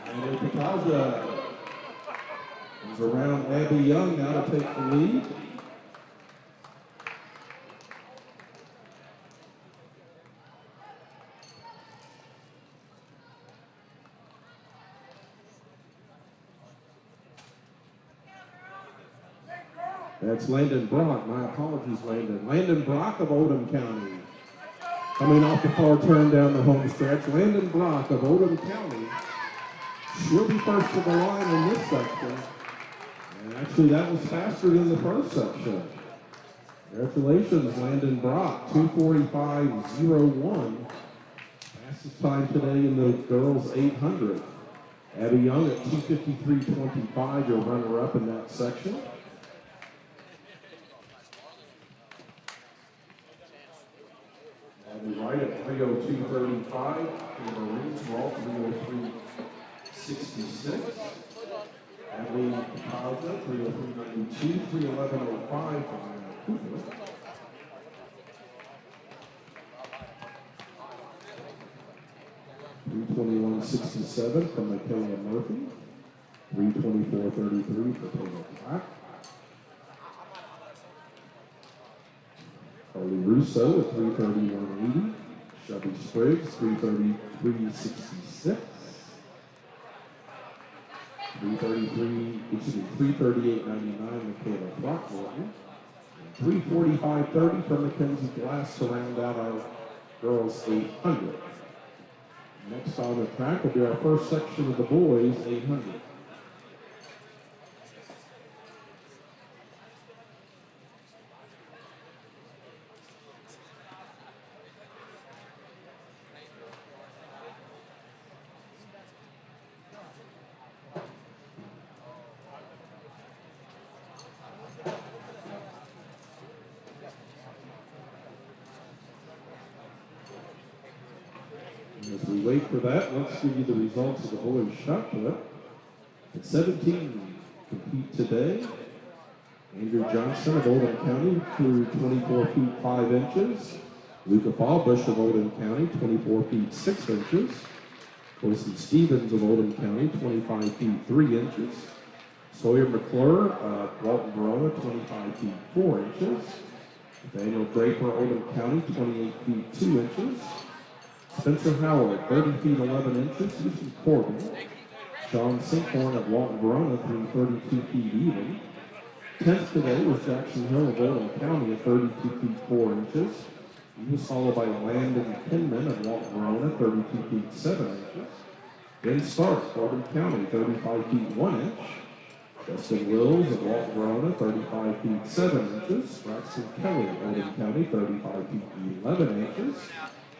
Hadley Pataja is around Abby Young now to take the lead. That's Landon Brock. My apologies, Landon. Landon Brock of Oldham County. Coming off the far turn down the home stretch. Landon Brock of Oldham County. She'll be first to the line in this section. And actually, that was faster than the first section. Congratulations, Landon Brock. 2:45.01. Fastest time today in the girls 800. Abby Young at 2:53.25, your runner-up in that section. Abby Wright at 3:02.35. The Marines were all 3:03.66. Abby Pataja, 3:03.92, 3:11.05 from Cooper. 3:21.67 from Michaela Murphy. 3:24.33 for Taylor Black. Carly Russo at 3:31.80. Shelby Spriggs, 3:33.66. 3:38.99 Michaela Throckmorton. 3:45.30 from Mackenzie Glass to round out our girls 800. Next on the track will be our first section of the boys 800. As we wait for that, let's give you the results of the boys' shot put. At 17 compete today. Andrew Johnson of Oldham County threw 24 feet 5 inches. Luca Fallbush of Oldham County, 24 feet 6 inches. Colson Stevens of Oldham County, 25 feet 3 inches. Sawyer McClure of Walton Verona, 25 feet 4 inches. Daniel Draper, Oldham County, 28 feet 2 inches. Spencer Howard, 30 feet 11 inches. Houston Corbin. Sean Sinkhorn of Walton Verona threw 32 feet even. 10th today was Jackson Hill of Oldham County at 32 feet 4 inches. He was followed by Landon Penman of Walton Verona, 32 feet 7 inches. Ben Stark, Oldham County, 35 feet 1 inch. Justin Wills of Walton Verona, 35 feet 7 inches. Braxton Kelly, Oldham County, 35 feet 11 inches.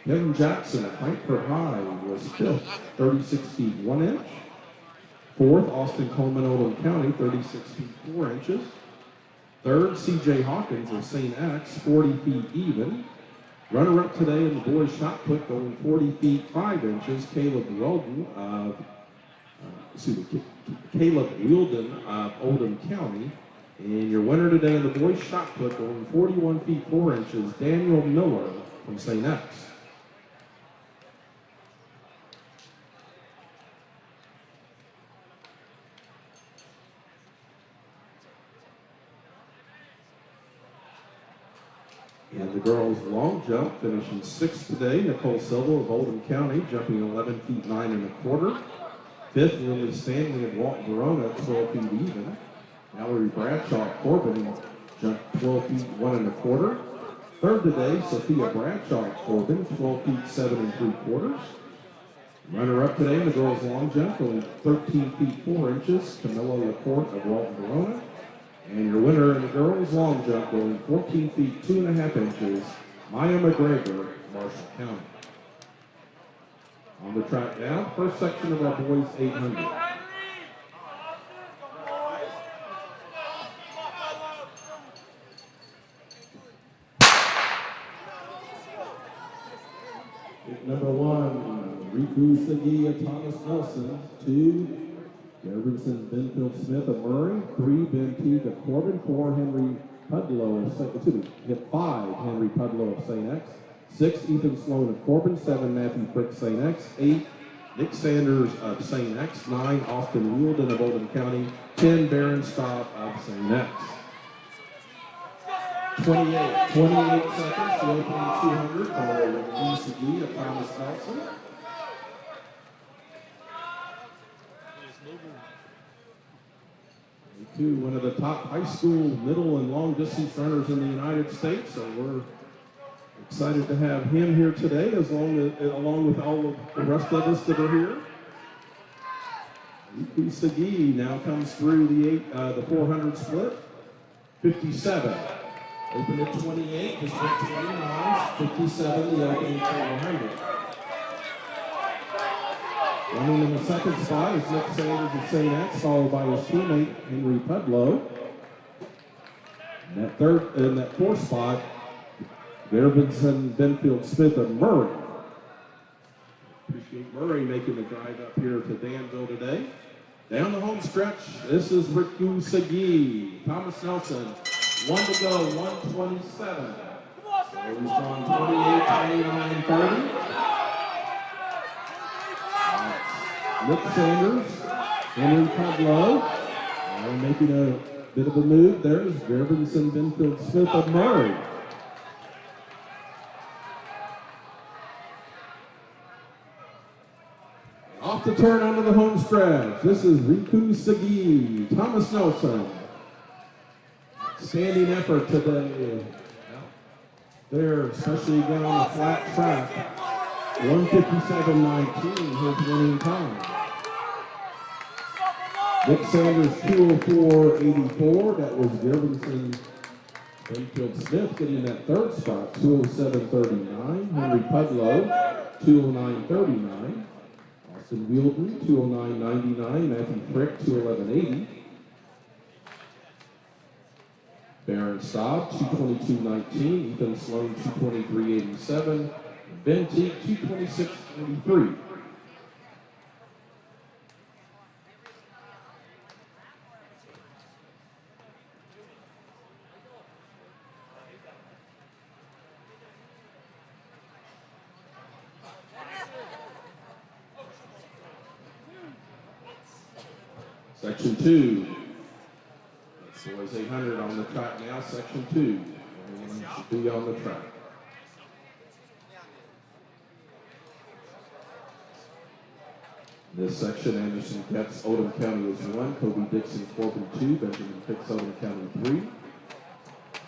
Kevin Jackson of Frankfort High was 5th, 36 feet 1 inch. 4th, Austin Coleman, Oldham County, 36 feet 4 inches. 3rd, C.J. Hawkins of St. X, 40 feet even. Runner-up today in the boys' shot put going 40 feet 5 inches, Caleb Weldon of, Caleb Wielden of Oldham County. And your winner today in the boys' shot put going 41 feet 4 inches, Daniel Miller from St. X. And the girls' long jump finishing 6th today. Nicole Silva of Oldham County jumping 11 feet 9 1/4. 5th, Lily Stanley of Walton Verona, 12 feet even. Mallory Bradshaw of Corbin jumped 12 feet 1 1/4. 3rd today, Sophia Bradshaw of Corbin, 12 feet 7 3/4. Runner-up today in the girls' long jump going 13 feet 4 inches, Camilla Laporte of Walton Verona. And your winner in the girls' long jump going 14 feet 2 1/2 inches, Maya McGregor, Marshall County. On the track now, first section of our boys 800. Pick number 1, Riku Sagia Thomas Nelson, 2, Jefferson, Benfield Smith of Murray. 3, Ben Teague of Corbin. 4, Henry Pudlow of 5, Henry Pudlow of St. X. 6, Ethan Sloan of Corbin. 7, Matthew Frick, St. X. 8, Nick Sanders of St. X. 9, Austin Wielden of Oldham County. 10, Baron Staub of St. X. 28 seconds, the opening 200 for DCD of Thomas Nelson. One of the top high school, middle, and long distance runners in the United States, so we're excited to have him here today, along with all of the rest of us that are here. EP Segui now comes through the 400 split. 57. Open at 28, just went 29, 57, the opening 400. Running in the second spot is Nick Sanders of St. X, followed by his teammate, Henry Pudlow. In that fourth spot, Gervinson Benfield Smith of Murray. Appreciate Murray making the drive up here to Danville today. Down the home stretch, this is Riku Segui. Thomas Nelson, 1 to go, 127. So he's gone 28, 29, 30. Nick Sanders, Henry Pudlow, making a bit of a move. There's Gervinson Benfield Smith of Murray. Off the turn onto the home stretch. This is Riku Segui, Thomas Nelson. Standing effort today. There, especially again on a flat track. 157.19, his winning time. Nick Sanders, 204.84. That was Gervinson Benfield Smith getting that third spot, 207.39. Henry Pudlow, 209.39. Austin Wielden, 209.99. Matthew Frick, 211.80. Baron Staub, 222.19. Ethan Sloan, 223.87. Ben Teague, 226.43. Section 2. That's boys 800 on the track now. Section 2. Everyone should be on the track. This section, Anderson Getz, Oldham County is 1, Kobe Dixon, Corbin 2, Benjamin Fix, Oldham County 3,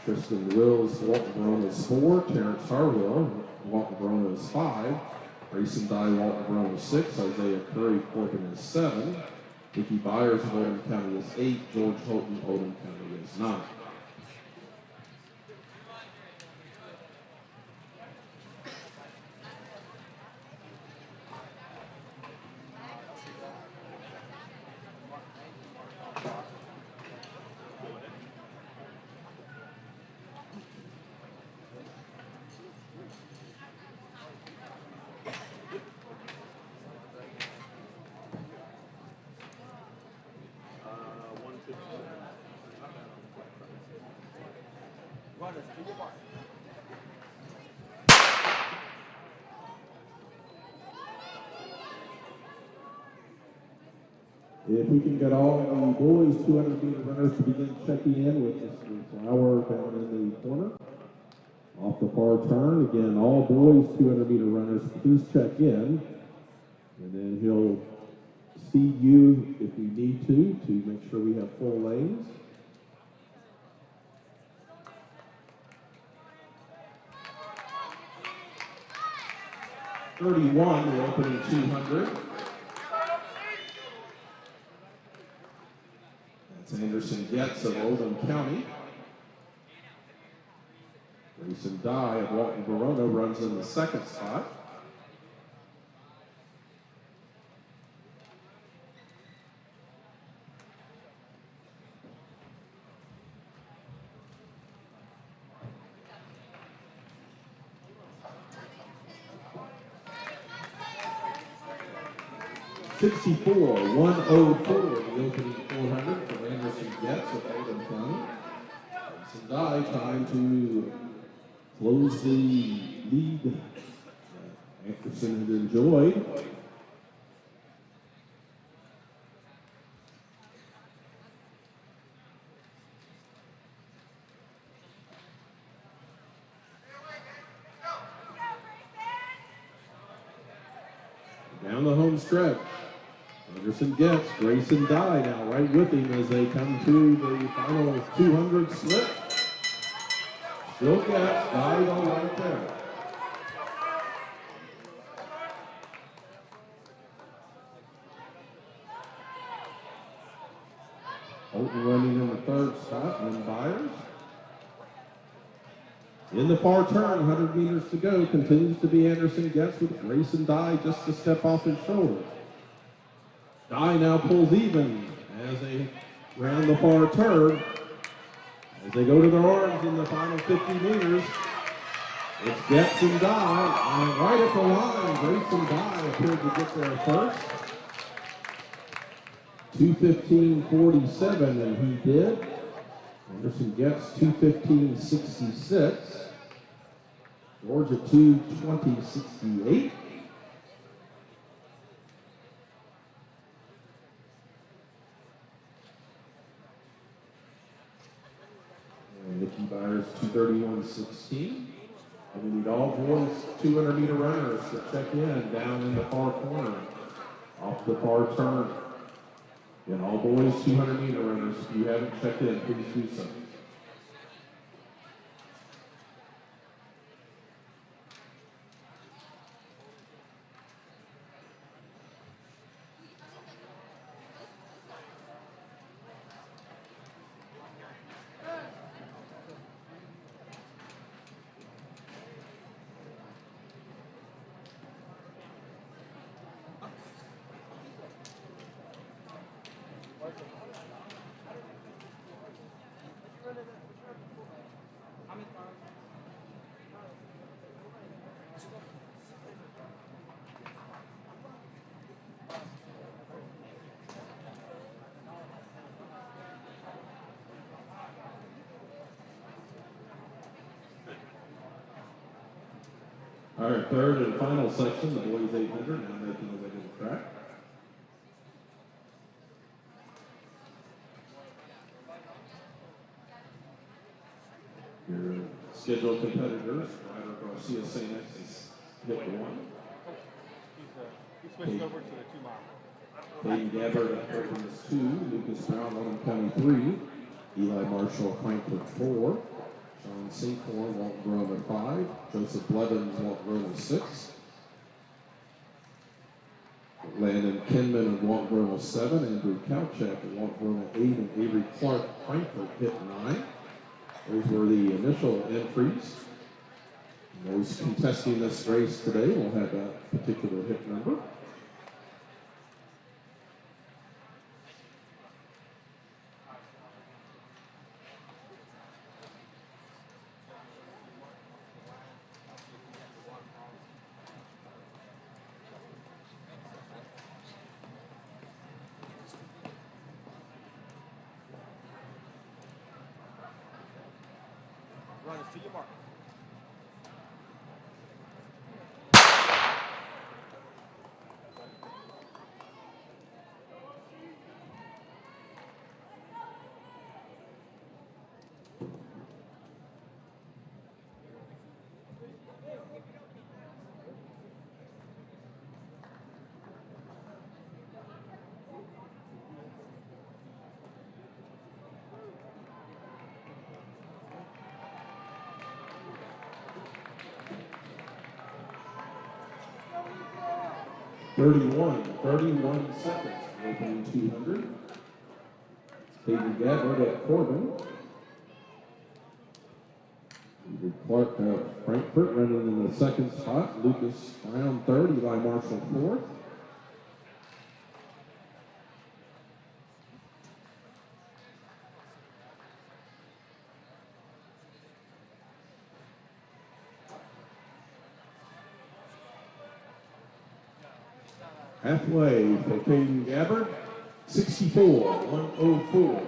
Tristan Wills, Walton Verona is 4, Terrence Harwell, Walton Verona is 5, Grayson Dye, Walton Verona is 6, Isaiah Curry, Corbin is 7, Vicky Byers of Oldham County is 8, George Houghton, Oldham County is 9. If we can get all the boys 200-meter runners to begin checking in with Mr. Flower down in the corner. Off the far turn, again, all boys 200-meter runners, please check in. And then he'll see you if we need to make sure we have full lanes. .31, the opening 200. That's Anderson Getz of Oldham County. Grayson Dye of Walton Verona runs in the second spot. 64-104, the opening 400 from Anderson Getz of Oldham County. Sendai trying to close the lead that Anderson had enjoyed. Down the home stretch. Anderson Getz, Grayson Dye now right with him as they come to the final 200 slip. Still Getz, Dye all right there. Holton running in the third spot, and Byers. In the far turn, 100 meters to go, continues to be Anderson Getz with Grayson Dye just a step off his shoulder. Dye now pulls even as they round the far turn. As they go to their arms in the final 50 meters, it's Getz and Dye, and right at the line, Grayson Dye appeared to get there first. 2:15.47, and he did. Anderson Getz 2:15.66. Georgia 2:20.68. And Nikki Byers 2:31.16. And we need all boys 200-meter runners to check in down in the far corner off the far turn. And all boys 200-meter runners, if you haven't checked in, please do so. All right, third and final section, the boys 800, now making their way to the track. Your scheduled competitors, Ryder Garcia St. X is hit 1. He switched over to the 2-mile. Peyton Gabbard at Perkins 2, Lucas Brown, Oldham County 3, Eli Marshall, Frankfurt 4, Sean Seacorn, Walton Grove at 5, Joseph Blevins, Walton Grove at 6, Landon Kinman of Walton Grove at 7, Andrew Kauchak at Walton Grove at 8, and Avery Clark, Frankfurt hit 9. Those were the initial entries. Those contesting this race today will have that particular hit number. Runners to your mark. 31 seconds, opening 200. Peyton Gabbard at Corbin. Andrew Clark of Frankfurt running in the second spot. Lucas Brown third, Eli Marshall fourth. Halfway for Caden Gabbard, 64-104.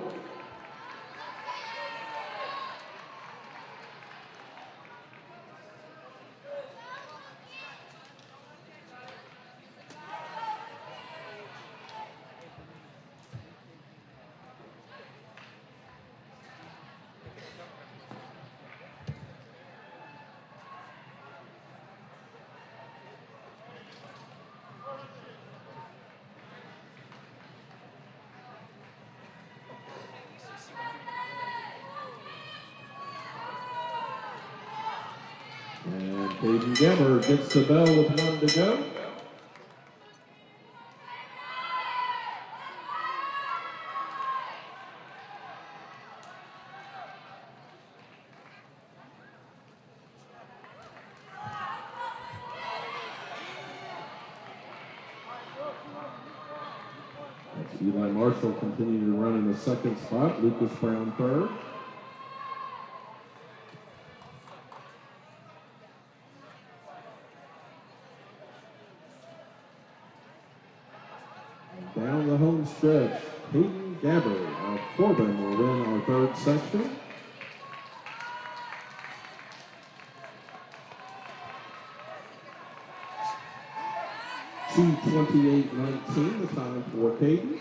And Caden Gabbard gets the bell with 1 to go. Eli Marshall continuing to run in the second spot. Lucas Brown third. Down the home stretch, Caden Gabbard of Corbin will win our third section. .228.19, the time for Caden.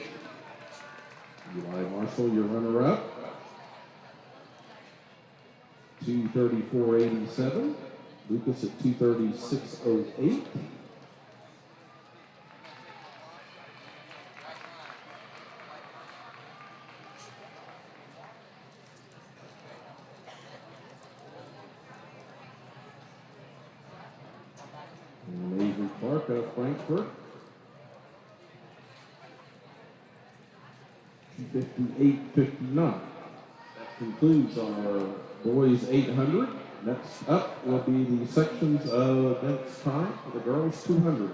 Eli Marshall, your runner-up. 2:34.87. Lucas at 2:36.08. Mavic Clark of Frankfurt. 2:58.59. That concludes our boys 800. Next up will be the sections of events time for the girls 200.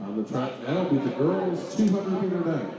On the track now will be the girls 200 meter dash.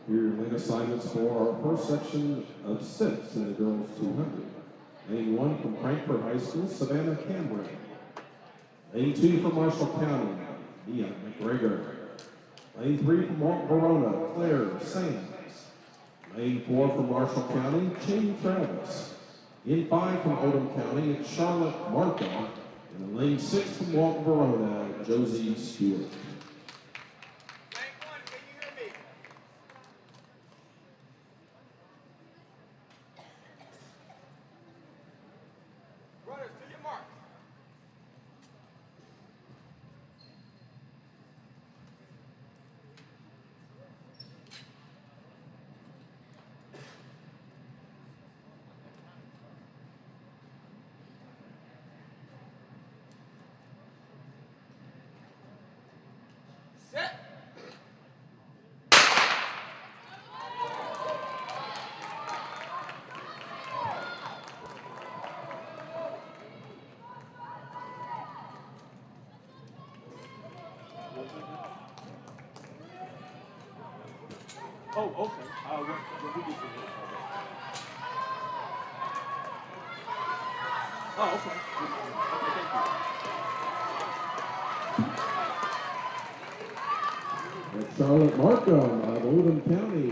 Here are your lane assignments for our first section of 6 in the girls 200. Lane 1 from Frankfurt High School, Savannah Cameron. Lane 2 from Marshall County, Mia McGregor. Lane 3 from Verona, Claire Sands. Lane 4 from Marshall County, Cheney Travis. In 5 from Oldham County, it's Charlotte Martha. And in lane 6 from Walton Verona, Josie Stewart. Oh, okay. What we get to this? Oh, okay. Okay, thank you. That's Charlotte Markham of Oldham County.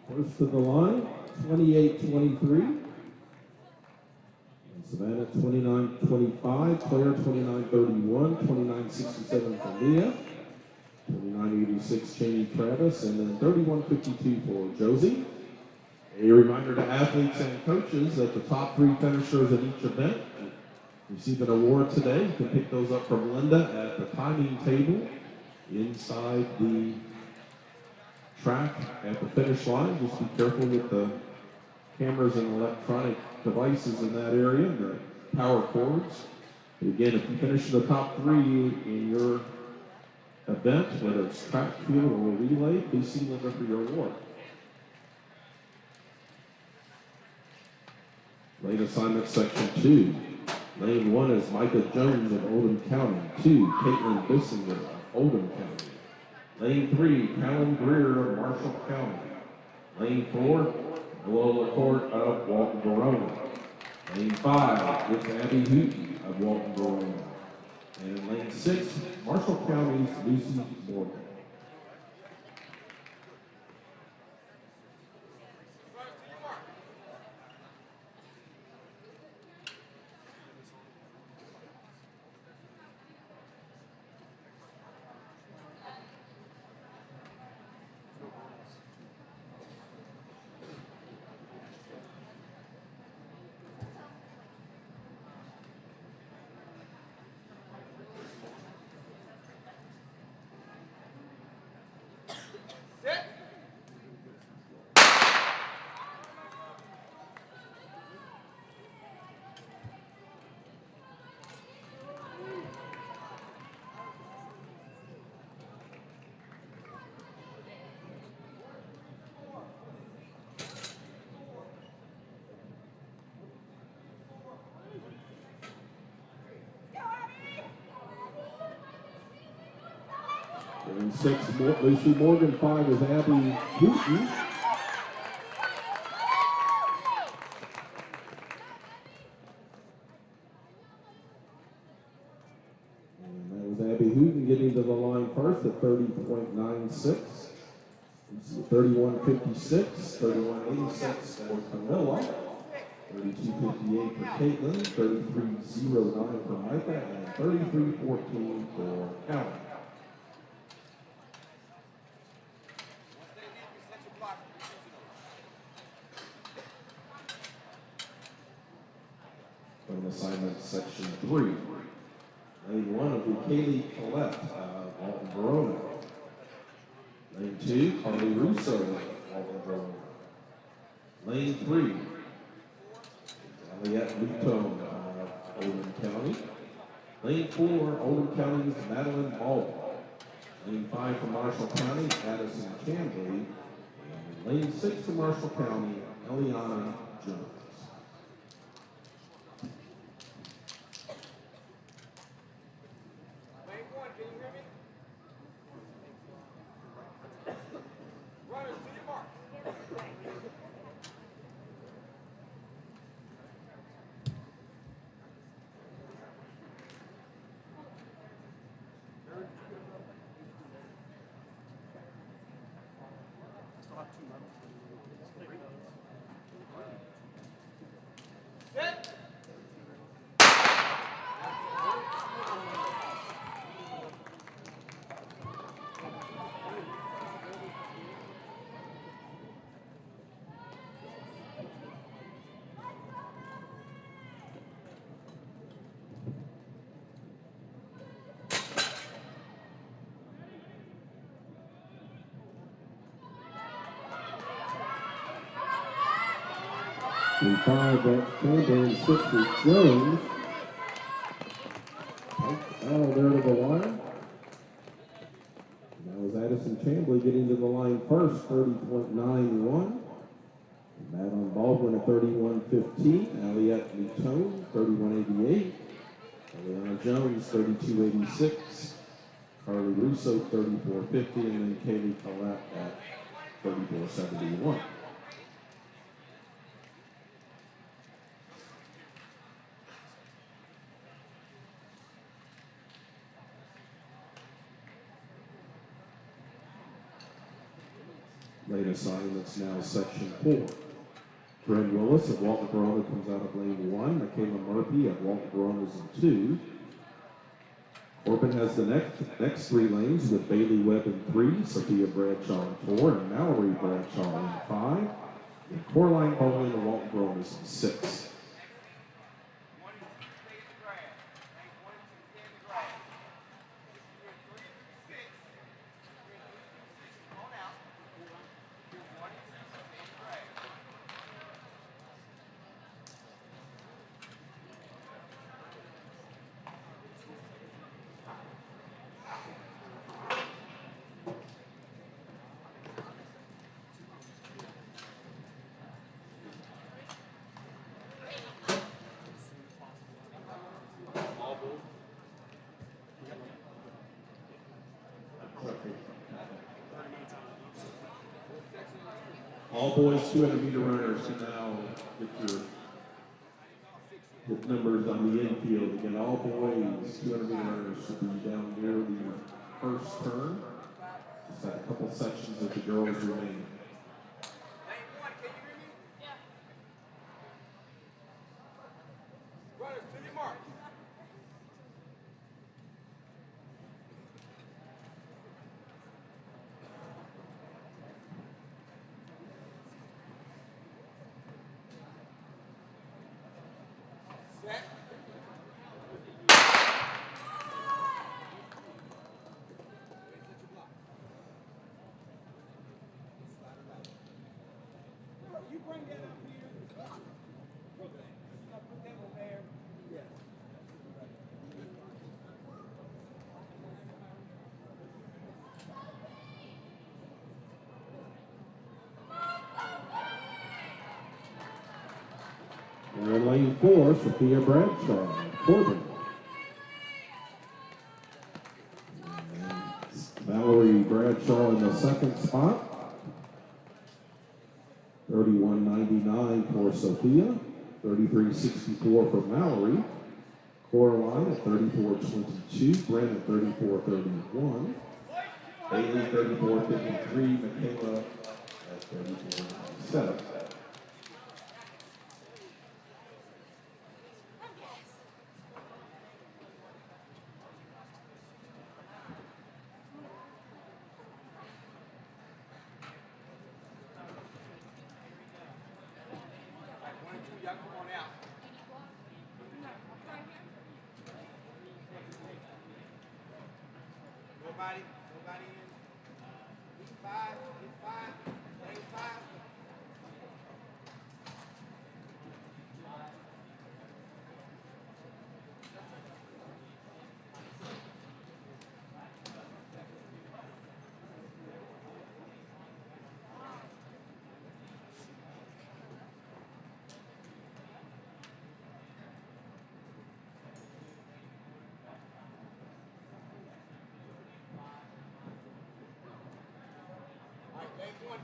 First to the line, 28-23. Savannah 29-25, Claire 29-31, 29-67 for Leah, 29-86 Cheney Travis, and then 31-52 for Josie. A reminder to athletes and coaches that the top 3 finishers at each event receive an award today. You can pick those up from Linda at the timing table inside the track at the finish line. Just be careful with the cameras and electronic devices in that area, and the power cords. But again, if you finish in the top 3 in your event, whether it's track, field, or relay, please see Linda for your award. Lane assignment section 2. Lane 1 is Micah Jones of Oldham County. 2, Caitlin Bissinger of Oldham County. Lane 3, Callan Greer of Marshall County. Lane 4, Lola Court of Walton Verona. Lane 5, it's Abby Hooten of Walton Verona. And lane 6, Marshall County's Lucy Morgan. And 6, Lucy Morgan. 5 is Abby Hooten. And that was Abby Hooten getting to the line first at 30.96. 31.56, 31.86 for Camilla, 32.58 for Caitlin, 33.09 for Micah, and 33.14 for Callan. From assignment section 3. Lane 1 will be Kaylee Collette of Walton Verona. Lane 2, Carly Russo of Walton Verona. Lane 3, Elliott Luton of Oldham County. Lane 4, Oldham County's Madeline Ball. Lane 5 for Marshall County, Addison Chambly. And lane 6 for Marshall County, Eliana Jones. And 5, that's Campbell, and 6 is Jones. Oh, there to the line. Blakely getting to the line first, 30.91. Madeline Baldwin at 31.15. Aliette Newtone, 31.88. Eliana Jones, 32.86. Carly Russo, 34.50. And then Kaylee Collette at 34.71. Lane assignments now section 4. Bryn Willis of Walton Verona comes out of lane 1. Michaela Murphy of Walton Verona is in 2. Corbin has the next 3 lanes with Bailey Webb in 3, Sophia Bradshaw in 4, and Mallory Bradshaw in 5. And Coraline Bowling of Walton Verona is in 6. All boys 200-meter runners can now get numbers on the infield. Again, all boys 200-meter runners should be down near the first turn. Just got a couple sections of the girls remaining. You bring that up here. Put that on there. Yeah. And in lane 4, Sophia Bradshaw, Corbin. And Valerie Bradshaw in the second spot. 31.99 for Sophia, 33.64 for Mallory, Coraline at 34.22, Brent at 34.31, Bailey 34.53, Michaela at 34.97. Nobody in. Get 5, lane 5.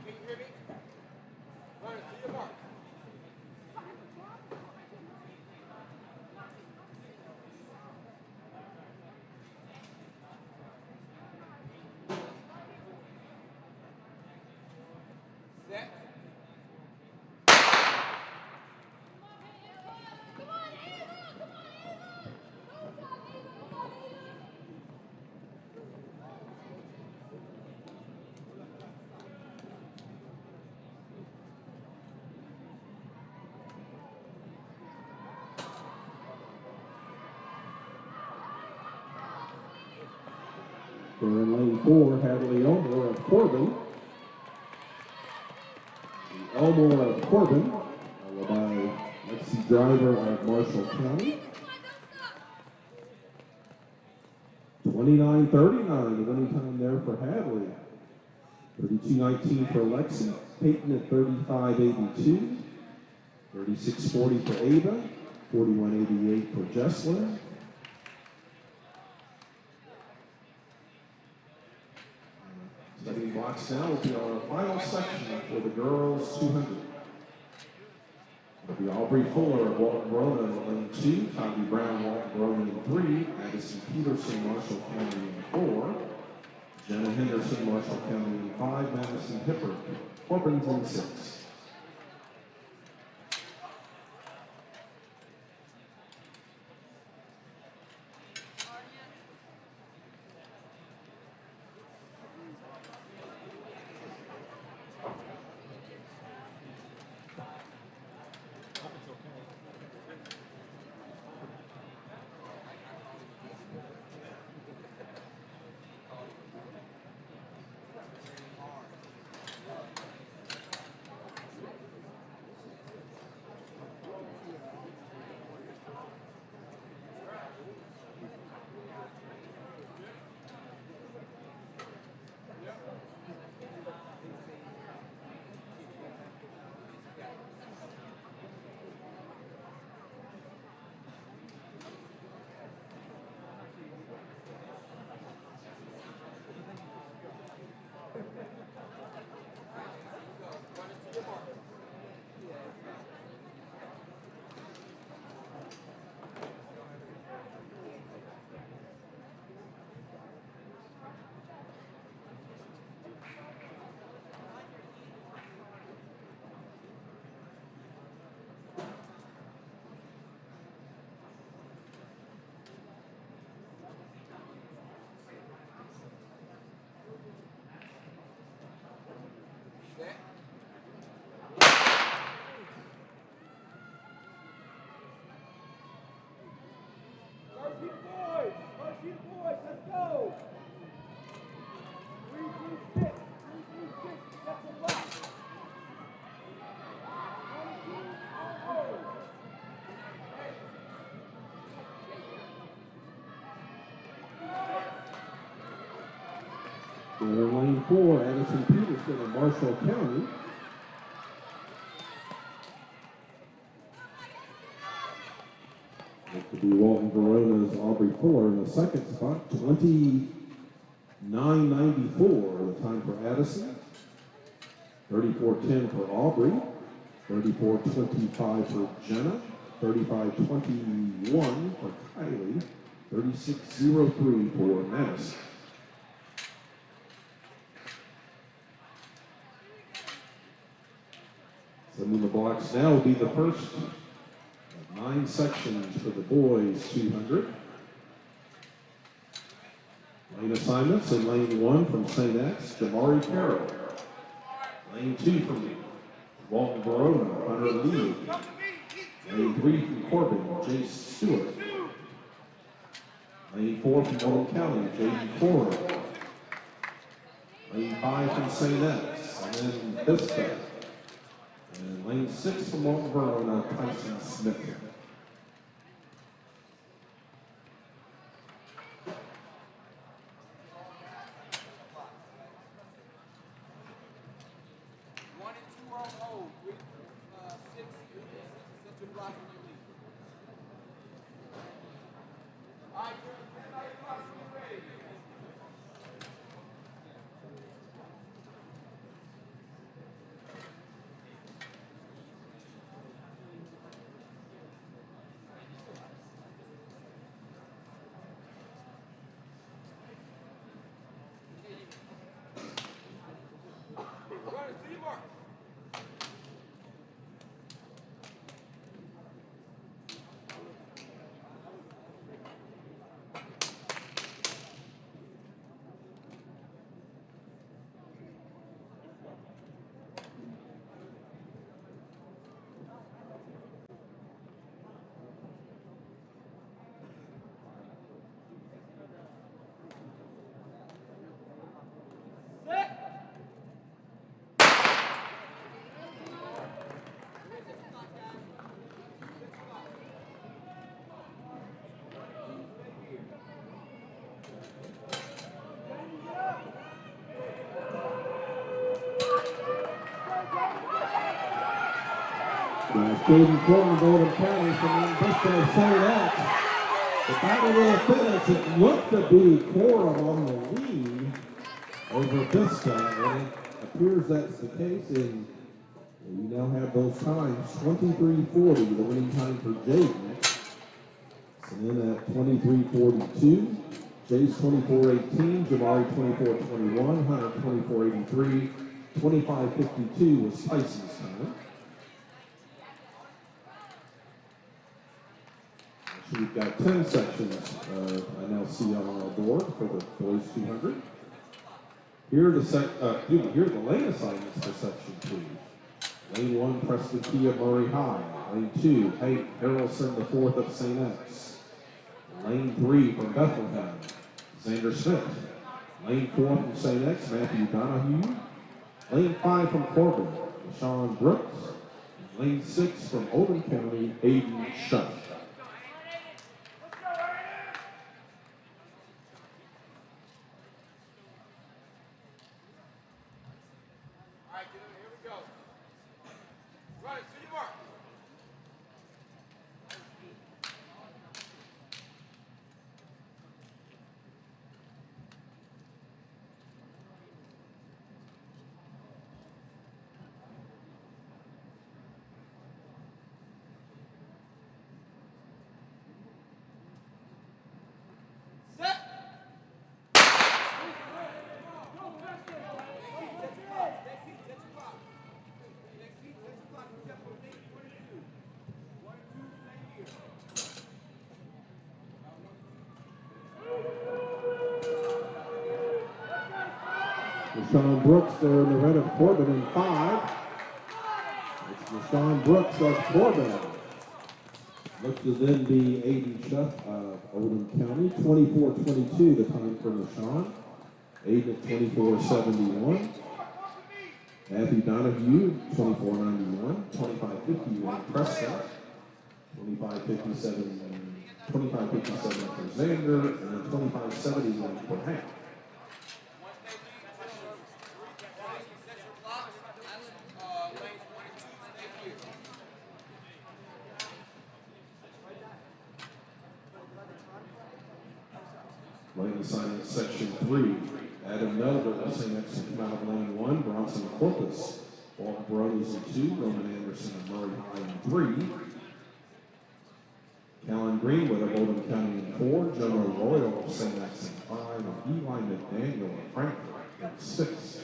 Can you hear me? Runners, to your mark. Set. We're in lane 4, Hadley Elmore of Corbin. Elmore of Corbin, followed by Lexi Driver of Marshall County. 29.39, the winning time there for Hadley. 32-19 for Lexi. Peyton at 35-82. 36-40 for Ava. 41-88 for Jessler. Setting blocks now will be our final section for the girls 200. It'll be Aubrey Fuller of Walton Verona in lane 2, Tommy Brown, Walton Verona in 3, Addison Peterson, Marshall County in 4, Jenna Henderson, Marshall County in 5, Madison Hipper, Corbin's in 6. Boys, let's go. 3 through 6. 3 through 6. That's a lot. 22. Lane 4, Addison Peterson of Marshall County. It could be Walton Verona's Aubrey Fuller in the second spot. 29.94 the time for Addison. 34.10 for Aubrey. 34.25 for Jenna. 35.21 for Kylie. 36.03 for Madison. Sending the blocks now will be the first of 9 sections for the boys 200. Lane assignments in lane 1 from St. X, Jamari Carroll. Lane 2 from Walton Verona, Hunter Lee. Lane 3 from Corbin, Jace Stewart. Lane 4 from Walton County, Jaden Ford. Lane 5 from St. X, and then this guy. And lane 6 from Walton Verona, Tyson Smith. Caden Ford of Oldham County from the Bristol St. X. The battle will finish. It looked to be Coram on the lead over Vista, and it appears that's the case. And we now have those times 23:40, the winning time for Jaden. And then at 23:42, Jace 24:18, Jamari 24:21, Hunter 24:83, 25:52 was Tyson's time. So we've got 10 sections I now see on our board for the boys 200. Here are the lane assignments for section 2. Lane 1, Preston Kia Murray High. Lane 2, Hank Harrelson IV of St. X. Lane 3 from Bethlehem, Xander Smith. Lane 4 from St. X, Matthew Donahue. Lane 5 from Corbin, Sean Brooks. Lane 6 from Oldham County, Aiden Shutt. Sean Brooks there in the red of Corbin in 5. It's Rashawn Brooks of Corbin. Looks to then be Aiden Shutt of Oldham County. 24:22 the time for Rashawn. Aiden at 24:71. Matthew Donahue, 24:91. 25:51 Prescott. 25:57 for Xander. And then 25:71 for Hank. Lane assignment section 3. Adam Melvin of St. X come out of lane 1. Bronson Corpus, Walton Brothers in 2. Roman Anderson of Murray High in 3. Callan Greenwood of Oldham County in 4. Jonah Royal of St. X in 5. And Eli McDaniel of Frankfurt in 6.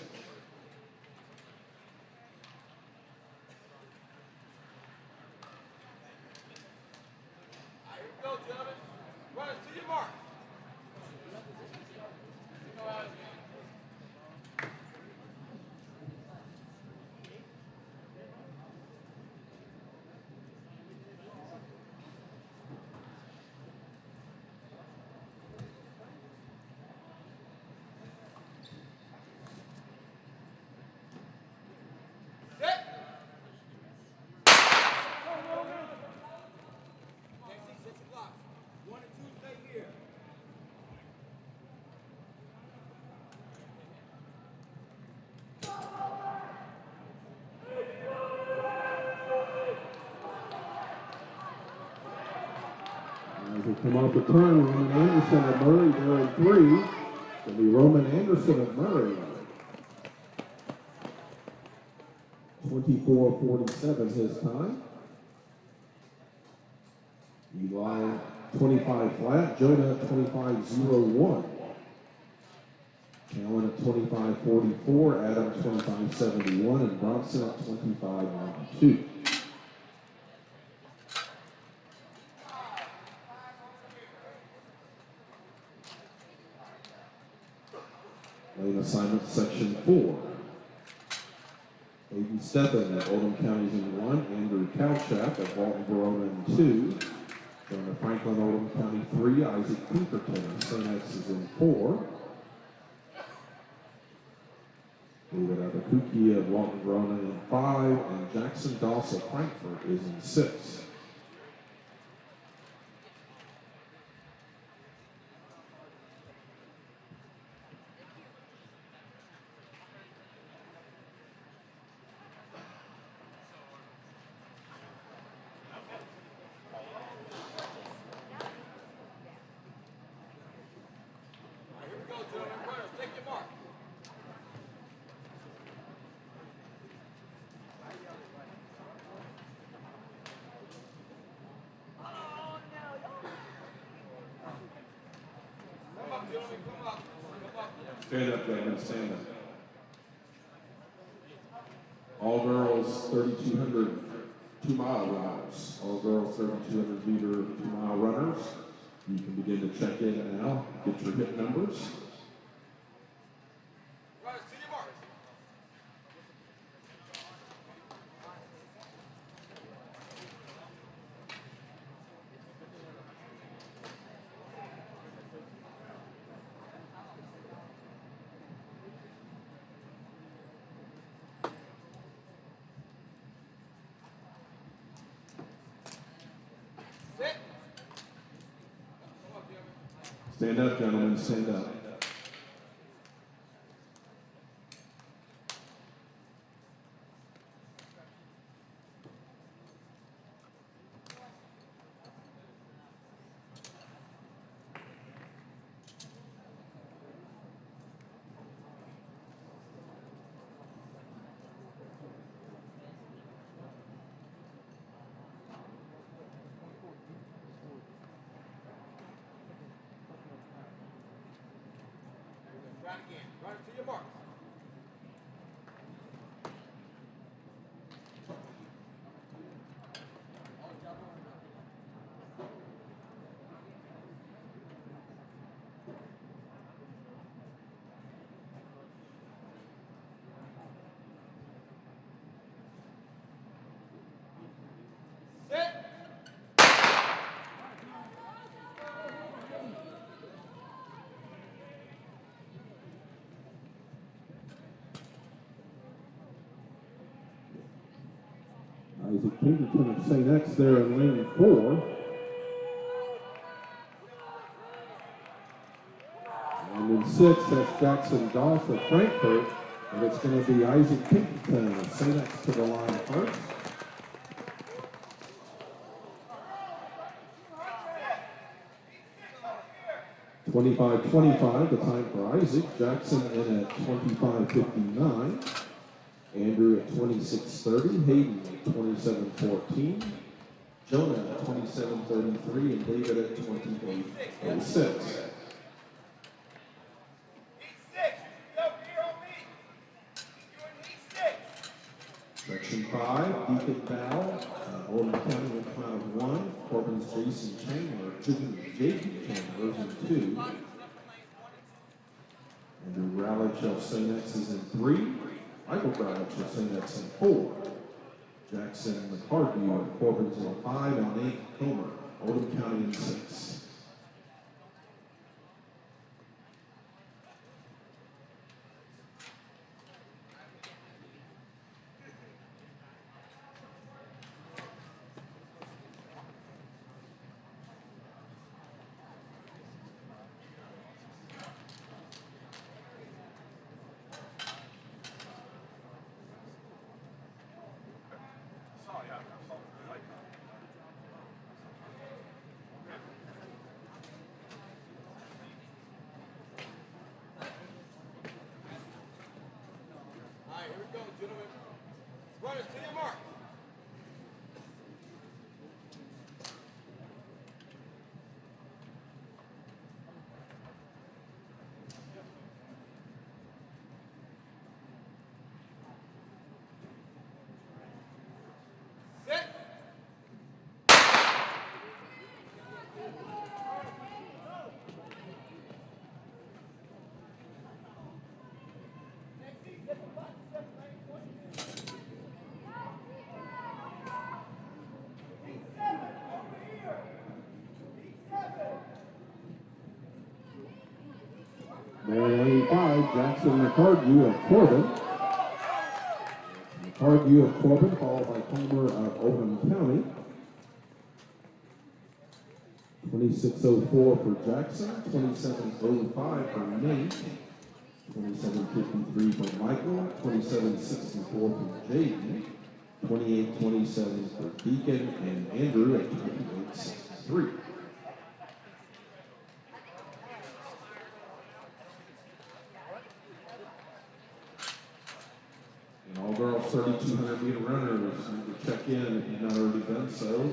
As we come off the turn, Roman Anderson of Murray there in 3. It's going to be Roman Anderson of Murray. 24:47 his time. Eli 25 flat, Jonah at 25:01. Callan at 25:44, Adam 25:71, and Bronson at 25:92. Lane assignment section 4. Aiden Steppen at Oldham County's in 1. Andrew Kalchak at Walton Verona in 2. Jonah Franklin, Oldham County 3. Isaac Pinkerton of St. X is in 4. David Abakuki of Walton Verona in 5. And Jackson Doss of Frankfurt is in 6. Stand up, gentlemen, stand up. All girls 3,200 2-mile runners. All girls 3,200 meter 2-mile runners. You can begin to check in now, get your hit numbers. Runners to your mark. Sit. Come on, Jimmy. Stand up, gentlemen, stand up. Try it again. Runners to your mark. Sit. Isaac Pinkerton of St. X there in lane 4. And in 6, that's Jackson Doss of Frankfurt. And it's going to be Isaac Pinkerton of St. X to the line first. 25:25, the time for Isaac. Jackson in at 25:59. Andrew at 26:30. Hayden at 27:14. Jonah at 27:33. And David at 28:06. Section 5, Deacon Val, Oldham County with Cloud 1, Corbin's Jason Chandler, J.D. Chandler in 2. Andrew Rowledge of St. X is in 3. Michael Rowledge of St. X in 4. Jackson McCarthy of Corbin's in 5, and Nate Comer, Oldham County in 6. Here we go, gentlemen. Runners to your mark. Set. Lane 5, Jackson McCarthy of Corbin. McCarthy of Corbin, followed by Homer of Oldham County. 26:04 for Jackson, 27:05 for Nate, 27:53 for Michael, 27:64 for Jaden, 28:27 for Deacon, and Andrew at 28:63. And all girls 3,200 meter runners need to check in if you've not already done so.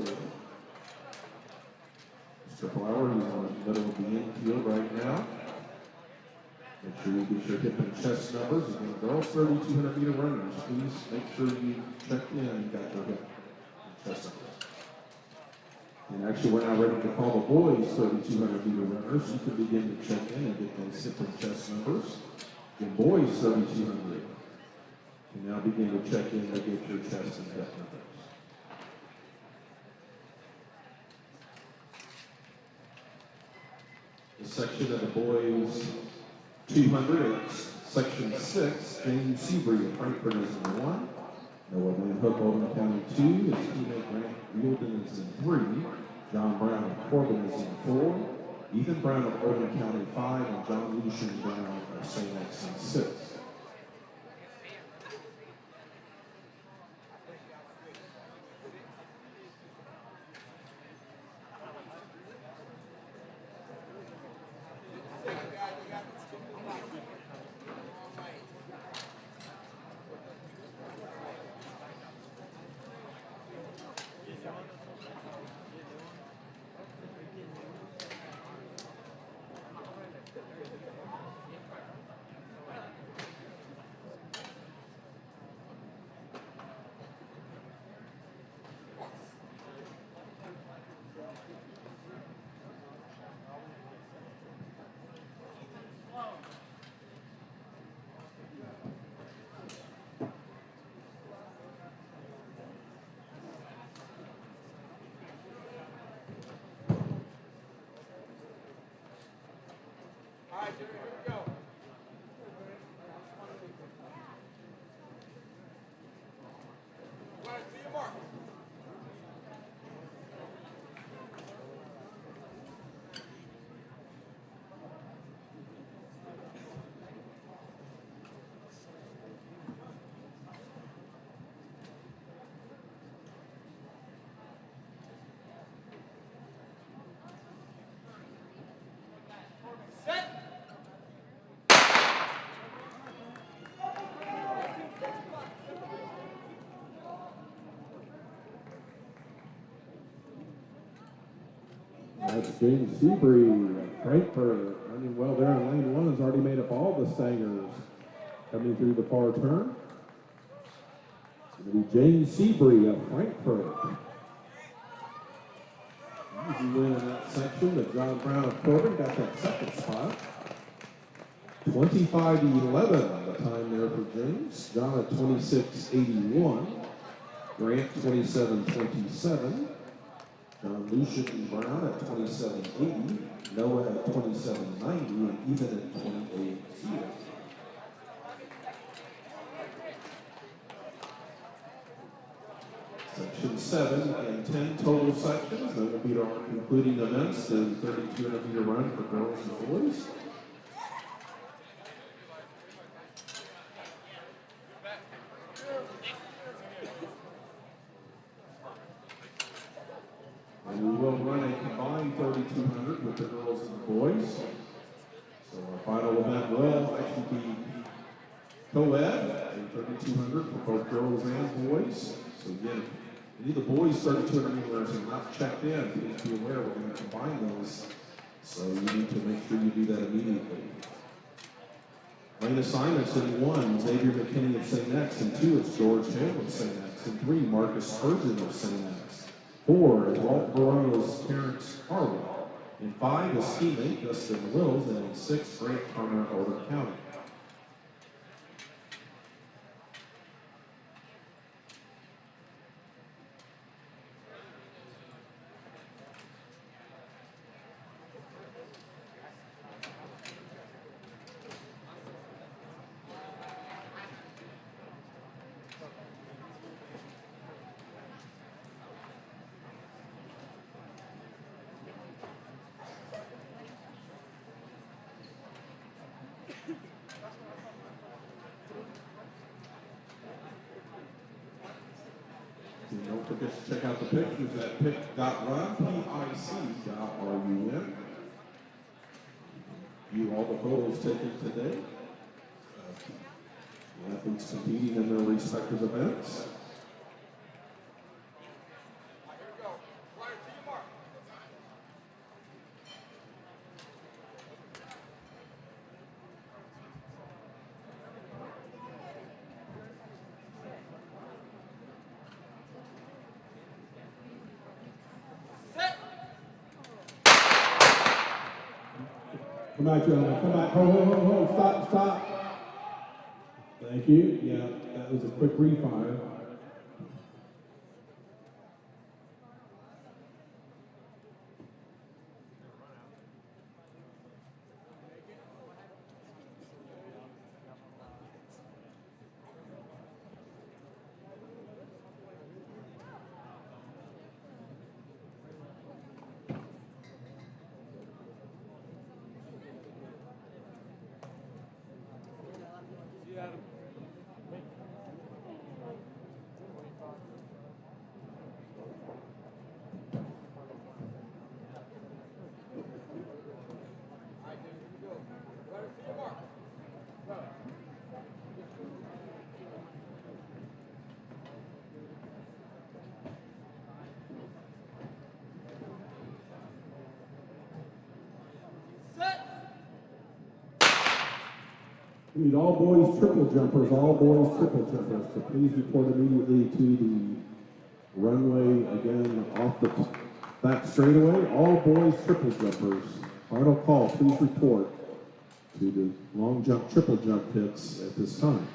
Mr. Flower, who's in the middle of the infield right now. Make sure you get your hip and chest numbers. Again, girls 3,200 meter runners, please make sure you check in and got your hip and chest numbers. And actually, we're now ready to call the boys 3,200 meter runners. You can begin to check in and get those hip and chest numbers. The boys 3,200 can now begin to check in to get your chest and hip numbers. The section of the boys 200, section 6, James Seabury of Frankfurt is in 1. Noah Van Hook, Oldham County 2. His teammate Grant Wielden is in 3. John Brown of Corbin is in 4. Ethan Brown of Oldham County 5. And John Lucian Brown of St. X in 6. All right, Jerry, here we go. All right, see you, Mark. Set. That's James Seabury of Frankfurt running well there in lane 1. Has already made up all the stagers coming through the far turn. It's going to be James Seabury of Frankfurt. Easy win in that section, but John Brown of Corbin got that second spot. 25:11 the time there for James. John at 26:81. Grant 27:27. John Lucian Brown at 27:80. Noah at 27:90, and even at 28:0. Section 7 and 10 total sections. That will be our concluding events, the 3,200 meter run for girls and boys. And we will run a combined 3,200 with the girls and the boys. So our final event will actually be co-ed, a 3,200 for both girls and boys. So again, any of the boys 3,200 meters are not checked in. Please be aware we're going to combine those. So you need to make sure you do that immediately. Lane assignments in 1, Xavier McKinney of St. X. In 2, it's George Hale of St. X. In 3, Marcus Spurgeon of St. X. 4 is Walt Barono's Terrence Harwell. In 5 is teammate Dustin Wills. And in 6, Grant Turner of Oldham County. And don't forget to check out the pictures at pic.run, P-I-C.R-U-N. View all the photos taken today. The athletes competing in their respective events. Come back, gentlemen. Come back. Ho. Stop. Thank you. Yeah, that was a quick refire. We need all boys triple jumpers to please report immediately to the runway again off the back straightaway. All boys triple jumpers. Final call, please report to the long jump, triple jump pits at this time.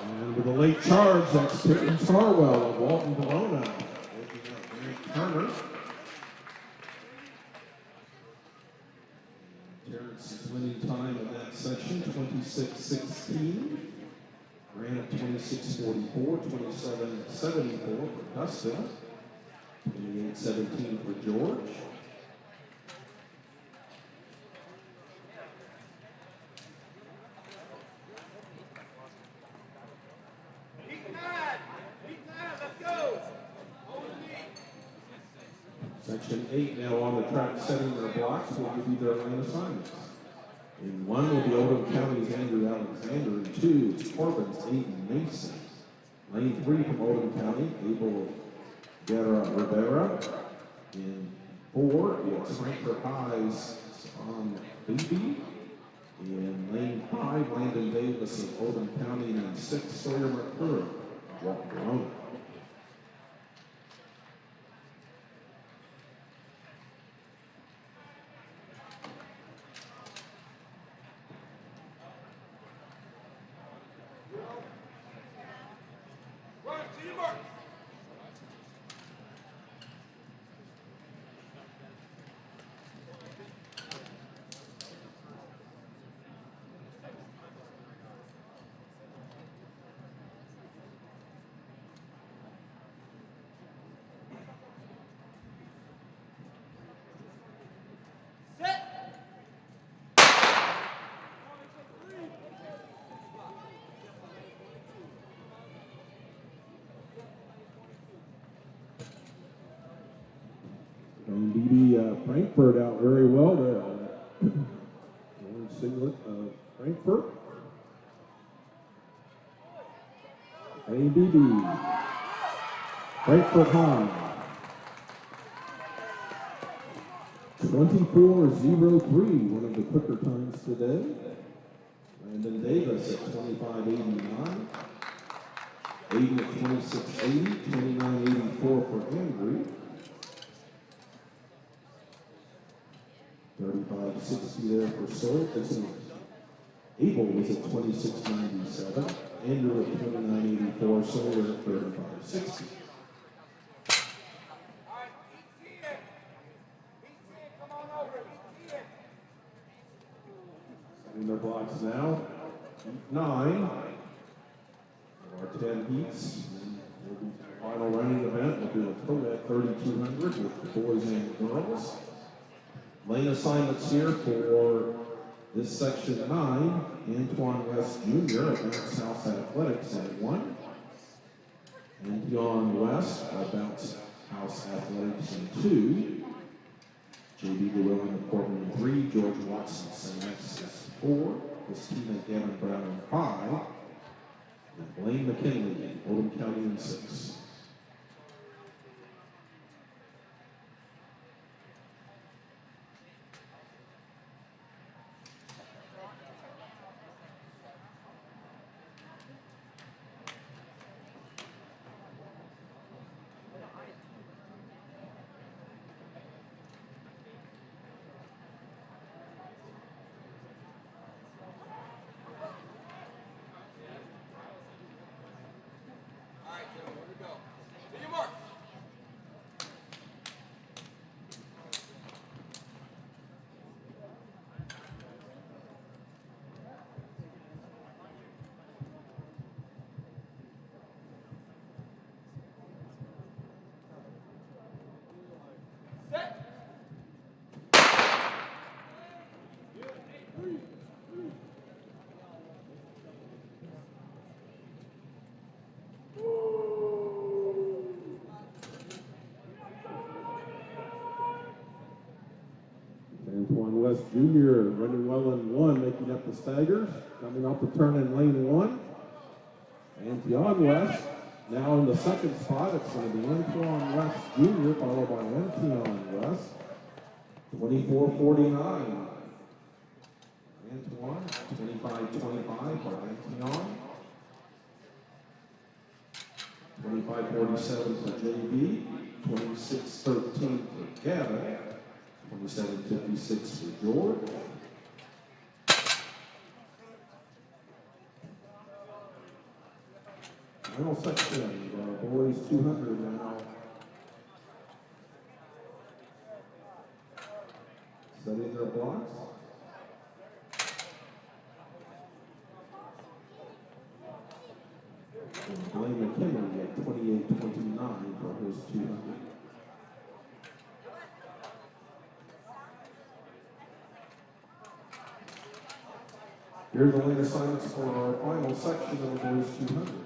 And with a late charge, that's Terrence Sarwell of Walton Bologna. Working out Grant Turner. Terrence's winning time in that section, 26:16. Ran at 26:44, 27:74 for Dustin, 28:17 for George. Section 8 now on the track setting their blocks will give you their lane assignments. In 1 will be Oldham County's Andrew Alexander. In 2, it's Corbin's Aiden Mason. Lane 3 from Oldham County, Abel Guerra Rivera. In 4, it's Frankfurt High's on Beebe. In lane 5, Landon Davis of Oldham County. And in 6, Sawyer McClure of Walton Bologna. Orange Frankfurt out very well there. Orange singlet of Frankfurt. ABB. Frankfurt High. 24:03, one of the quicker times today. Landon Davis at 25:89. Aiden at 26:80, 29:84 for Andrew. 35:60 there for Soul. Abel was at 26:97. Andrew at 29:84. Soul at 35:60. Setting their blocks now. 9. Our 10 heats. Final running event. We'll do a co-ed 3,200 with the boys and girls. Lane assignments here for this section 9. Antoine West Jr. at Bounce House Athletics at 1. Antoine West at Bounce House Athletics in 2. J.B. Llewellyn of Portland in 3. George Watson, St. Alexis 4. Christina Gavin Brown in 5. And Blaine McKinley, Oldham County in 6. West Junior running well in one, making up the staggers. Coming off the turn in lane one. Antoine West now in the second spot. It's going to be Antoine West Jr. followed by Antoine West. 24-49. Antoine, 25-25 for Antoine. 25-47 for JB. 26-13 for Gavin. 27-56 for George. Final section, boys 200 now. Setting their blocks. And Blaine McKinley at 28-29 for his 200. Here's the lane assignments for our final section of the boys 200.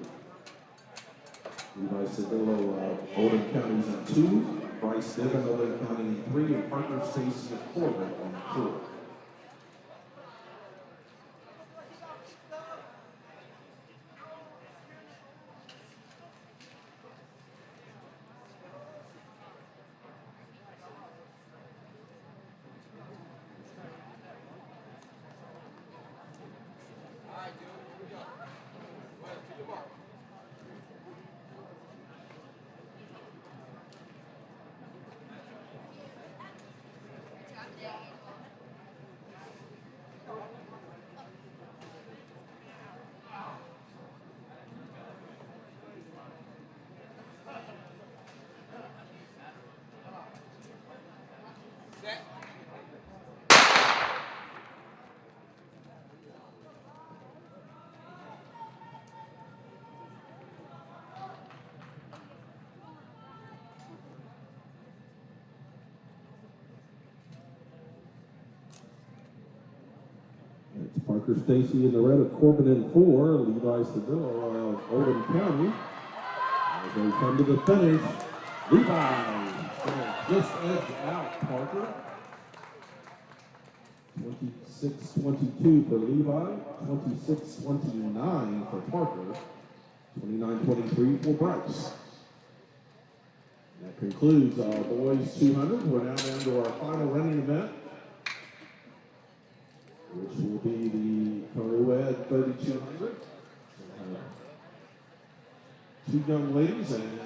Levi Sedillo, Oldham County's in 2, Bryce Devon, Oldham County in 3, and Parker Stacy at Corbin in 4. It's Parker Stacy in the red of Corbin in 4, Levi Sedillo of Oldham County. As they come to the finish, Levi just edge out Parker. 26-22 for Levi, 26-29 for Parker, 29-23 for Bryce. That concludes our boys 200. We're now down to our final running event, which will be the co-ed 3200. Two young ladies and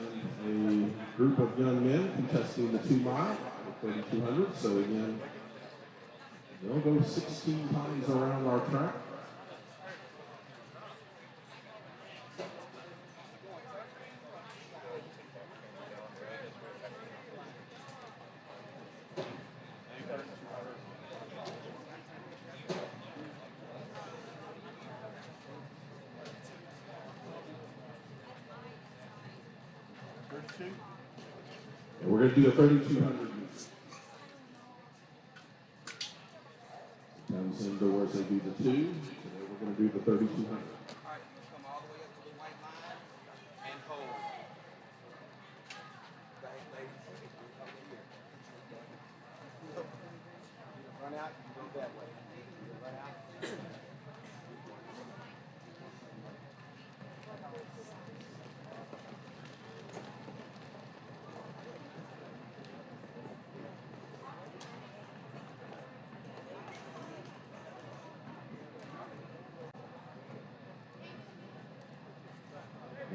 a group of young men contesting the 2 mile at 3200. So again, they'll go 16 times around our track. And we're going to do a 3200. Comes indoors, they do the 2. Today we're going to do the 3200. All right, come all the way up to the white line and hold. Go ahead, ladies. Come here. Run out, you go that way. Run out.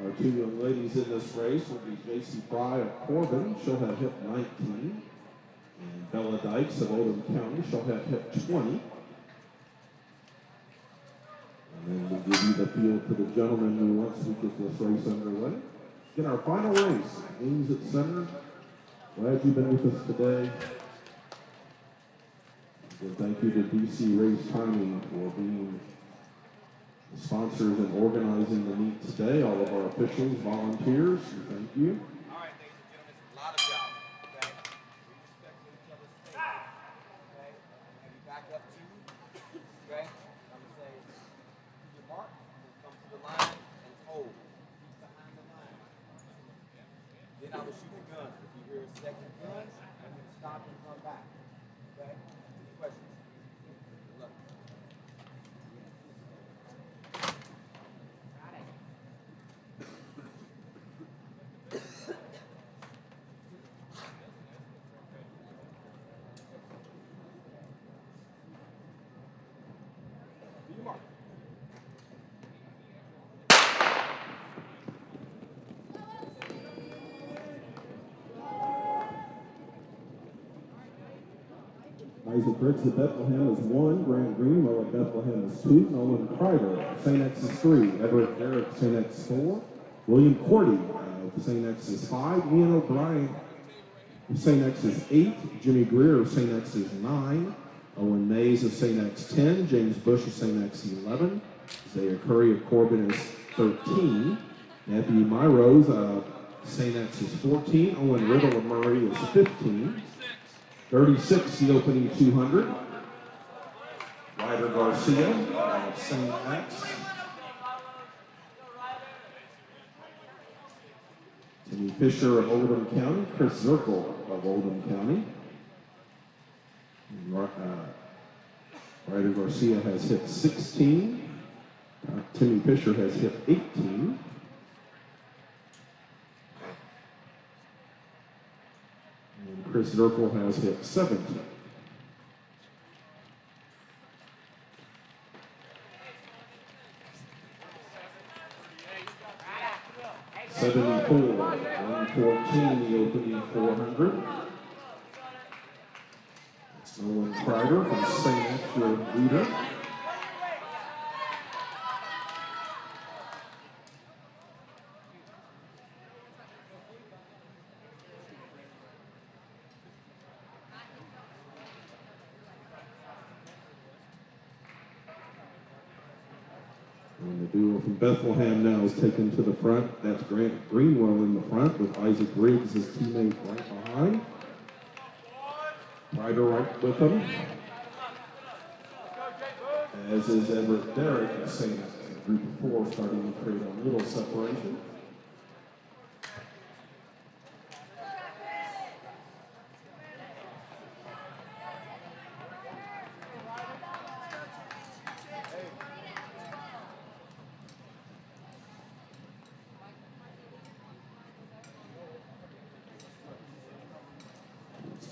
Our 2 young ladies in this race will be J.C. Fry of Corbin. She'll have hip 19. And Bella Dykes of Oldham County. She'll have hip 20. And then we'll give you the field for the gentleman who wants to get this race underway. Again, our final race, Wings at Center. Glad you've been with us today. And thank you to DC Race Timing for being the sponsors and organizing the meet today. All of our officials, volunteers, thank you. All right, ladies and gentlemen, a lot of y'all, okay? We respect each other's space, okay? And you back up to, okay? I'm gonna say, to your mark, come to the line and hold. Keep behind the line. Then I will shoot the gun. If you hear a second gun, I'm gonna stop and come back, okay? Any questions? Isaac Briggs at Bethlehem is 1. Grant Greenwell at Bethlehem is 2. Nolan Kreider, St. X is 3. Everett Derrick, St. X 4. William Cordy of St. X is 5. Ian O'Brien of St. X is 8. Jimmy Greer of St. X is 9. Owen Mays of St. X 10. James Bush of St. X 11. Isaiah Curry of Corbin is 13. Matthew Myrose of St. X is 14. Owen Riddle of Murray is 15. 36, the opening 200. Ryder Garcia of St. X. Timmy Fisher of Oldham County. Chris Zirkle of Oldham County. Ryder Garcia has hit 16. Timmy Fisher has hit 18. And Chris Zirkle has hit 17. $74, 114, the opening 400. It's Nolan Kreider from St. X, your leader. And the duo from Bethlehem now is taken to the front. That's Grant Greenwell in the front with Isaac Briggs, his teammate, right behind. Ryder right with him. As is Everett Derrick at St. X. Group of 4 starting to create a little separation.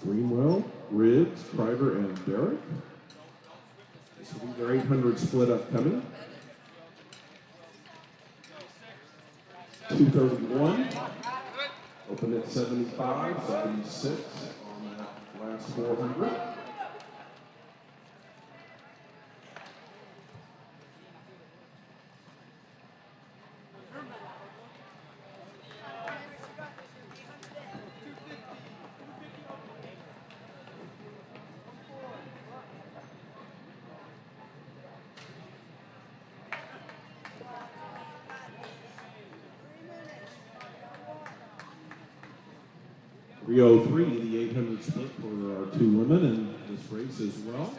Greenwell, Riggs, Kreider, and Derrick. This will be their 800 split up coming. 231. Open at 75, 76 on that last 400. .303, the 800 split for our 2 women in this race as well.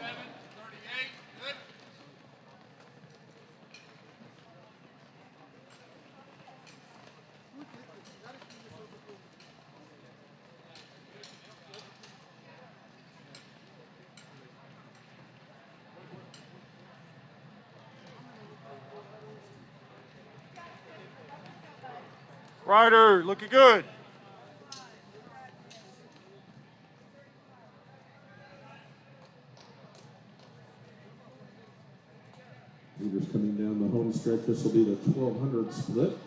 Ryder, looking good. Leaders coming down the home stretch. This will be the 1200 split.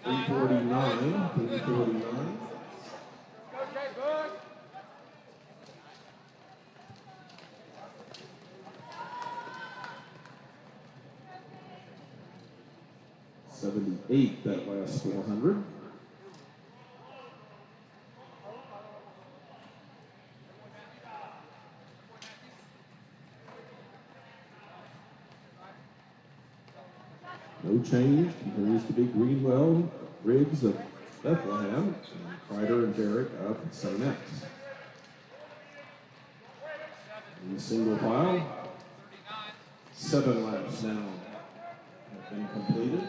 349, 349. $78 that last 400. No change. Continues to be Greenwell, Riggs of Bethlehem, and Kreider and Derrick of St. X. In the single file, 7 laps now have been completed.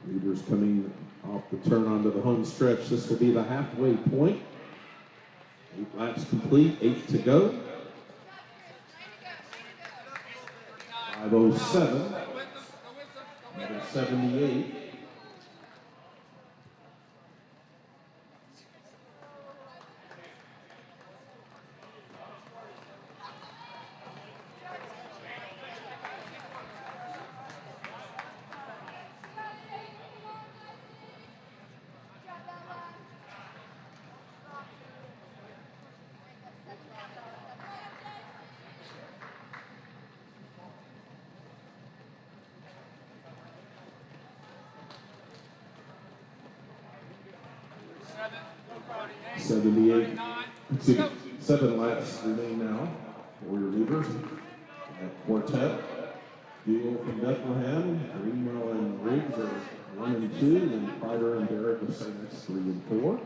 Leaders coming off the turn onto the home stretch. This will be the halfway point. 8 laps complete, 8 to go. 5:07. Number 78. Seven laps remain now for your leaders. That quartet, duo from Bethlehem, Greenwell and Riggs are 1 and 2, and Prider and Derrick of St. X 3 and 4.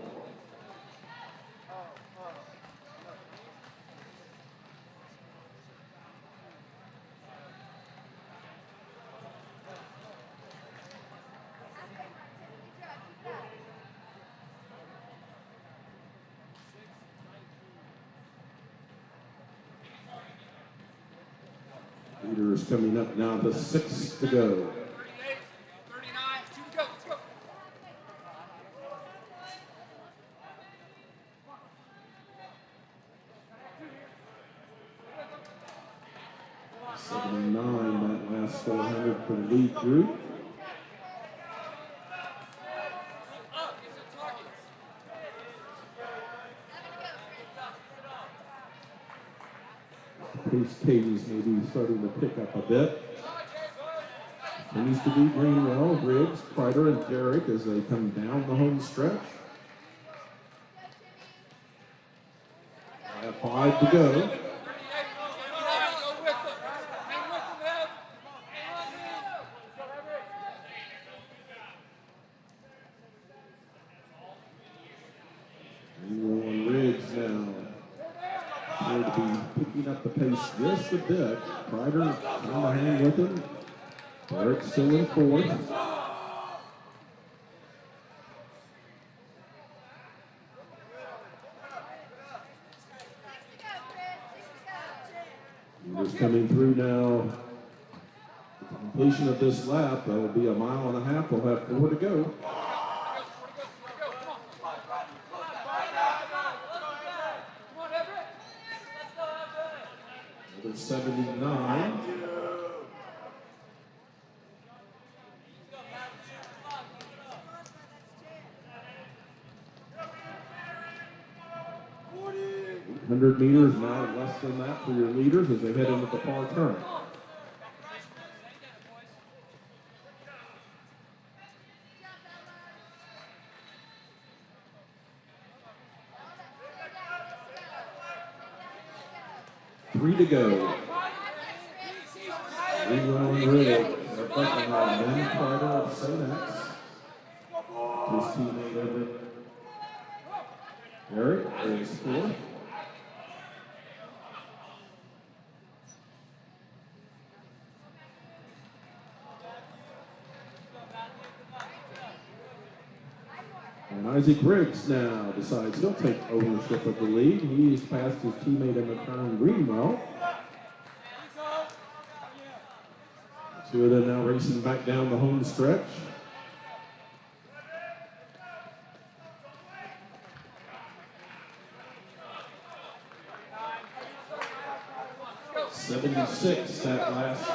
Leaders coming up now to 6 to go. 38, 39, 2 to go, let's go. 79, that last 400 for the lead group. Pace cadence may be starting to pick up a bit. Continues to be Greenwell, Riggs, Prider, and Derrick as they come down the home stretch. They have 5 to go. Greenwell and Riggs now appear to be picking up the pace just a bit. Prider on the hand with him. Derrick still in 4th. Just coming through now. The completion of this lap, that will be 1.5 miles. They'll have 4 to go. Another 79. $100 meters now, less than that for your leaders as they head into the far turn. Three to go. Greenwell and Riggs. They're bucking on Ben Prider of St. X. His teammate Everett. Derrick is 4th. And Isaac Riggs now decides he'll take ownership of the lead. He's passed his teammate in the turn, Greenwell. The two of them now racing back down the home stretch. .76 that last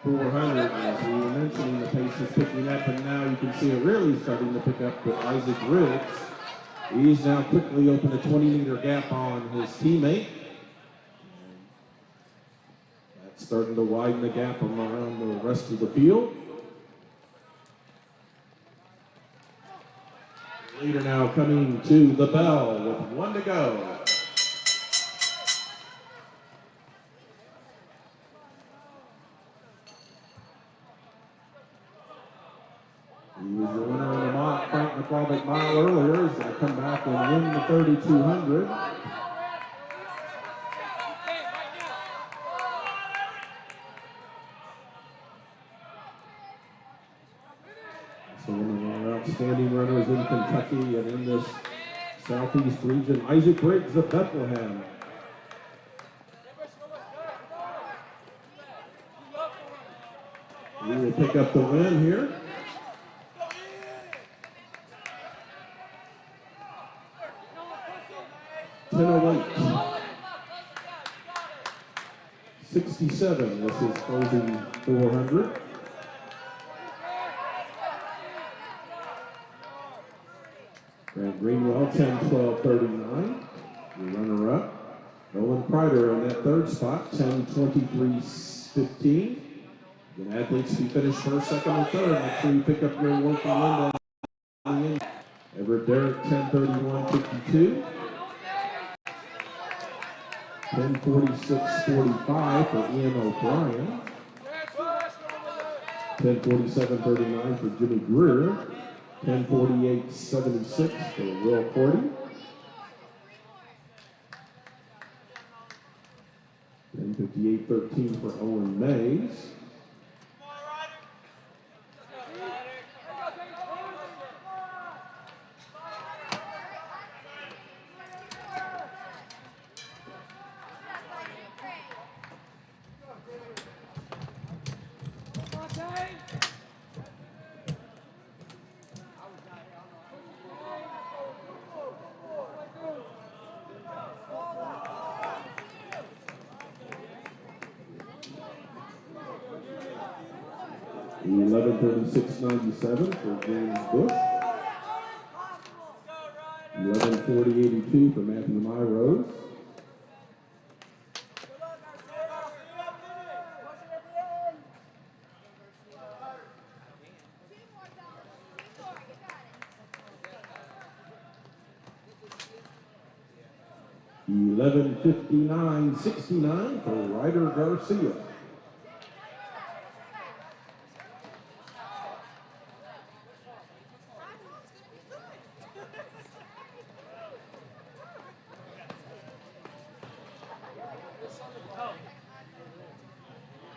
400. As we were mentioning, the pace is picking up, and now you can see it really starting to pick up with Isaac Riggs. He's now quickly opened a 20-meter gap on his teammate. That's starting to widen the gap around the rest of the field. Leader now coming to the bell with 1 to go. He was the winner of the Frank McCormick Mile earlier. He's going to come back and win the 3,200. So one of our outstanding runners in Kentucky and in this Southeast region, Isaac Riggs of Bethlehem. pick up the win here. 10:08. 67. This is closing 400. Grant Greenwell, 10-12-39. Your runner-up. Nolan Kreider in that third spot, 10-23-15. Again, athletes who finish first, second, and third, make sure you pick up your award from Linda. Everett Derrick, 10-31-52. 10-46-45 for Ian O'Brien. 10-47-39 for Jimmy Greer. 10-48-76 for Will Cordy. 10-58-13 for Owen Mays. 11-36-97 for James Bush. 11-40-82 for Matthew Myrose. 11-59-69 for Ryder Garcia.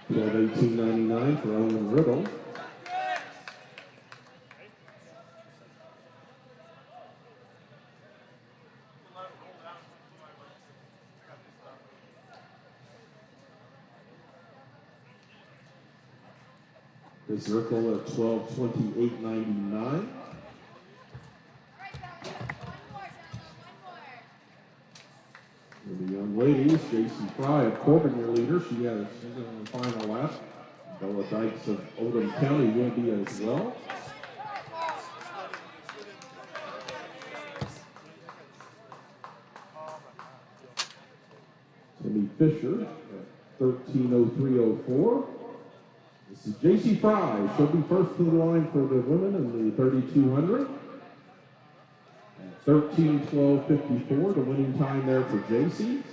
$18.99 for Owen Riddle. This Rickle at $12.28.99. For the young ladies, J.C. Fry of Corbin, your leader. She's in the final lap. Bella Dykes of Oldham County will be as well. Timmy Fisher at 13:03:04. This is J.C. Fry. She'll be first to the line for the women in the 3,200. At 13:12:54, the winning time there for J.C.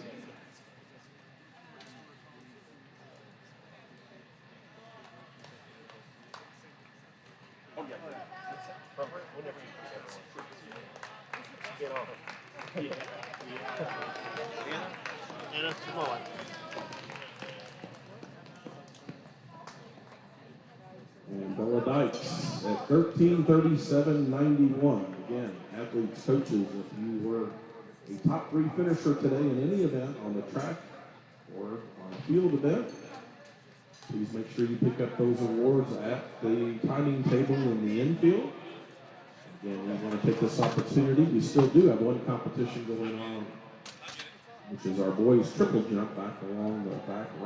Anna, come on. And Bella Dykes at 13:37.91. Again, athletes, coaches, if you were a top 3 finisher today in any event on the track or on a field event, please make sure you pick up those awards at the timing table in the infield. Again, we want to take this opportunity. We still do have one competition going on, which is our boys triple jump back along the back run.